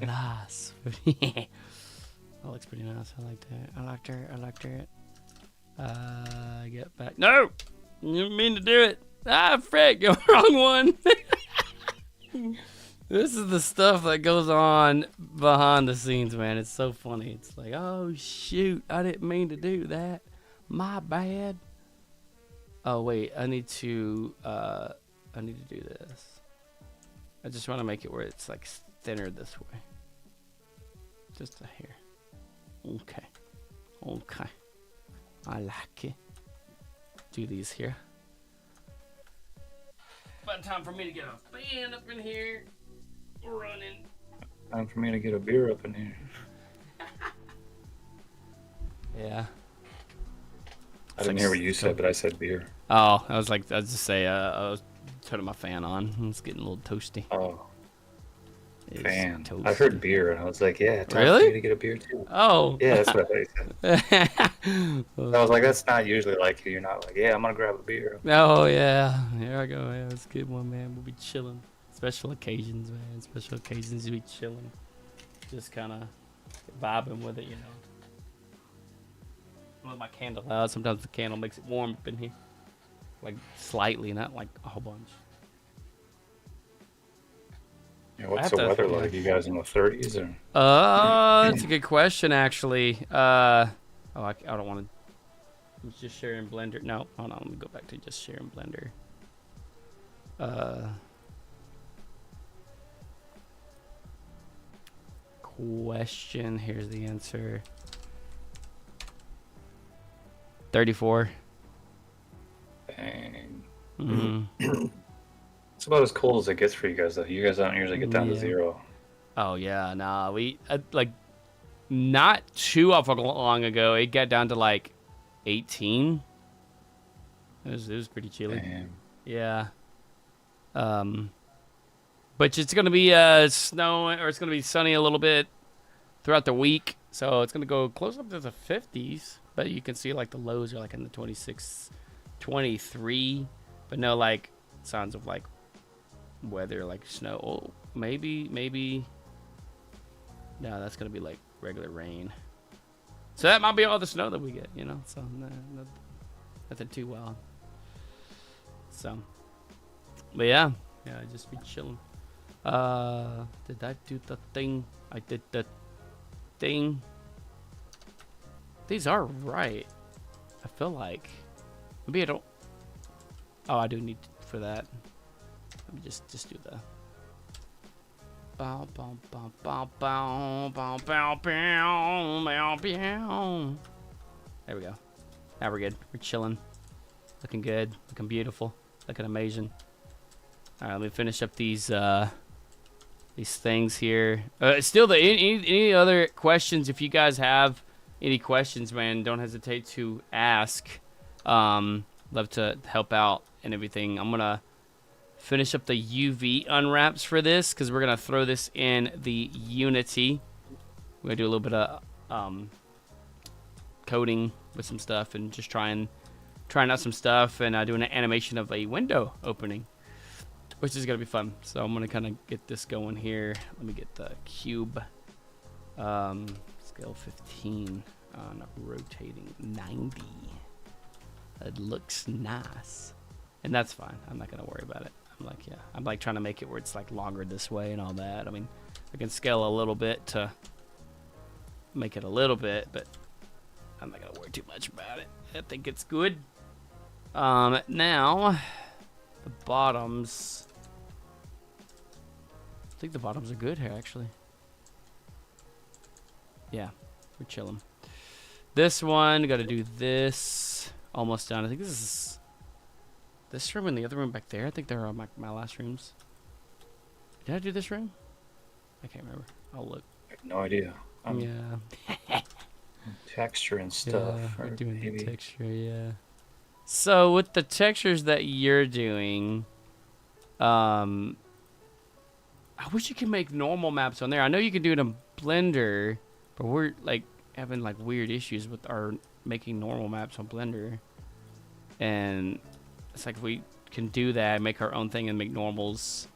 Alas. That looks pretty nice. I like that. I liked her. I liked her. Get back. No! You didn't mean to do it. Ah, frick. You're wrong one. This is the stuff that goes on behind the scenes, man. It's so funny. It's like, oh, shoot. I didn't mean to do that. My bad. Oh, wait. I need to do this. I just want to make it where it's like thinner this way. Just a hair. Okay. Okay. I like it. Do these here. About time for me to get a fan up in here. Running. Time for me to get a beer up in here. Yeah. I didn't hear what you said, but I said beer. Oh, I was just say, I was turning my fan on. It's getting a little toasty. Oh, It's fan. toasty. I heard beer, and I was like, yeah, time Really? for me to get a beer too. Oh. Yeah, that's what I said. I was like, that's not usually like you. You're not like, yeah, I'm gonna grab a beer. Oh, yeah. Here I go. Yeah, it's a good one, man. We'll be chilling. Special occasions, man. Special occasions, you be chilling. Just kind of vibing with it, you know. With my candle out. Sometimes the candle makes it warm up in here. Like, slightly, not like a whole bunch. Yeah, what's have the to- weather yeah. like? You guys in the 30s or? That's a good question, actually. I don't want to. Just share in Blender. No, hold on. Let me go back to just share in Blender. Question. Here's the answer. 34. Dang. Mhm. It's about as cold as it gets for you guys, though. You guys don't usually get down to Yeah. 0. Oh yeah, nah. We like not too long ago. It got down to like 18. It was pretty chilly. Damn. Yeah. But it's gonna be snowing, or it's gonna be sunny a little bit throughout the week. So it's gonna go close up to the 50s. But you can see like the lows are like in the 26, 23. But no like signs of like weather, like snow. Oh, maybe. No, that's gonna be like regular rain. So that might be all the snow that we get, you know. So nothing too wild. So, but yeah, just be chilling. Did I do the thing? I did the thing. These are right. I feel like. Maybe I don't. Oh, I do need for that. Let me just do the. Bow, bow, bow, bow, bow, bow, bow, bow, bow, bow. There we go. Now we're good. We're chilling. Looking good. Looking beautiful. Looking amazing. All right, let me finish up these things here. Still, any other questions? If you guys have any questions, man, don't hesitate to ask. Love to help out and everything. I'm gonna finish up the UV unwraps for this because we're gonna throw this in the Unity. We're gonna do a little bit of coding with some stuff and just trying out some stuff and doing an animation of a window opening, which is gonna be fun. So I'm gonna kind of get this going here. Let me get the cube, scale 15 on rotating 90. It looks nice, and that's fine. I'm not gonna worry about it. I'm like trying to make it where it's like longer this way and all that. I mean, I can scale a little bit to make it a little bit, but I'm not gonna worry too much about it. I think it's good. Now the bottoms. I think the bottoms are good here, actually. Yeah, we're chilling. This one, got to do this. Almost done. I think this is this room and the other room back there. I think they're my last rooms. Did I do this room? I can't remember. I'll look. I have no idea. Yeah. Texture and stuff. Yeah, we're doing maybe. the texture, yeah. So with the textures that you're doing, I wish you could make normal maps on there. I know you can do it in Blender, but we're like having like weird issues with our making normal maps on Blender. And it's like if we can do that, make our own thing and make normals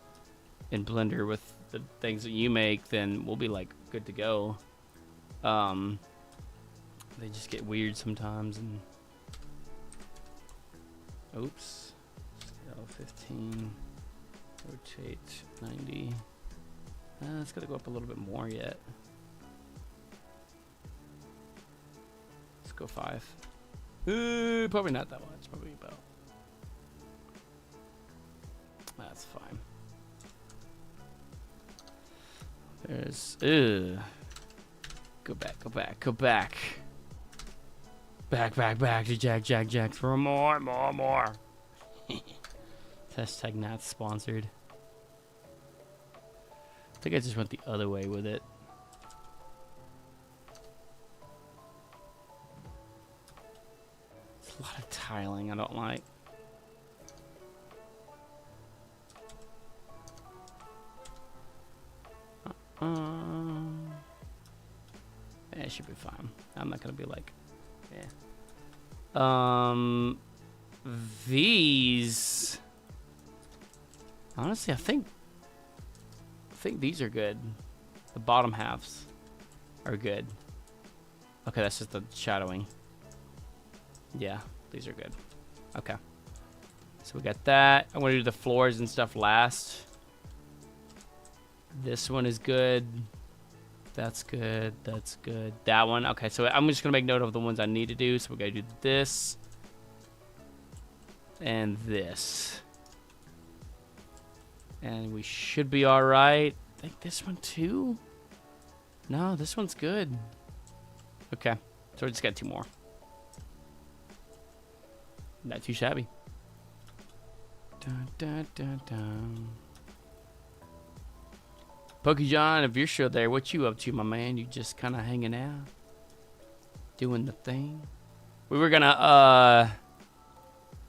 in Blender with the things that you make, then we'll be like good to go. They just get weird sometimes and oops. Scale 15. Rotate 90. It's gotta go up a little bit more yet. Let's go 5. Probably not that much. Probably about. That's fine. There's. Go back. Go back. Go back. Back to Jack for more. Hashtag not sponsored. I think I just went the other way with it. It's a lot of tiling I don't like. Yeah, it should be fine. I'm not gonna be like, yeah. These. Honestly, I think these are good. The bottom halves are good. Okay, that's just the shadowing. Yeah, these are good. Okay. So we got that. I'm gonna do the floors and stuff last. This one is good. That's good. That's good. That one. Okay, so I'm just gonna make note of the ones I need to do. So we're gonna do this and this. And we should be all right. I think this one too. No, this one's good. Okay, so we just got 2 more. Not too shabby. Dun, dun, dun, dun. PokeJohn, if you're still there, what you up to, my man? You just kind of hanging out, doing the thing. We were gonna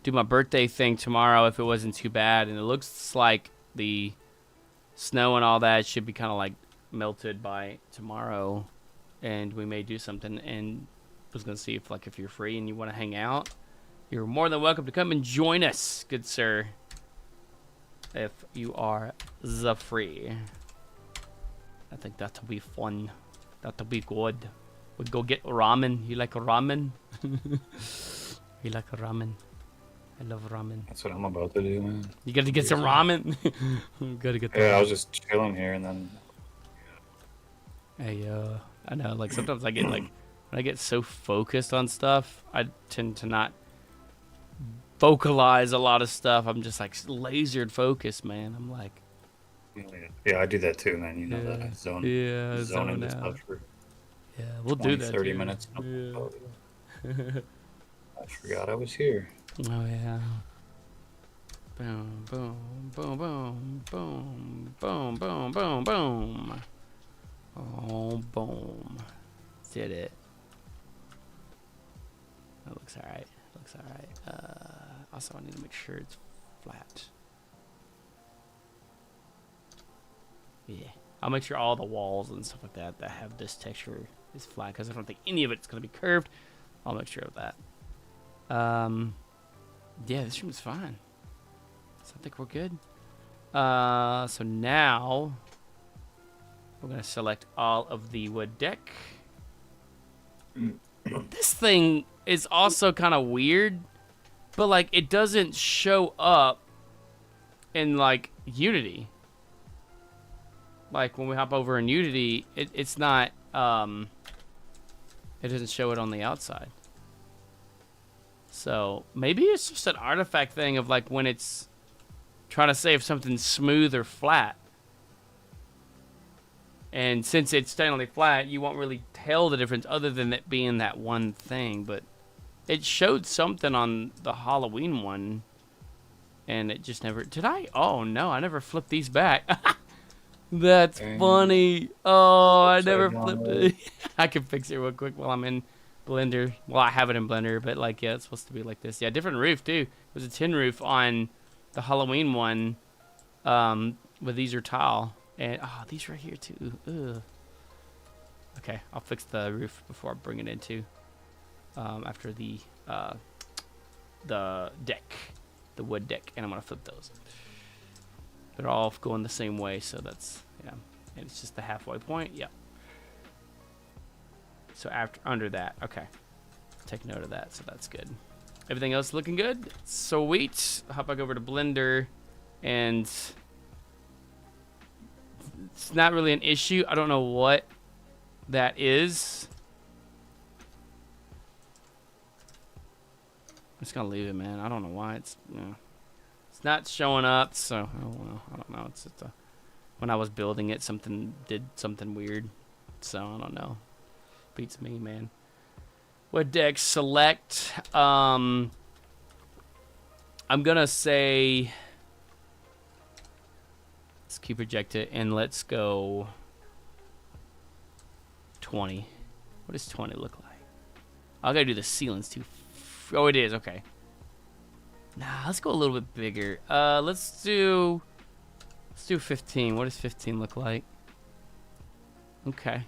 do my birthday thing tomorrow if it wasn't too bad, and it looks like the snow and all that should be kind of like melted by tomorrow, and we may do something. And was gonna see if you're free and you want to hang out, you're more than welcome to come and join us, good sir. If you are the free, I think that'll be fun. That'll be good. We go get ramen. You like ramen? You like ramen? I love ramen. That's what I'm about to do, man. You got to get some ramen. Gotta get. Yeah, I was just chilling here, and then Hey, I know. Like sometimes I get like when I get so focused on stuff, I tend to not vocalize a lot of stuff. I'm just like lasered focused, man. I'm like, yeah, I do that too, man. You know Yeah. that I zone Yeah, zone into zone out. stuff for yeah, we'll 20, do that. 30 too. minutes. Yeah. Oh, I forgot I was here. Oh yeah. Boom, boom, boom, boom, boom, boom, boom, boom, boom. Oh, boom. Did it. That looks alright. Looks alright. Also, I need to make sure it's flat. Yeah. I'll make sure all the walls and stuff like that that have this texture is flat because I don't think any of it's going to be curved. I'll make sure of that. Yeah, this room's fine. So I think we're good. So now we're gonna select all of the wood deck. This thing is also kind of weird, but like it doesn't show up in like Unity. Like when we hop over in Unity, it's not it doesn't show it on the outside. So maybe it's just an artifact thing of like when it's trying to say if something's smooth or flat. And since it's technically flat, you won't really tell the difference other than it being that one thing. But it showed something on the Halloween one. And it just never... Did I? Oh, no. I never flipped these back. That's funny. Oh, I never flipped it. I can fix it real quick while I'm in Blender. Well, I have it in Blender, but like, yeah, it's supposed to be like this. Yeah, different roof, too. It was a tin roof on the Halloween one. But these are tile. And, oh, these right here, too. Ugh. Okay, I'll fix the roof before I bring it into. After the deck. The wood deck. And I'm going to flip those. They're all going the same way, so that's, yeah. And it's just the halfway point. Yep. So after under that, okay. Take note of that, so that's good. Everything else looking good? Sweet. Hop back over to Blender, and it's not really an issue. I don't know what that is. I'm just gonna leave it, man. I don't know why it's, you know, it's not showing up. So oh well, I don't know. It's just when I was building it, something did something weird. So I don't know. Beats me, man. What deck select? I'm gonna say let's keep reject it and let's go 20. What does 20 look like? I gotta do the ceilings too. Oh, it is, okay. Nah, let's go a little bit bigger. Let's do 15. What does 15 look like? Okay.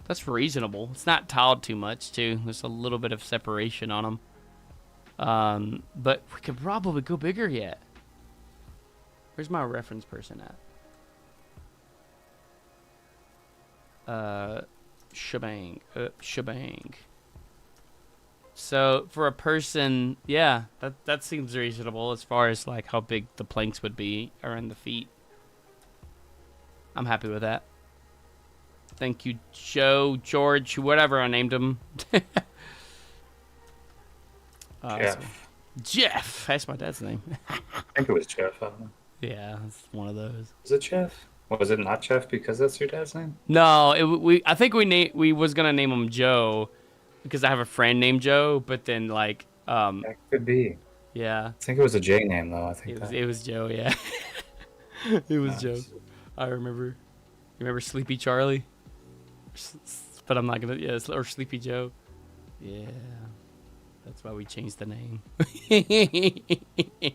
That's reasonable. It's not tiled too much, too. There's a little bit of separation on them. But we could probably go bigger yet. Where's my reference person at? Shebang. Shebang. So, for a person, yeah, that seems reasonable as far as, like, how big the planks would be around the feet. I'm happy with that. Thank you, Joe, George, whatever I named him. Jeff. Jeff. That's my dad's name. I think it was Jeff. I don't know. Yeah, it's one of those. Was it Jeff? Was it not Jeff because that's your dad's name? No, I think we was gonna name him Joe because I have a friend named Joe, but then like That could be. yeah, I think it was a J name though. I think it was Joe. Yeah, it was Joe. I remember. You remember Sleepy Charlie? But I'm not gonna. Yeah, or Sleepy Joe. Yeah, that's why we changed the name.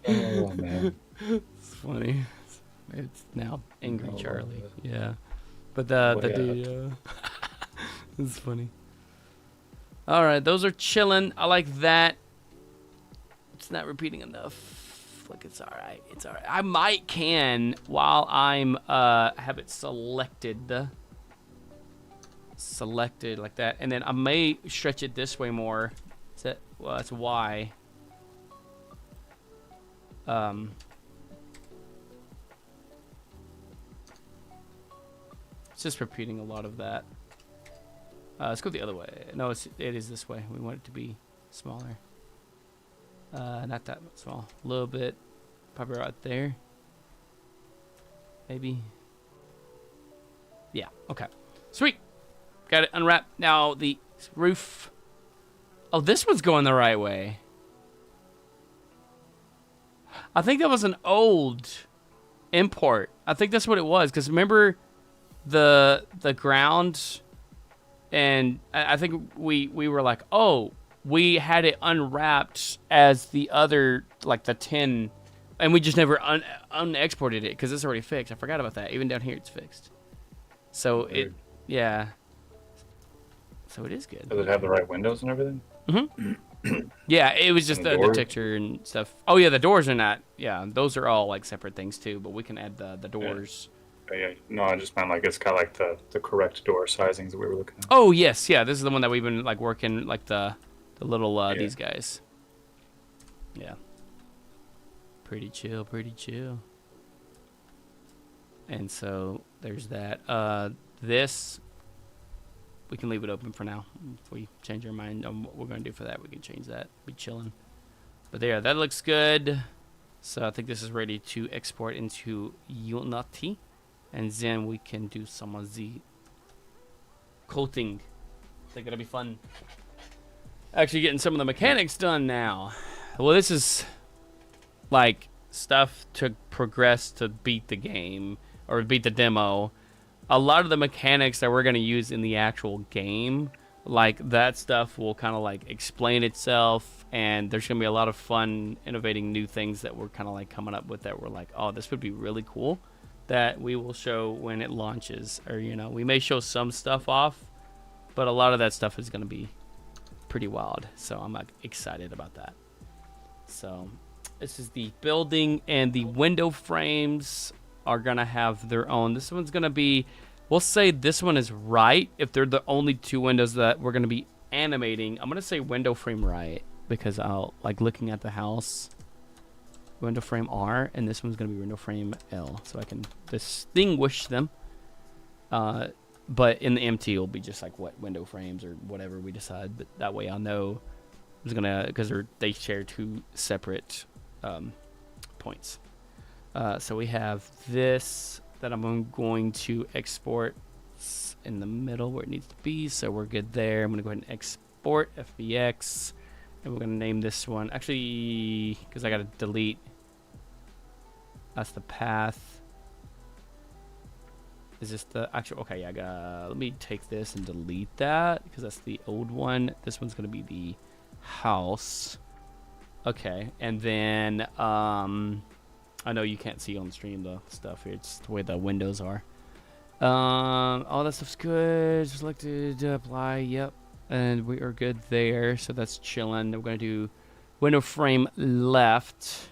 Oh man, it's funny. It's now Angry Charlie. Yeah, but the dude. It's funny. All right, those are chilling. I like that. It's not repeating enough. Like it's all right. It's all right. I might can while I'm have it selected like that, and then I may stretch it this way more. Is that well? That's Y. It's just repeating a lot of that. Let's go the other way. No, it is this way. We want it to be smaller. Not that small. A little bit. Probably right there. Maybe. Yeah. Okay. Sweet. Got it unwrapped. Now the roof. Oh, this one's going the right way. I think that was an old import. I think that's what it was. Because remember the ground, and I think we were like, oh, we had it unwrapped as the other, like the 10, and we just never unexported it because it's already fixed. I forgot about that. Even down here, it's fixed. So Weird. yeah. So it is good. Does it have the right windows and everything? Yeah, it was just And the the doors? texture and stuff. Oh yeah, the doors are not. Yeah, those are all like separate things too. But we can add the doors. Yeah. No, I just meant like it's got like the correct door sizings that we were looking at. Oh yes, yeah. This is the one that we've been like working, like the little Yeah. these guys. Yeah. Pretty chill, pretty chill. And so there's that. This we can leave it open for now. If we change our mind on what we're gonna do for that, we can change that. Be chilling. But there, that looks good. So I think this is ready to export into Unity, and then we can do some of the coating. I think it'll be fun. Actually getting some of the mechanics done now. Well, this is like stuff to progress to beat the game or beat the demo. A lot of the mechanics that we're going to use in the actual game, like that stuff will kind of like explain itself, and there's going to be a lot of fun innovating new things that we're kind of like coming up with that we're like, oh, this would be really cool, that we will show when it launches. Or, you know, we may show some stuff off, but a lot of that stuff is going to be pretty wild. So I'm like excited about that. So this is the building, and the window frames are gonna have their own. This one's gonna be, we'll say this one is right if they're the only two windows that we're gonna be animating. I'm gonna say window frame right because I'll like looking at the house. Window frame R, and this one's gonna be window frame L, so I can distinguish them. But in the MT, it'll be just like what window frames or whatever we decide. But that way, I'll know it's gonna, because they share two separate points. So we have this that I'm going to export in the middle where it needs to be. So we're good there. I'm gonna go ahead and export FBX, and we're gonna name this one actually because I gotta delete. That's the path. Is this the actual? Okay, yeah. Let me take this and delete that because that's the old one. This one's gonna be the house. Okay, and then I know you can't see on stream the stuff here. It's the way the windows are. All that stuff's good. Selected, apply. Yep, and we are good there. So that's chilling. We're gonna do window frame left.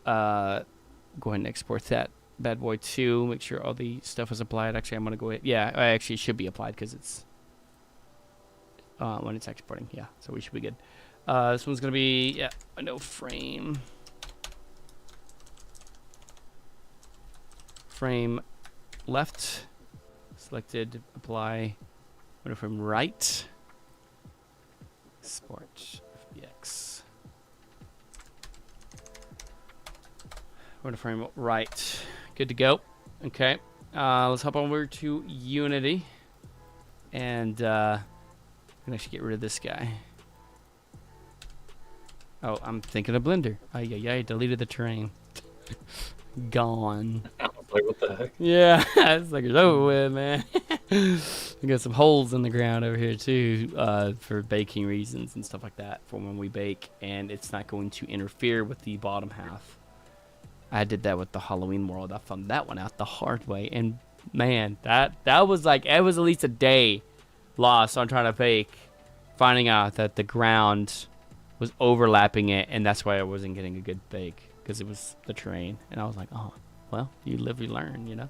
Go ahead and export that bad boy too. Make sure all the stuff is applied. Actually, I'm gonna go ahead. Yeah, actually it should be applied because it's when it's exporting. Yeah, so we should be good. This one's gonna be window frame. Frame left. Selected. Apply. Window frame right. Export FBX. Window frame right. Good to go. Okay. Let's hop over to Unity, and I can actually get rid of this guy. Oh, I'm thinking of Blender. I deleted the terrain. Gone. I was like, what the heck? Yeah, it's like it's over with, man. We got some holes in the ground over here too, for baking reasons and stuff like that for when we bake, and it's not going to interfere with the bottom half. I did that with the Halloween world. I found that one out the hard way, and man, that was like, it was at least a day lost on trying to bake, finding out that the ground was overlapping it, and that's why I wasn't getting a good bake, because it was the terrain. And I was like, oh, well, you live, you learn, you know,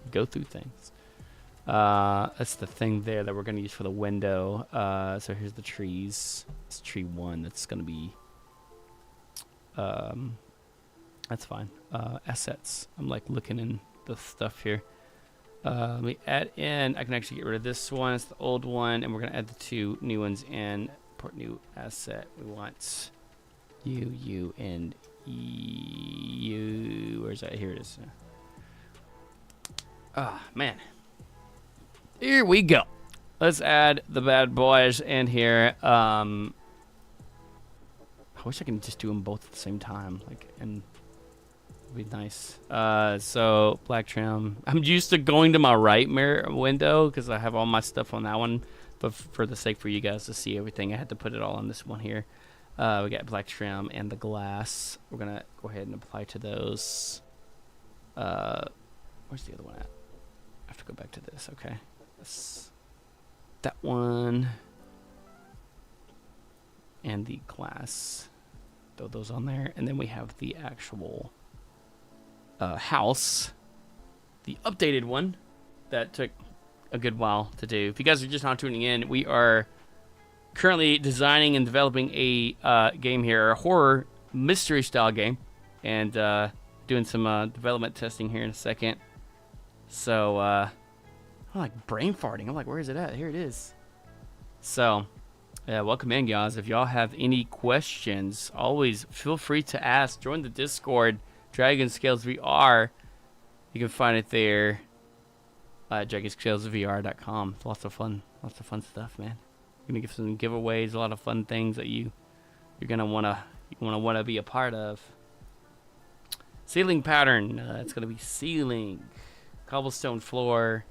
you go through things. That's the thing there that we're going to use for the window. So here's the trees. It's tree 1 that's going to be That's fine. Assets. I'm like looking in the stuff here. Let me add in. I can actually get rid of this one. It's the old one, and we're gonna add the 2 new ones in. Import new asset. We want you, and you. Where's that? Here it is. Ah, man. Here we go. Let's add the bad boys in here. I wish I can just do them both at the same time. Like, and it'd be nice. So black trim. I'm used to going to my right mirror window because I have all my stuff on that one. But for the sake for you guys to see everything, I had to put it all on this one here. We got black trim and the glass. We're gonna go ahead and apply to those. Where's the other one at? I have to go back to this. Okay. That one. And the glass. Throw those on there. And then we have the actual house. The updated one. That took a good while to do. If you guys are just not tuning in, we are currently designing and developing a game here. A horror mystery style game. And doing some development testing here in a second. So, I'm like brain farting. I'm like, where is it at? Here it is. So, yeah, welcome in, guys. If y'all have any questions, always feel free to ask. Join the Discord, Dragon Scales VR. You can find it there at dragonscalesvr.com. It's lots of fun stuff, man. Gonna give some giveaways, a lot of fun things that you're gonna wanna be a part of. Ceiling pattern. It's gonna be ceiling. Cobblestone floor.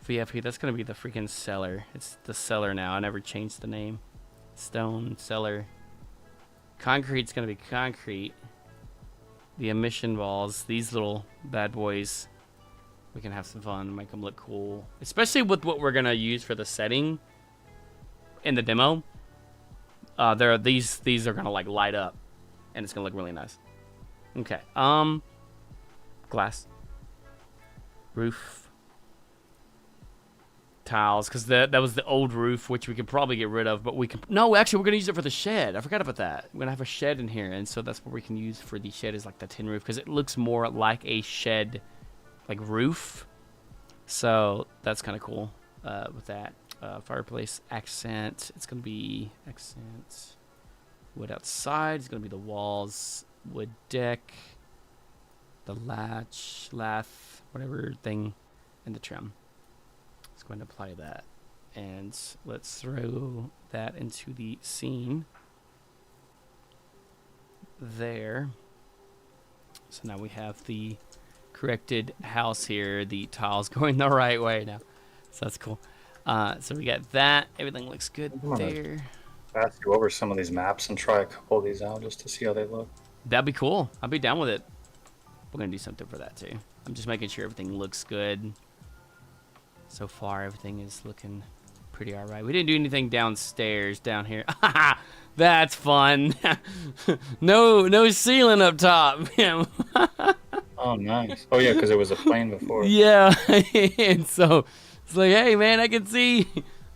VFP. That's gonna be the freaking cellar. It's the cellar now. I never changed the name. Stone cellar. Concrete's gonna be concrete. The emission walls. These little bad boys. We can have some fun. Make them look cool. Especially with what we're gonna use for the setting in the demo. These are gonna like light up, and it's gonna look really nice. Okay. Glass. Roof. Tiles, because that was the old roof, which we could probably get rid of, but we can... No, actually, we're going to use it for the shed. I forgot about that. We're going to have a shed in here, and so that's what we can use for the shed is like the tin roof, because it looks more like a shed, like roof. So that's kind of cool with that. Fireplace accent. It's going to be accent. Wood outside. It's going to be the walls. Wood deck. The latch, lath, whatever thing, and the trim. Let's go ahead and apply that. And let's throw that into the scene. There. So now we have the corrected house here. The tiles going the right way now. So that's cool. So we got that. Everything looks good there. Pass you over some of these maps and try a couple of these out just to see how they look. That'd be cool. I'd be down with it. We're going to do something for that too. I'm just making sure everything looks good. So far, everything is looking pretty all right. We didn't do anything downstairs down here. That's fun. No ceiling up top. Oh, nice. Oh, yeah, because it was a plane before. Yeah. And so it's like, hey, man, I can see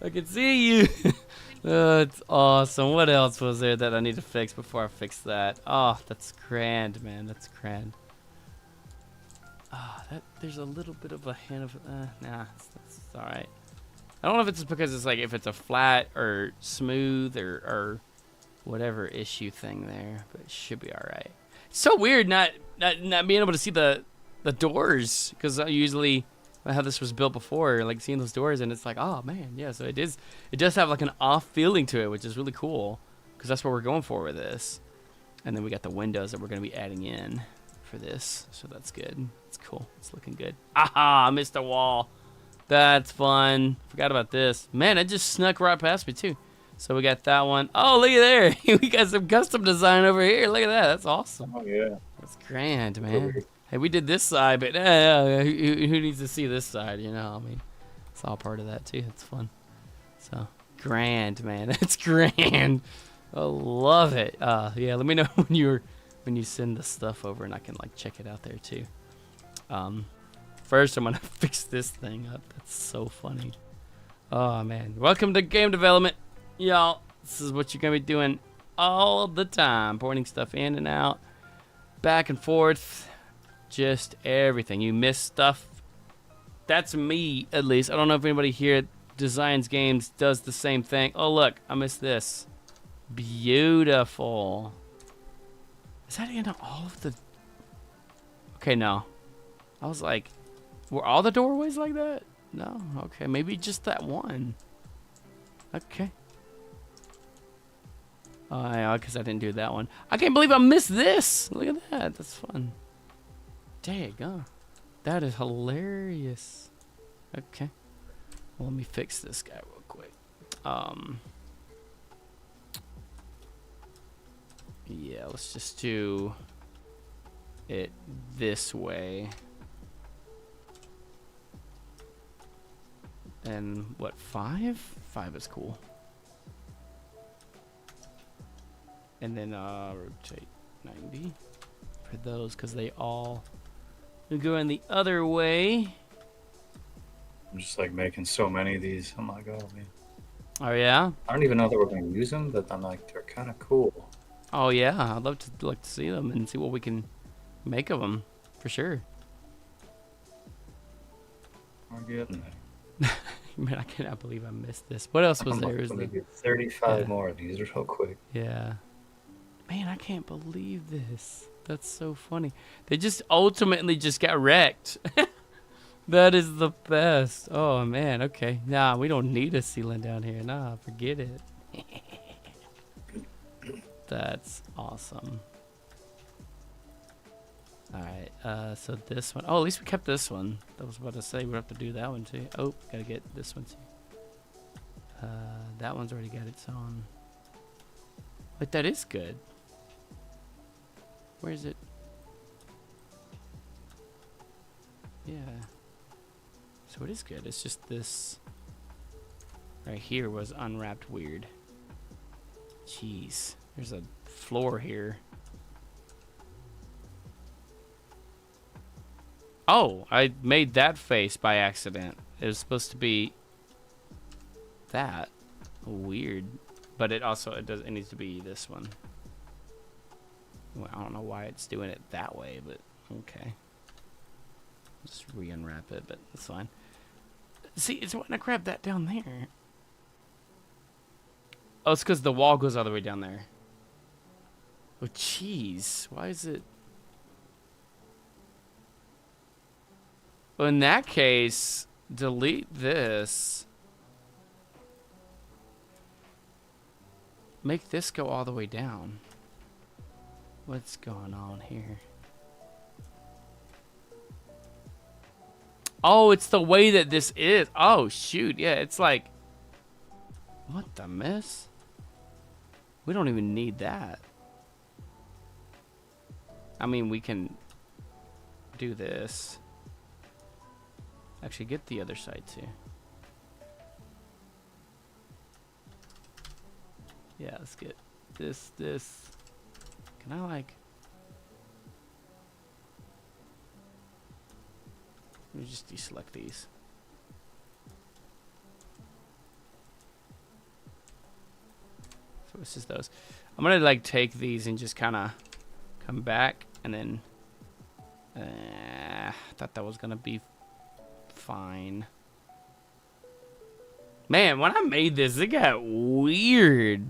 you. It's awesome. What else was there that I need to fix before I fix that? Oh, that's grand, man. That's grand. There's a little bit of a hint of nah, that's all right. I don't know if it's because it's like if it's a flat or smooth or whatever issue thing there, but it should be all right. It's so weird not being able to see the doors because I usually how this was built before, like seeing those doors and it's like, oh man, yeah. So it does have like an off feeling to it, which is really cool because that's what we're going for with this. And then we got the windows that we're going to be adding in for this, so that's good. It's cool. It's looking good. Aha! I missed a wall. That's fun. Forgot about this. Man, it just snuck right past me too. So we got that one. Oh, look at there. We got some custom design over here. Look at that. That's awesome. Oh yeah. That's grand, man. Hey, we did this side, but who needs to see this side? You know, I mean, it's all part of that too. It's fun. So grand, man. That's grand. I love it. Yeah. Let me know when you send the stuff over and I can like check it out there too. First I'm gonna fix this thing up. That's so funny. Oh man, welcome to game development, y'all. This is what you're gonna be doing all the time, pointing stuff in and out. back and forth, just everything. You miss stuff. That's me, at least. I don't know if anybody here at Designs Games does the same thing. Oh, look, I missed this. Beautiful. Is that in all of the... Okay, no. I was like, were all the doorways like that? No? Okay, maybe just that one. Okay. Oh, yeah, because I didn't do that one. I can't believe I missed this. Look at that. That's fun. Dang, that is hilarious. Okay. Well, let me fix this guy real quick. Yeah, let's just do it this way. And what, 5? 5 is cool. And then rotate 90 for those, because they all go in the other way. I'm just like making so many of these. I'm like, oh man. Oh yeah. I don't even know that we're gonna use them, but I'm like, they're kind of cool. Oh yeah, I'd love to see them and see what we can make of them, for sure. We're getting there. Man, I cannot believe I missed this. What else was there? Let me get 35 Yeah. more of these real quick. Yeah. Man, I can't believe this. That's so funny. They just ultimately just got wrecked. That is the best. Oh man, okay. Nah, we don't need a ceiling down here. Nah, forget it. That's awesome. Alright, so this one. Oh, at least we kept this one. I was about to say we have to do that one too. Oh, gotta get this one too. That one's already got its own. But that is good. Where is it? Yeah. So it is good. It's just this right here was unwrapped weird. Jeez. There's a floor here. Oh, I made that face by accident. It was supposed to be that. Weird. But it also it needs to be this one. Well, I don't know why it's doing it that way, but okay. Just re-unwrap it, but that's fine. See, it's wanting to grab that down there. Oh, it's because the wall goes all the way down there. Oh, jeez. Why is it... Well, in that case, delete this. Make this go all the way down. What's going on here? Oh, it's the way that this is. Oh, shoot. Yeah, it's like... What the mess? We don't even need that. I mean, we can do this. Actually, get the other side, too. Yeah, let's get this. Can I, like... Let me just deselect these. So this is those. I'm gonna like take these and just kind of come back and then I thought that was gonna be fine. Man, when I made this, it got weird.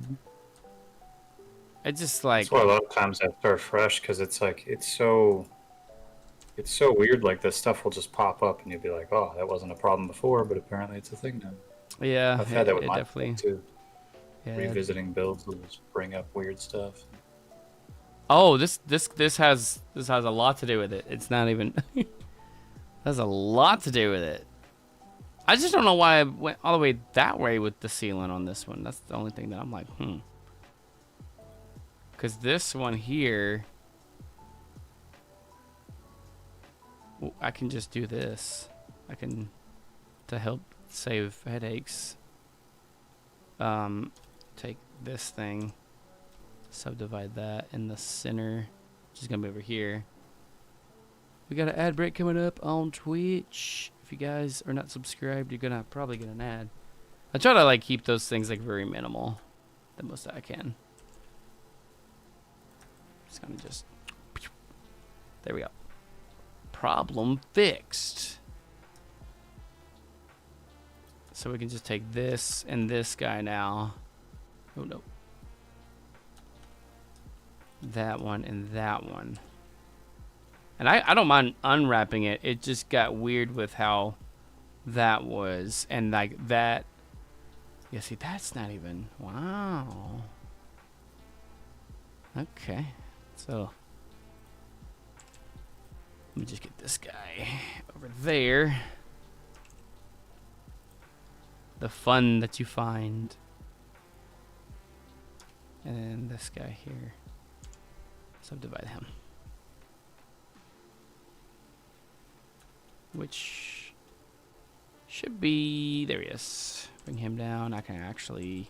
It just like... That's why a lot of times I start fresh, because it's like, it's so weird. Like, this stuff will just pop up and you'll be like, oh, that wasn't a problem before, but apparently it's a thing now. Yeah, I've had that with my definitely too. Yeah. Revisiting builds will just bring up weird stuff. Oh, this has a lot to do with it. It's not even has a lot to do with it. I just don't know why I went all the way that way with the ceiling on this one. That's the only thing that I'm like, because this one here, I can just do this. I can, to help save headaches, take this thing, subdivide that in the center, which is gonna be over here. We got an ad break coming up on Twitch. If you guys are not subscribed, you're gonna probably get an ad. I try to like keep those things like very minimal, the most I can. Just gonna just There we go. Problem fixed. So we can just take this and this guy now. Oh no. That one and that one. And I don't mind unwrapping it. It just got weird with how that was. And like that. Yeah, see, that's not even. Wow. Okay. So. Let me just get this guy over there. The fun that you find. And then this guy here. Subdivide him. Which should be, there he is. Bring him down. I can actually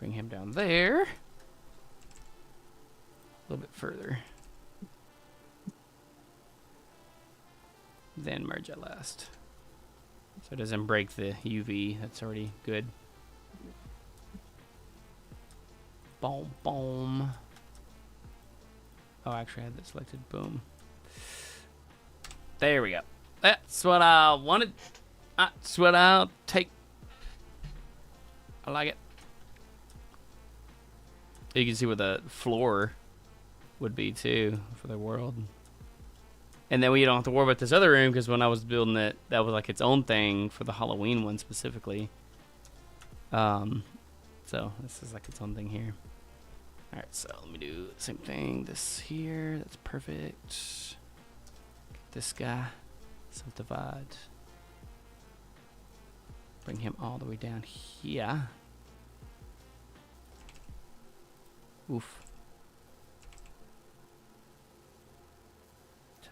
bring him down there. A little bit further. Then merge at last. So it doesn't break the UV. That's already good. Boom, boom. Oh, actually I had that selected. Boom. There we go. That's what I wanted. That's what I'll take. I like it. You can see where the floor would be too for the world. And then we don't have to worry about this other room because when I was building it, that was like its own thing for the Halloween one specifically. So this is like its own thing here. All right, so let me do the same thing. This here, that's perfect. Get this guy, subdivide. Bring him all the way down here. Oof.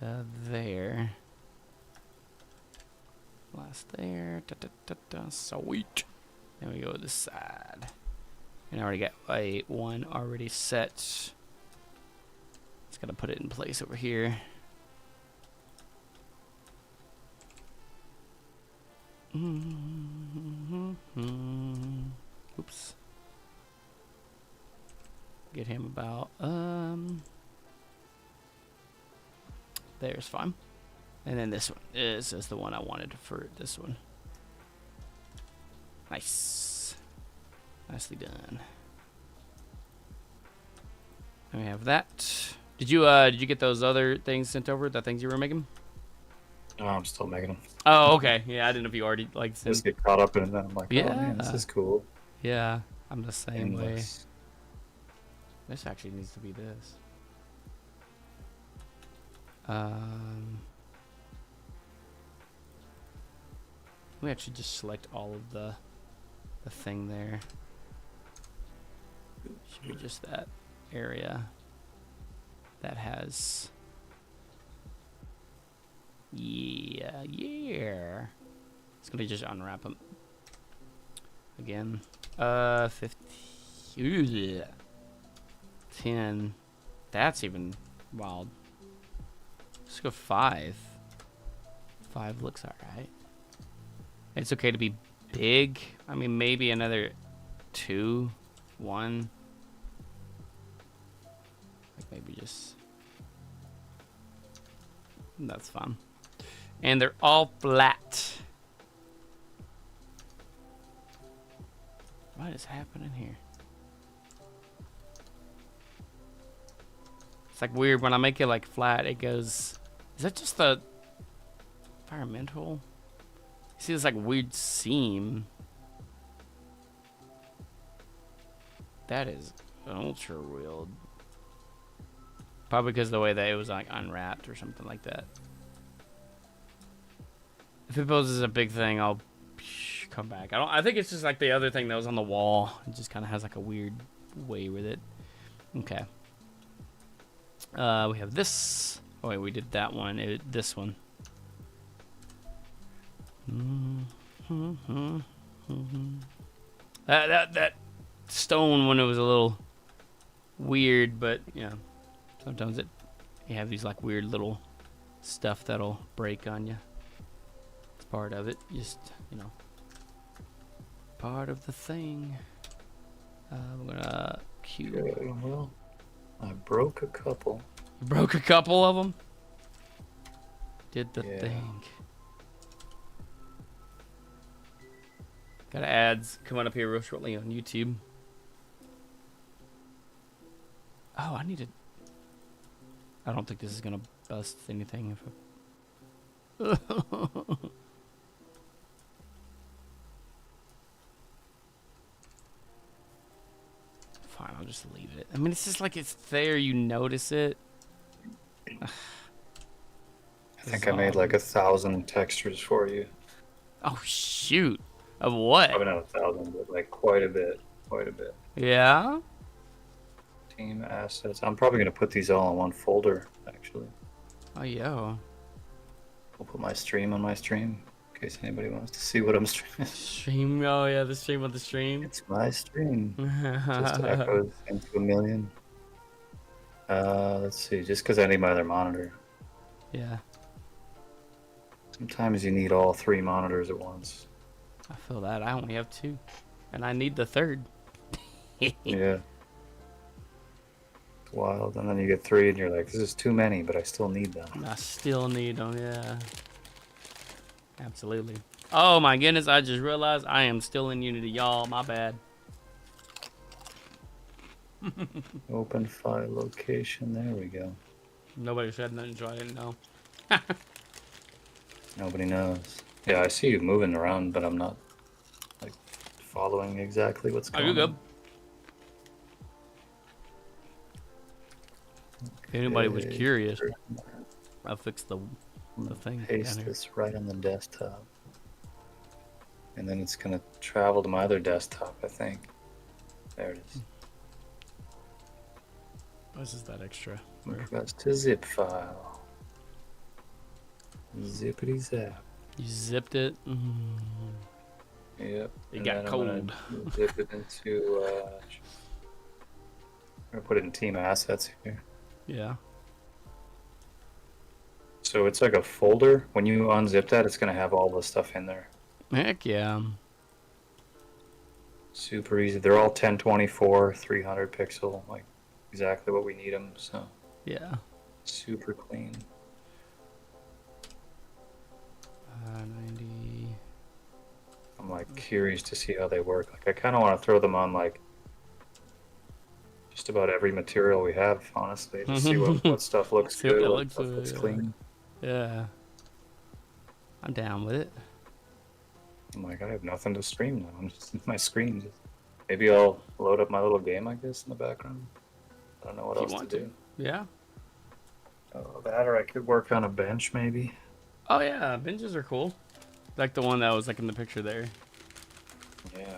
To there. Last there. Da, da, da, da. Sweet. Then we go to this side. And I already got one already set. Just gotta put it in place over here. Oops. Get him about there's fine. And then this one is the one I wanted for this one. Nice. Nicely done. And we have that. Did you get those other things sent over? The things you were making? No, I'm still making them. Oh, okay. Yeah, I didn't know if you already like sent. Just get caught up in it, and I'm like, Yeah. oh man, this is cool. Yeah, I'm the same way. Endless. This actually needs to be this. We actually just select all of the thing there. Should be just that area that has. Yeah. It's gonna just unwrap them again. 50. 10. That's even wild. Let's go 5. 5 looks alright. It's okay to be big. I mean, maybe another 2, 1. Like maybe just. That's fun. And they're all flat. What is happening here? It's like weird when I make it like flat, it goes. Is that just the environmental? You see this like weird seam. That is ultra weird. Probably because of the way that it was like unwrapped or something like that. If it poses a big thing, I'll come back. I think it's just like the other thing that was on the wall. It just kind of has like a weird way with it. Okay. We have this. Oh wait, we did that one. This one. That stone one, it was a little weird, but yeah, sometimes you have these like weird little stuff that'll break on you. It's part of it, just part of the thing. We're gonna cube. Okay, well, I broke a couple. Broke a couple of them. Did the Yeah. thing. Got ads coming up here real shortly on YouTube. Oh, I need to. I don't think this is gonna bust anything. If Fine, I'll just leave it. I mean, it's just like it's there. You notice it. I think I made like 1,000 textures for you. Oh shoot! Of what? Probably not 1,000, but like quite a bit. Quite a bit. Yeah. Team assets. I'm probably gonna put these all in one folder, actually. Oh yo. I'll put my stream on my stream in case anybody wants to see what I'm streaming. Stream. Oh yeah, the stream of the stream. It's my stream. Just echoes into 1,000,000. Let's see. Just because I need my other monitor. Yeah, Sometimes you need all 3 monitors at once. I feel that. I only have 2, and I need the 3rd. Yeah. It's wild. And then you get 3 and you're like, this is too many, but I still need them. I still need them. Yeah. Absolutely. Oh my goodness! I just realized I am still in Unity, y'all. My bad. Open file location. There we go. Nobody said nothing, so I didn't know. Nobody knows. Yeah, I see you moving around, but I'm not like following exactly what's Are going you good? on. If anybody was Okay. curious, I fixed the thing Paste down here. this right on the desktop. And then it's gonna travel to my other desktop, I think. There it is. This is that extra. Request to zip file. Zippity zap. You zipped it. Yep. It and got then I'm cold. gonna zip it into. I'm gonna put it in team assets here. Yeah. So it's like a folder. When you unzip that, it's gonna have all the stuff in there. Heck yeah. Super easy. They're all 1024, 300 pixel, like exactly what we need them. So Yeah. super clean. 90. I'm like curious to see how they work. Like I kind of want to throw them on like just about every material we have, honestly, to see what stuff looks See what good, it what looks stuff good, looks yeah. clean. Yeah. I'm down with it. I'm like, I have nothing to stream now. I'm just my screen. Maybe I'll load up my little game, I guess, in the background. I don't know what If you else to want do. Yeah. Oh, that, or I could work on a bench, maybe. Oh yeah, benches are cool. Like the one that was like in the picture there. Yeah.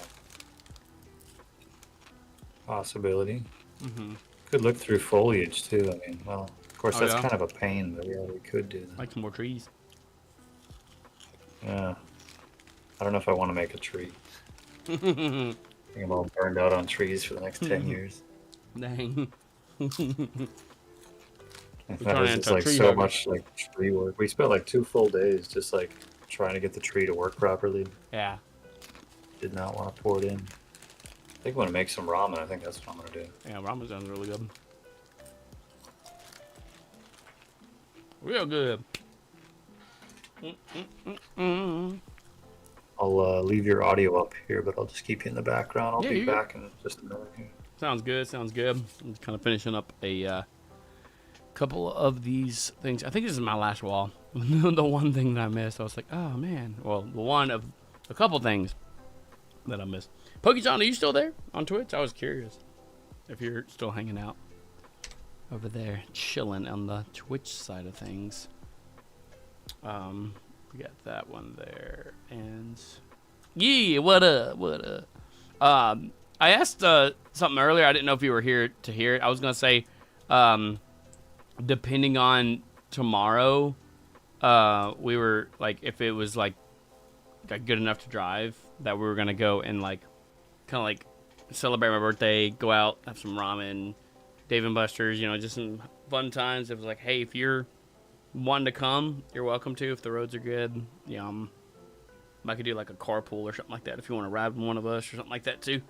Possibility. Mm-hmm. Could look through foliage too. I mean, well, of course Oh, that's yeah. kind of a pain, but yeah, we could do that. Like some more trees. Yeah. I don't know if I want to make a tree. I think I'm all burned out on trees for the next 10 years. Dang. That turning was into just a like tree so hugger. much like tree work. We spent like 2 full days just like trying to get the tree to work properly. Yeah. Did not want to pour it in. I think I want to make some ramen. I think that's what I'm gonna do. Yeah, ramen sounds really good. Real good. I'll leave your audio up here, but I'll just keep you in the background. I'll Yeah, be you're good. back in just a minute here. Sounds good. Sounds good. I'm just kind of finishing up a couple of these things. I think this is my last wall. The one thing that I missed, I was like, oh man. Well, the one of a couple things that I missed. PokeJohn, are you still there on Twitch? I was curious if you're still hanging out over there, chilling on the Twitch side of things. We got that one there, and yeah, what up? What up? I asked something earlier. I didn't know if you were here to hear it. I was gonna say, depending on tomorrow, we were like, if it was like good enough to drive, that we were gonna go and like, kind of like celebrate my birthday, go out, have some ramen, Dave and Buster's, you know, just some fun times. It was like, hey, if you're wanting to come, you're welcome to. If the roads are good, I could do like a carpool or something like that if you want to ride with one of us or something like that too.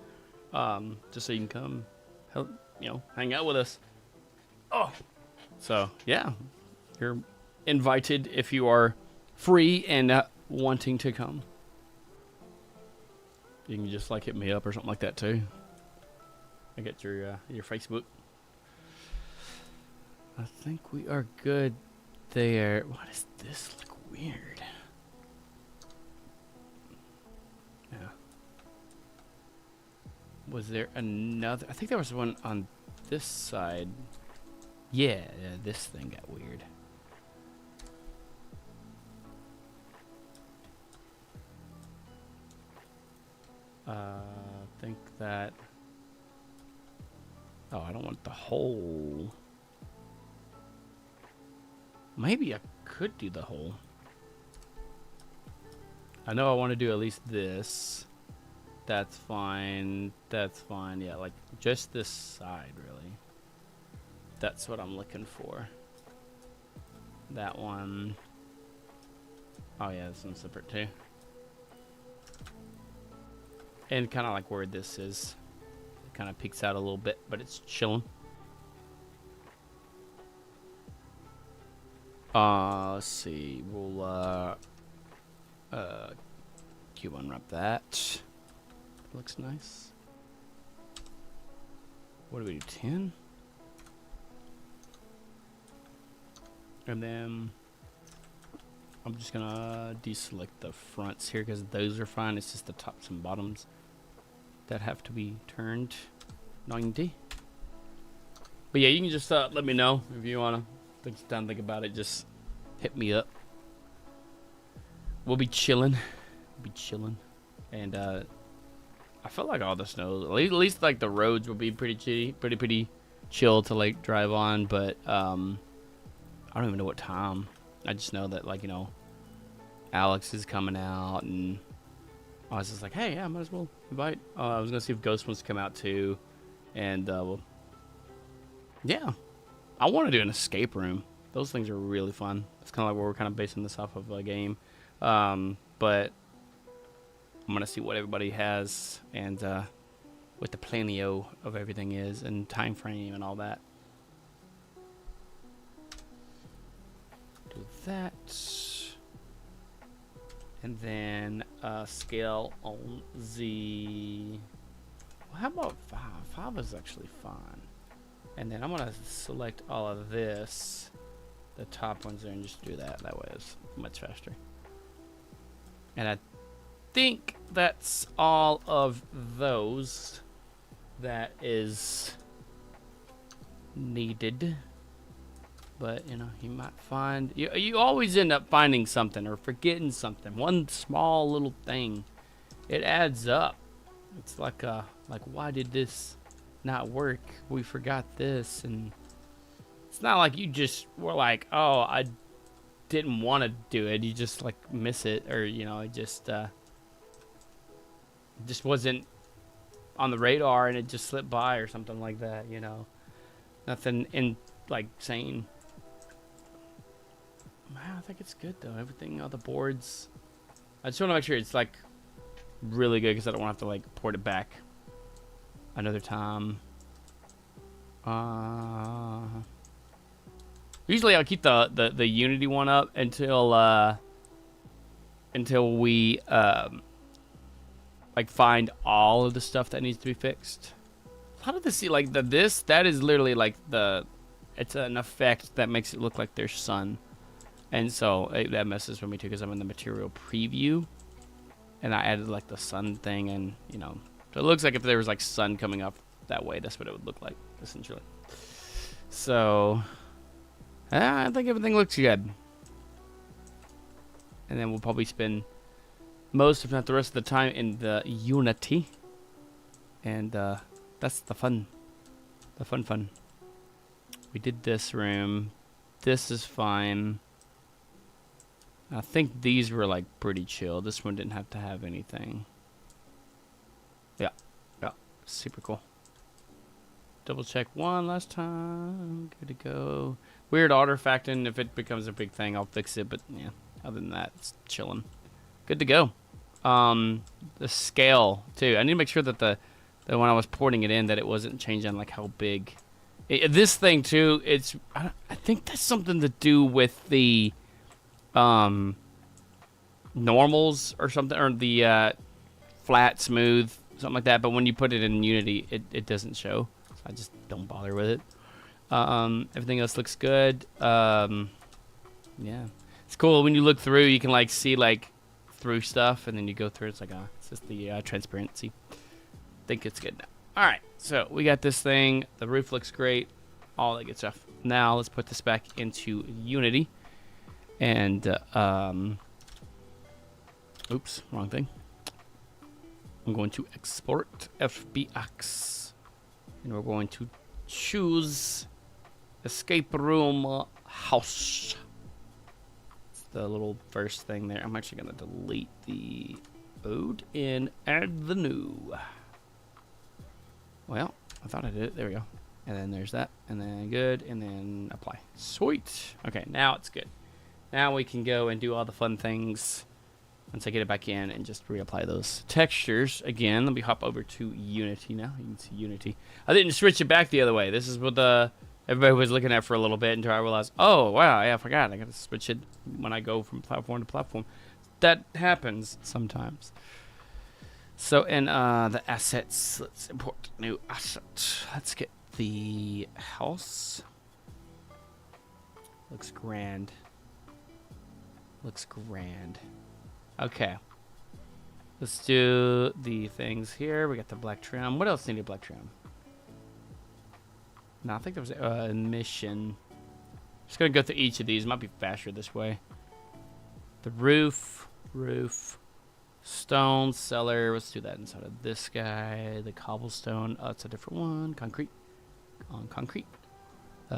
Just so you can come, help, hang out with us. Oh, So yeah, you're invited if you are free and wanting to come. You can just like hit me up or something like that too. I get your Facebook. I think we are good there. Why does this look weird? Yeah. Was there another? I think there was one on this side. Yeah, this thing got weird. I think that... Oh, I don't want the hole. Maybe I could do the hole. I know I want to do at least this. That's fine. That's fine. Yeah, like just this side, really. That's what I'm looking for. That one. Oh, yeah, this one's separate too. And kind of like where this is. It kind of peeks out a little bit, but it's chilling. Let's see. We'll cube unwrap that. Looks nice. What do we do? 10? And then I'm just gonna deselect the fronts here because those are fine. It's just the tops and bottoms that have to be turned 90. But yeah, you can just let me know if you wanna take some time to think about it. Just hit me up. We'll be chilling. And I feel like all the snow, at least like the roads will be pretty chill to like drive on. But I don't even know what time. I just know that, like, you know, Alex is coming out, and I was just like, hey, yeah, I might as well invite. I was gonna see if Ghost wants to come out too, and well, yeah, I want to do an escape room. Those things are really fun. It's kind of like where we're kind of basing this off of a game, but I'm gonna see what everybody has and what the planio of everything is and time frame and all that. Do that, and then scale on the. Well, how about 5? 5 is actually fine. And then I'm gonna select all of this, the top ones there, and just do that. That way it's much faster. And I think that's all of those that is needed. But, you know, you might find... You always end up finding something or forgetting something. One small little thing. It adds up. It's like, why did this not work? We forgot this. And it's not like you just were like, oh, I didn't want to do it. You just, like, miss it. Or, you know, it just wasn't on the radar and it just slipped by or something like that, you know. Nothing in, like, saying... I think it's good though. Everything, all the boards. I just want to make sure it's like really good because I don't want to have to like port it back another time. Usually I'll keep the Unity one up until we like find all of the stuff that needs to be fixed. How did this see like that is literally like it's an effect that makes it look like there's sun. And so that messes with me too because I'm in the material preview, and I added like the sun thing, and you know, so it looks like if there was like sun coming up that way, that's what it would look like essentially. So I think everything looks good, and then we'll probably spend most, if not the rest of the time, in the Unity, and that's the fun. We did this room. This is fine. I think these were like pretty chill. This one didn't have to have anything. Yeah, super cool. Double check one last time. Good to go. Weird artifacting. If it becomes a big thing, I'll fix it. But yeah, other than that, it's chilling. Good to go. The scale too. I need to make sure that the when I was porting it in, that it wasn't changing like how big This thing too, I think that's something to do with the normals or something, or the flat, smooth, something like that. But when you put it in Unity, it doesn't show. So I just don't bother with it. Everything else looks good. Yeah, it's cool when you look through. You can like see like through stuff, and then you go through. It's like it's just the transparency. I think it's good now. All right, so we got this thing. The roof looks great. All that good stuff. Now let's put this back into Unity. And, oops, wrong thing. I'm going to export FBX. And we're going to choose escape room house. It's the little first thing there. I'm actually going to delete the old and add the new. Well, I thought I did it. There we go. And then there's that. And then good. And then apply. Sweet. Okay, now it's good. Now we can go and do all the fun things once I get it back in and just reapply those textures again. Let me hop over to Unity now. You can see Unity. I didn't switch it back the other way. This is what everybody was looking at for a little bit until I realized, oh, wow, yeah, I forgot. I got to switch it when I go from platform to platform. That happens sometimes. So in the assets, let's import new asset. Let's get the house. Looks grand. Looks grand. Okay. Let's do the things here. We got the black trim. What else needed black trim? No, I think there was a mission. Just gonna go through each of these. Might be faster this way. The roof. Stone, cellar. Let's do that inside of this guy. The cobblestone. Oh, it's a different one. Concrete. On concrete.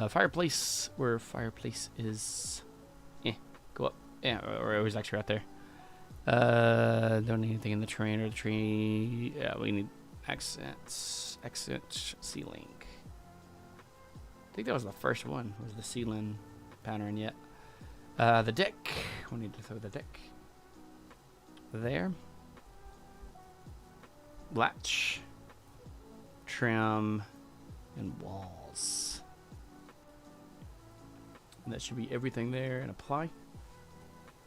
Fireplace. Where fireplace is. Go up. Yeah, or it was actually right there. Don't need anything in the train or the tree. Yeah, we need accents. Accent ceiling. I think that was the first one. Was the ceiling pattern yet? The deck. We need to throw the deck there. Latch, trim, and walls. And that should be everything there. And apply.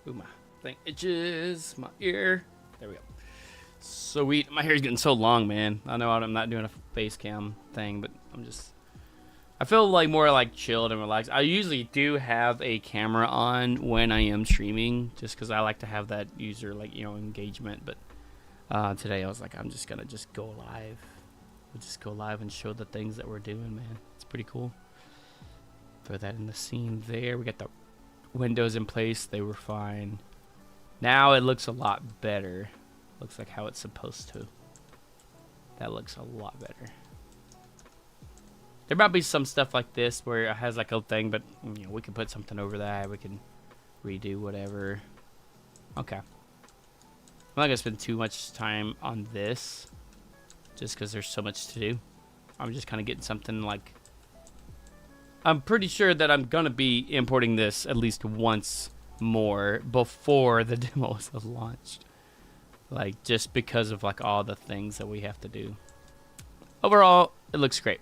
Ooh, my thing itches. My ear. There we go. Sweet. My hair's getting so long, man. I know I'm not doing a face cam thing, but I feel like more like chilled and relaxed. I usually do have a camera on when I am streaming, just because I like to have that user engagement. But today I was like, I'm just gonna go live. We'll just go live and show the things that we're doing, man. It's pretty cool. Throw that in the scene there. We got the windows in place. They were fine. Now it looks a lot better. Looks like how it's supposed to. That looks a lot better. There might be some stuff like this where it has like a thing, but we can put something over that. We can redo whatever. Okay. I'm not gonna spend too much time on this, just because there's so much to do. I'm just kind of getting something like. I'm pretty sure that I'm gonna be importing this at least once more before the demo is launched. Like just because of like all the things that we have to do. Overall, it looks great.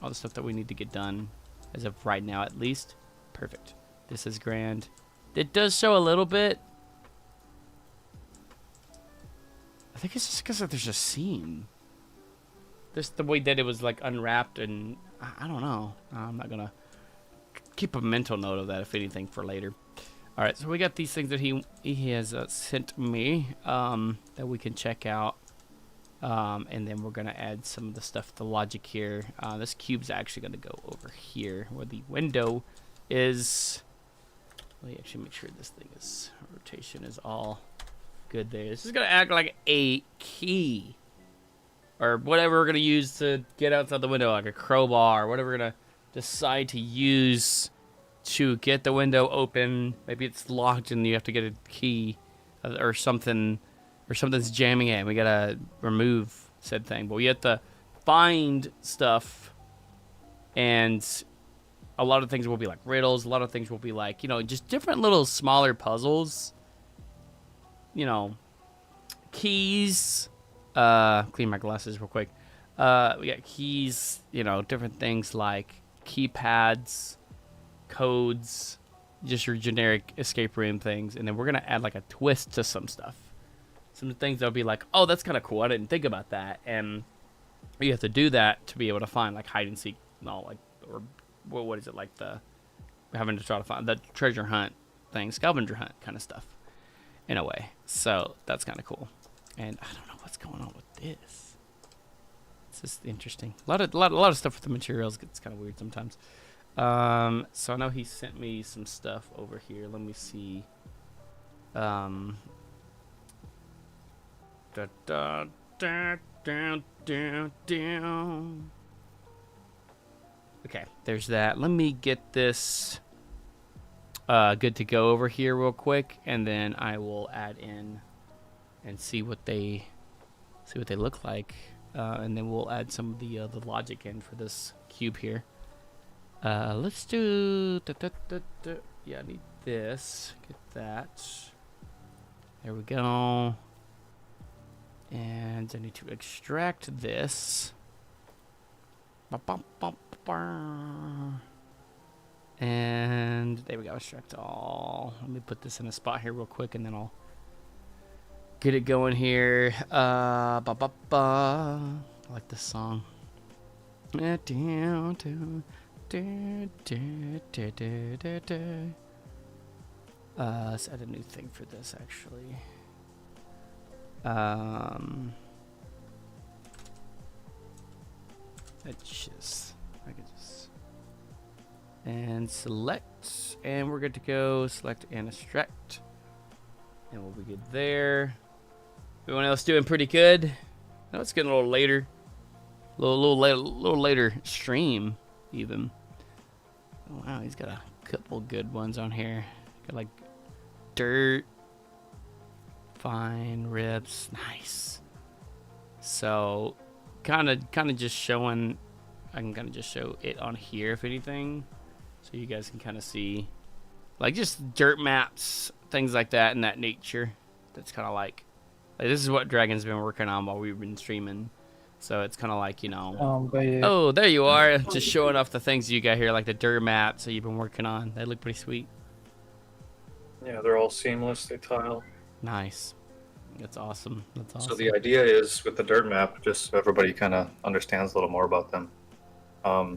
All the stuff that we need to get done as of right now, at least. Perfect. This is grand. It does show a little bit. I think it's just because there's a seam. Just the way that it was like unwrapped, and I don't know. I'm not gonna keep a mental note of that, if anything, for later. All right, so we got these things that he has sent me that we can check out. And then we're gonna add some of the stuff, the logic here. This cube's actually gonna go over here where the window is. Let me actually make sure this thing is rotation is all good there. This is gonna act like a key or whatever we're gonna use to get outside the window, like a crowbar, or whatever we're gonna decide to use to get the window open. Maybe it's locked and you have to get a key or something. Or something's jamming it, and we gotta remove said thing. But we have to find stuff, and a lot of things will be like riddles. A lot of things will be like, just different little smaller puzzles. Keys. Clean my glasses real quick. We got keys, you know, different things like keypads, codes, just your generic escape room things. And then we're going to add like a twist to some stuff. Some things that'll be like, oh, that's kind of cool. I didn't think about that. And you have to do that to be able to find like hide and seek and all, like, or what is it, like the having to try to find the treasure hunt thing, scavenger hunt kind of stuff in a way. So that's kind of cool. And I don't know what's going on with this. It's just interesting. A lot of stuff with the materials gets kind of weird sometimes. So I know he sent me some stuff over here. Let me see. Da, da, da, da, da, da. Okay, there's that. Let me get this good to go over here real quick, and then I will add in and see what they look like, and then we'll add some of the logic in for this cube here. Let's do yeah, I need this. Get that. There we go. And I need to extract this. And there we go, extract all. Let me put this in a spot here real quick, and then I'll get it going here. I like this song. Let's add a new thing for this, actually. I could just and select, and we're good to go. Select and extract, and we'll be good there. Everyone else doing pretty good? No, it's getting a little later, a little later stream even. Oh, wow, he's got a couple good ones on here. Got like dirt, fine ribs, nice. So kind of just showing. I can kind of just show it on here if anything, so you guys can kind of see like just dirt maps, things like that in that nature. That's kind of like this is what Dragon's been working on while we've been streaming. So it's kind of like, you know, oh, there you are, just showing off the things you got here, like the dirt maps that you've been working on. They look pretty sweet. Yeah, they're all seamless. They tile. Nice. That's awesome. That's awesome. So the idea is with the dirt map, just so everybody kind of understands a little more about them.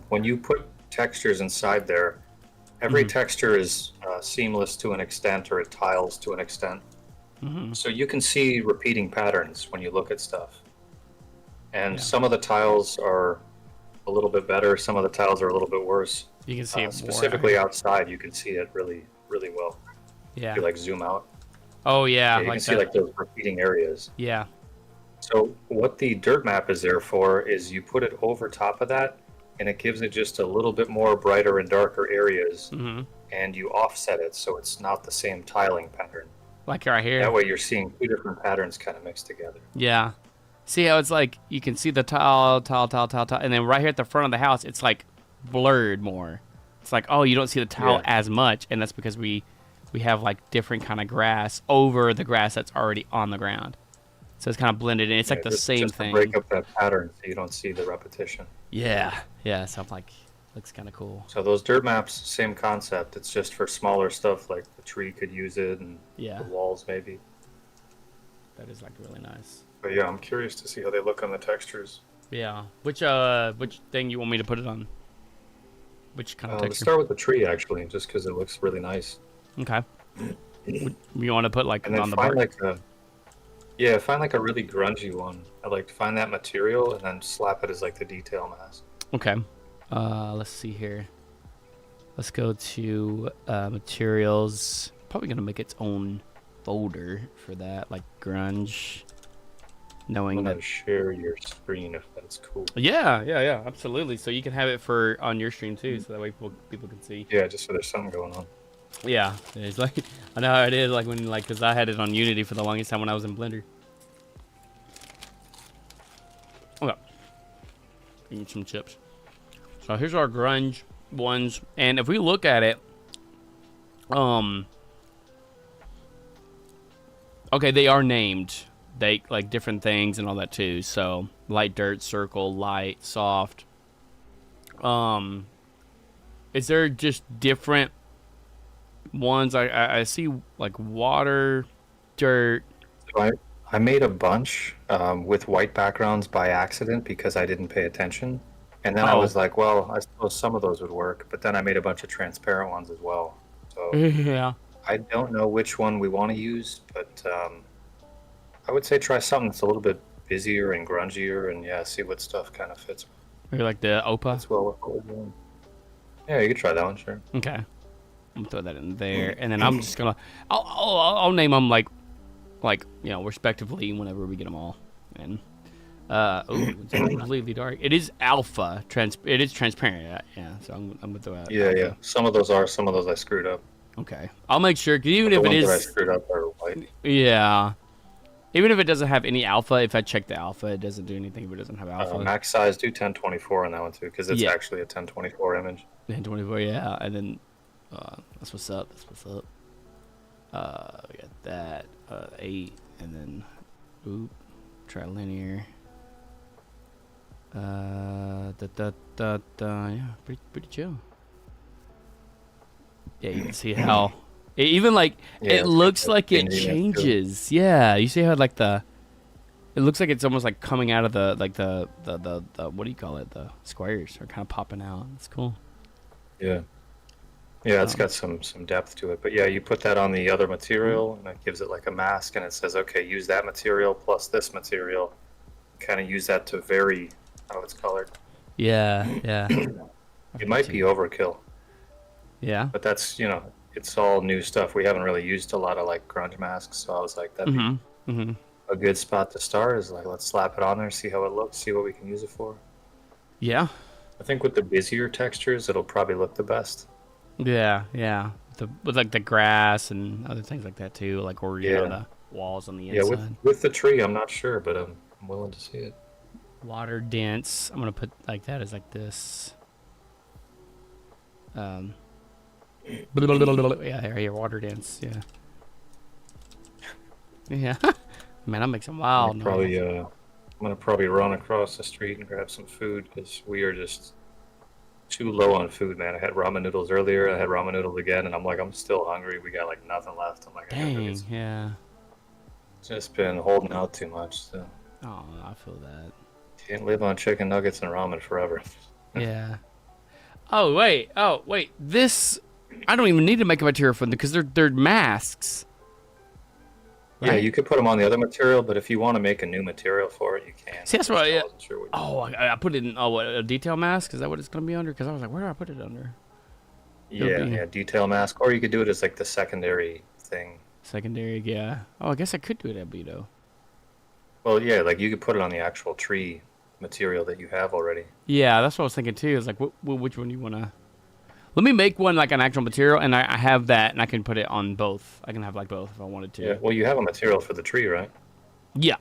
When you put textures inside there, every texture is seamless to an extent, or it tiles to an extent. So you can see repeating patterns when you look at stuff. And some of the tiles are a little bit better. Some of the tiles are a little bit worse. You can see it specifically outside. You can see it really, really well. Yeah. If you like zoom out. Oh yeah. You can see like those repeating areas. Yeah. So what the dirt map is there for is you put it over top of that, and it gives it just a little bit more brighter and darker areas, and you offset it so it's not the same tiling pattern. Like right here. That way you're seeing two different patterns kind of mixed together. Yeah. See how it's like you can see the tile, and then right here at the front of the house, it's like blurred more. It's like, oh, you don't see the tile as much, and that's because we have like different kind of grass over the grass that's already on the ground. So it's kind of blended in. It's like the same just thing. To break up that pattern so you don't see the repetition. Yeah. Yeah. So I'm like, looks kind of cool. So those dirt maps, same concept. It's just for smaller stuff, like the tree could use it, and the walls maybe. That is like really nice. But yeah, I'm curious to see how they look on the textures. Yeah. Which thing you want me to put it on? Which kind of texture? Let's start with the tree actually, just because it looks really nice. Okay. You want to put like and then on the find bark? find like a really grungy one. I like to find that material and then slap it as like the detail mask. Okay. Let's see here. Let's go to materials. Probably gonna make its own folder for that, like grunge. Knowing I'm that gonna share your screen if that's cool. Yeah, absolutely. So you can have it for on your stream too, so that way people can see. Yeah, just so there's something going on. Yeah, it's like I know how it is. Like when because I had it on Unity for the longest time when I was in Blender. Okay, eating some chips. So here's our grunge ones, and if we look at it, okay, they are named. They like different things and all that too. So light dirt, circle, light, soft. Is there just different ones? I see like water, dirt. So I made a bunch with white backgrounds by accident because I didn't pay attention. And then I was like, well, I suppose some of those would work. But then I made a bunch of transparent ones as well. So Yeah. I don't know which one we want to use, but I would say try something that's a little bit busier and grungier, and yeah, see what stuff kind of fits. Maybe like the Opa. As well with what we're doing. Yeah, you could try that one, sure. Okay. I'm gonna throw that in there, and then I'm just gonna, I'll name them like respectively whenever we get them all. And it's completely dark. It is alpha. It is transparent. Yeah. So I'm gonna throw out. Yeah, alpha. yeah. Some of those I screwed up. Okay. I'll make sure, 'cause even The if it ones that I is, screwed up are white. yeah. Even if it doesn't have any alpha, if I check the alpha, it doesn't do anything if it doesn't have alpha. Max size, do 1024 on that one too, because it's Yeah. actually a 1024 image. 24, yeah, and then that's what's up. That's what's up. We got that 8, and then trilinear. Yeah, pretty chill. Yeah, you can see how even like Yeah, it it's looks got like it dinginess to it. changes. Yeah, you see how like it looks like it's almost like coming out of the what do you call it? The squares are kind of popping out. It's cool. Yeah. Yeah, it's got some depth to it. But yeah, you put that on the other material, and it gives it like a mask, and it says, okay, use that material plus this material. Kind of use that to vary how it's colored. Yeah, yeah. It might be overkill, Yeah. but that's, it's all new stuff. We haven't really used a lot of like grunge masks, so I was like, that'd be a good spot to start is like, let's slap it on there, see how it looks, see what we can use it for. Yeah. I think with the busier textures, it'll probably look the best. Yeah, yeah. With like the grass and other things like that too, like or the walls on the Yeah, inside. with the tree, I'm not sure, but I'm willing to see it. Water dense. I'm gonna put like that as like this. Yeah, here, water dense. Yeah. Yeah. Man, I'm making some wild noise. I'm gonna probably run across the street and grab some food because we are just too low on food, man. I had ramen noodles earlier. I had ramen noodles again, and I'm like, I'm still hungry. We got like nothing left. I'm like, I gotta go get Dang. some. Yeah. Just been holding out too much. So Oh, I feel that. can't live on chicken nuggets and ramen forever. Yeah. Oh wait. This. I don't even need to make a material for them because they're masks. Yeah, Right? you could put them on the other material, but if you want to make a new material for it, you can. See, that's what I wasn't sure what you- Oh, I put it in. Oh, what, a detail mask? Is that what it's gonna be under? Because I was like, where do I put it under? Yeah, be- yeah, detail mask, or you could do it as like the secondary thing. Secondary, yeah. Oh, I guess I could do it at Beto. Well, yeah, like you could put it on the actual tree material that you have already. Yeah, that's what I was thinking too. Is like, which one do you wanna? Let me make one like an actual material, and I have that, and I can put it on both. I can have like both if I wanted to. Yeah, well, you have a material for the tree, right? Yeah.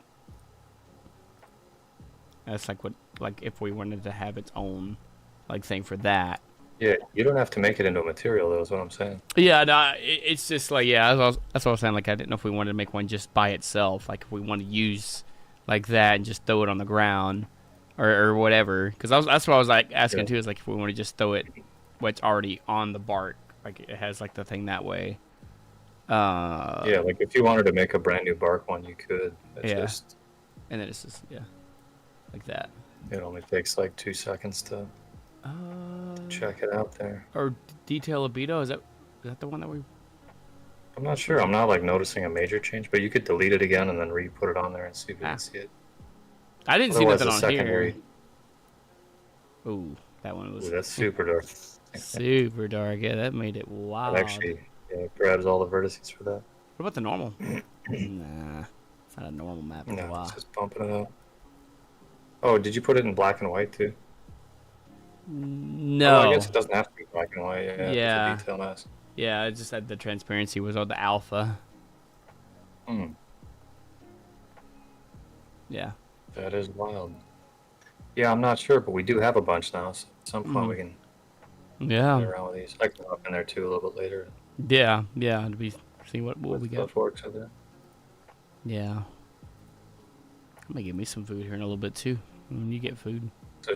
That's like if we wanted to have its own like thing for that. Yeah, you don't have to make it into a material, though, is what I'm saying. Yeah, no, it's just like that's what I was saying. Like I didn't know if we wanted to make one just by itself. Like if we want to use like that and just throw it on the ground or whatever. Because that's what I was like asking too. Is like if we want to just throw it, what's already on the bark, like it has like the thing that way. Yeah, like if you wanted to make a brand new bark one, you could. It's Yeah. just, And then it's just like that. it only takes like 2 seconds to check it out there. Or detail libido, is that the one that we? I'm not sure. I'm not like noticing a major change, but you could delete it again and then re-put it on there and see if you can see it. I didn't see Otherwise, nothing the on secondary. here. Ooh, that one was Ooh, that's super dark. super dark. Yeah, that made it wild. It actually grabs all the vertices for that. What about the normal? Nah, it's not a normal map. No, Wow. it's just bumping it up. Oh, did you put it in black and white too? No. Oh, I guess it doesn't have to be black and white. Yeah. Yeah. It's a detail mask. Yeah, it just had the transparency was on the alpha. Hmm. Yeah. That is wild. Yeah, I'm not sure, but we do have a bunch now. So at some point we can Yeah. play around with these. I can hop in there too a little bit later. Yeah. Yeah. To be see what we got. Stuff works with it. Yeah. I'm gonna give me some food here in a little bit too. You get food. So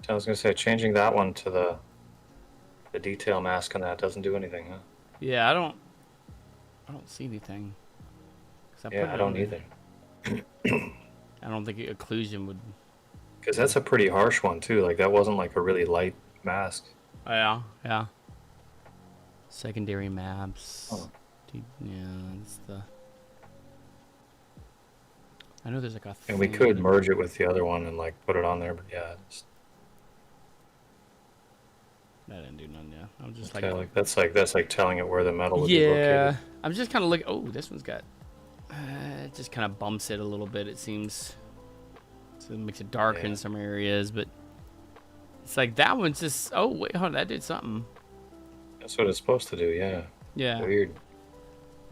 I was gonna say changing that one to the detail mask on that doesn't do anything, huh? Yeah, I don't see anything. 'Cause put Yeah, it I don't on there. either. I don't think occlusion would. Because that's a pretty harsh one too. Like that wasn't like a really light mask. Yeah, yeah. Secondary maps. Oh. Yeah, it's the. I know there's like a. And we thing. could merge it with the other one and like put it on there, but yeah, That didn't do nothing. Yeah, I'm just okay, like that's like telling it where the metal would be Yeah, located. I'm just kind of looking. Oh, this one's got. It just kind of bumps it a little bit. It seems. So it makes it darker in Yeah. some areas, but it's like that one's just. Oh wait, hold on, that did something. That's what it's supposed to do. Yeah. Yeah. Weird. And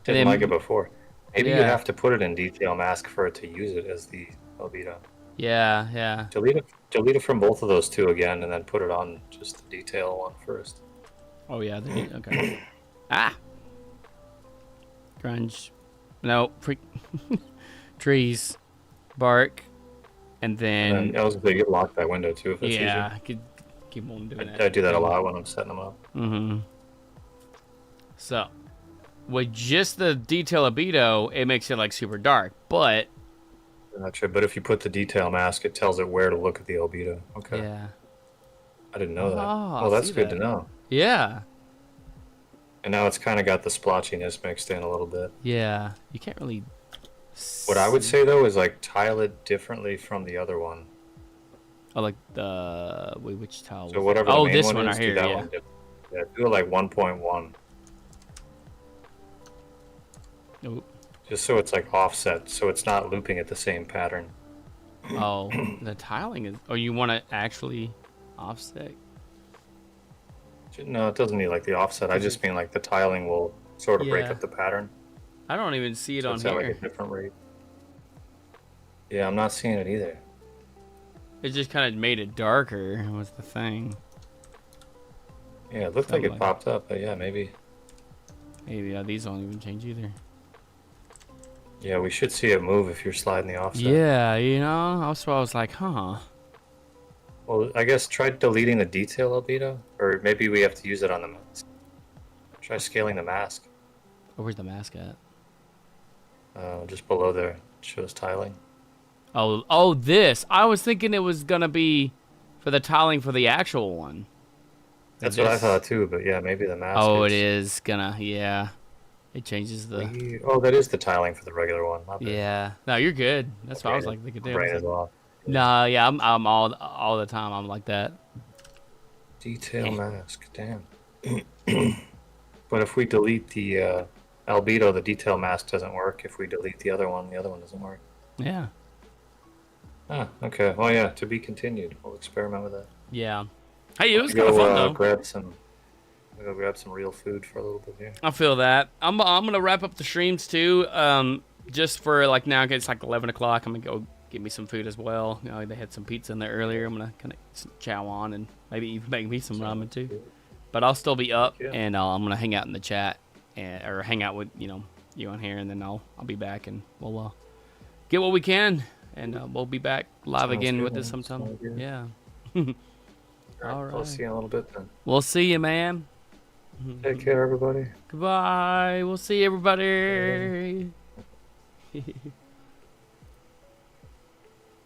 Didn't then- like it before. Maybe you Yeah. have to put it in detail mask for it to use it as the albedo. Yeah, yeah. Delete it from both of those two again, and then put it on just the detail one first. Oh yeah. Okay. Ah. Grunge. No. Trees. Bark. And then. And then I was gonna say, you could lock that window too if it's Yeah, I could keep on doing easy. that. I do that a lot when I'm setting them up. Mm-hmm. So, with just the detail albedo, it makes it like super dark. But Not sure, but if you put the detail mask, it tells it where to look at the albedo. Okay. yeah, I didn't know that. Oh, Well, that's see good that. to know. yeah, And now it's kind of got the splotchiness mixed in a little bit. yeah. You can't really. What I would say though is like tile it differently from the other one. Oh, like the wait, which tile? So was whatever it? the Oh, main this one one is, right here. do that Yeah. one different. Yeah, do it like 1.1, Oh, just so it's like offset, so it's not looping at the same pattern. oh, the tiling is. Oh, you want to actually offset? No, it doesn't need like the offset. I just mean like the tiling will sort of break Yeah. up the pattern. I don't even see it So on it's at here. like a different rate. Yeah, I'm not seeing it either. It just kind of made it darker. Was the thing? Yeah, it looked like Sounded it like- popped up, but yeah, maybe. Maybe these don't even change either. Yeah, we should see it move if you're sliding the offset. Yeah, you know. Also, I was like, huh. Well, I guess try deleting the detail albedo, or maybe we have to use it on the mask. Try scaling the mask, Oh, where's the mask at? just below there. It shows tiling. Oh, this. I was thinking it was gonna be for the tiling for the actual one. That's what I This- thought too, but yeah, maybe the mask. Oh, it is gonna. Yeah, it changes the. Oh, that is the tiling for the regular one. My bad. Yeah. No, you're good. That's what I was like thinking. Damn, Brain I is was like, off. no, yeah, I'm all the time. I'm like that. Detail mask, damn. But if we delete the albedo, the detail mask doesn't work. If we delete the other one doesn't work. Yeah. Ah, okay. Well, yeah, to be continued. We'll experiment with that. Yeah. Hey, it was kind of fun though. Grab some. We'll go grab some real food for a little bit here. I feel that. I'm gonna wrap up the streams too. Just for like now, it's like 11 o'clock. I'm gonna go get me some food as well. You know, they had some pizza in there earlier. I'm gonna kind of chow on and maybe even make me some ramen too. But I'll still be up, Yeah. and I'm gonna hang out in the chat, or hang out with you on here, and then I'll be back, and we'll get what we can, and we'll be back live Sounds again good, with this man. sometime. Sounds good. Yeah. All I'll right. see you in a little bit then. We'll see you, man. Take care, everybody. Goodbye. We'll see everybody.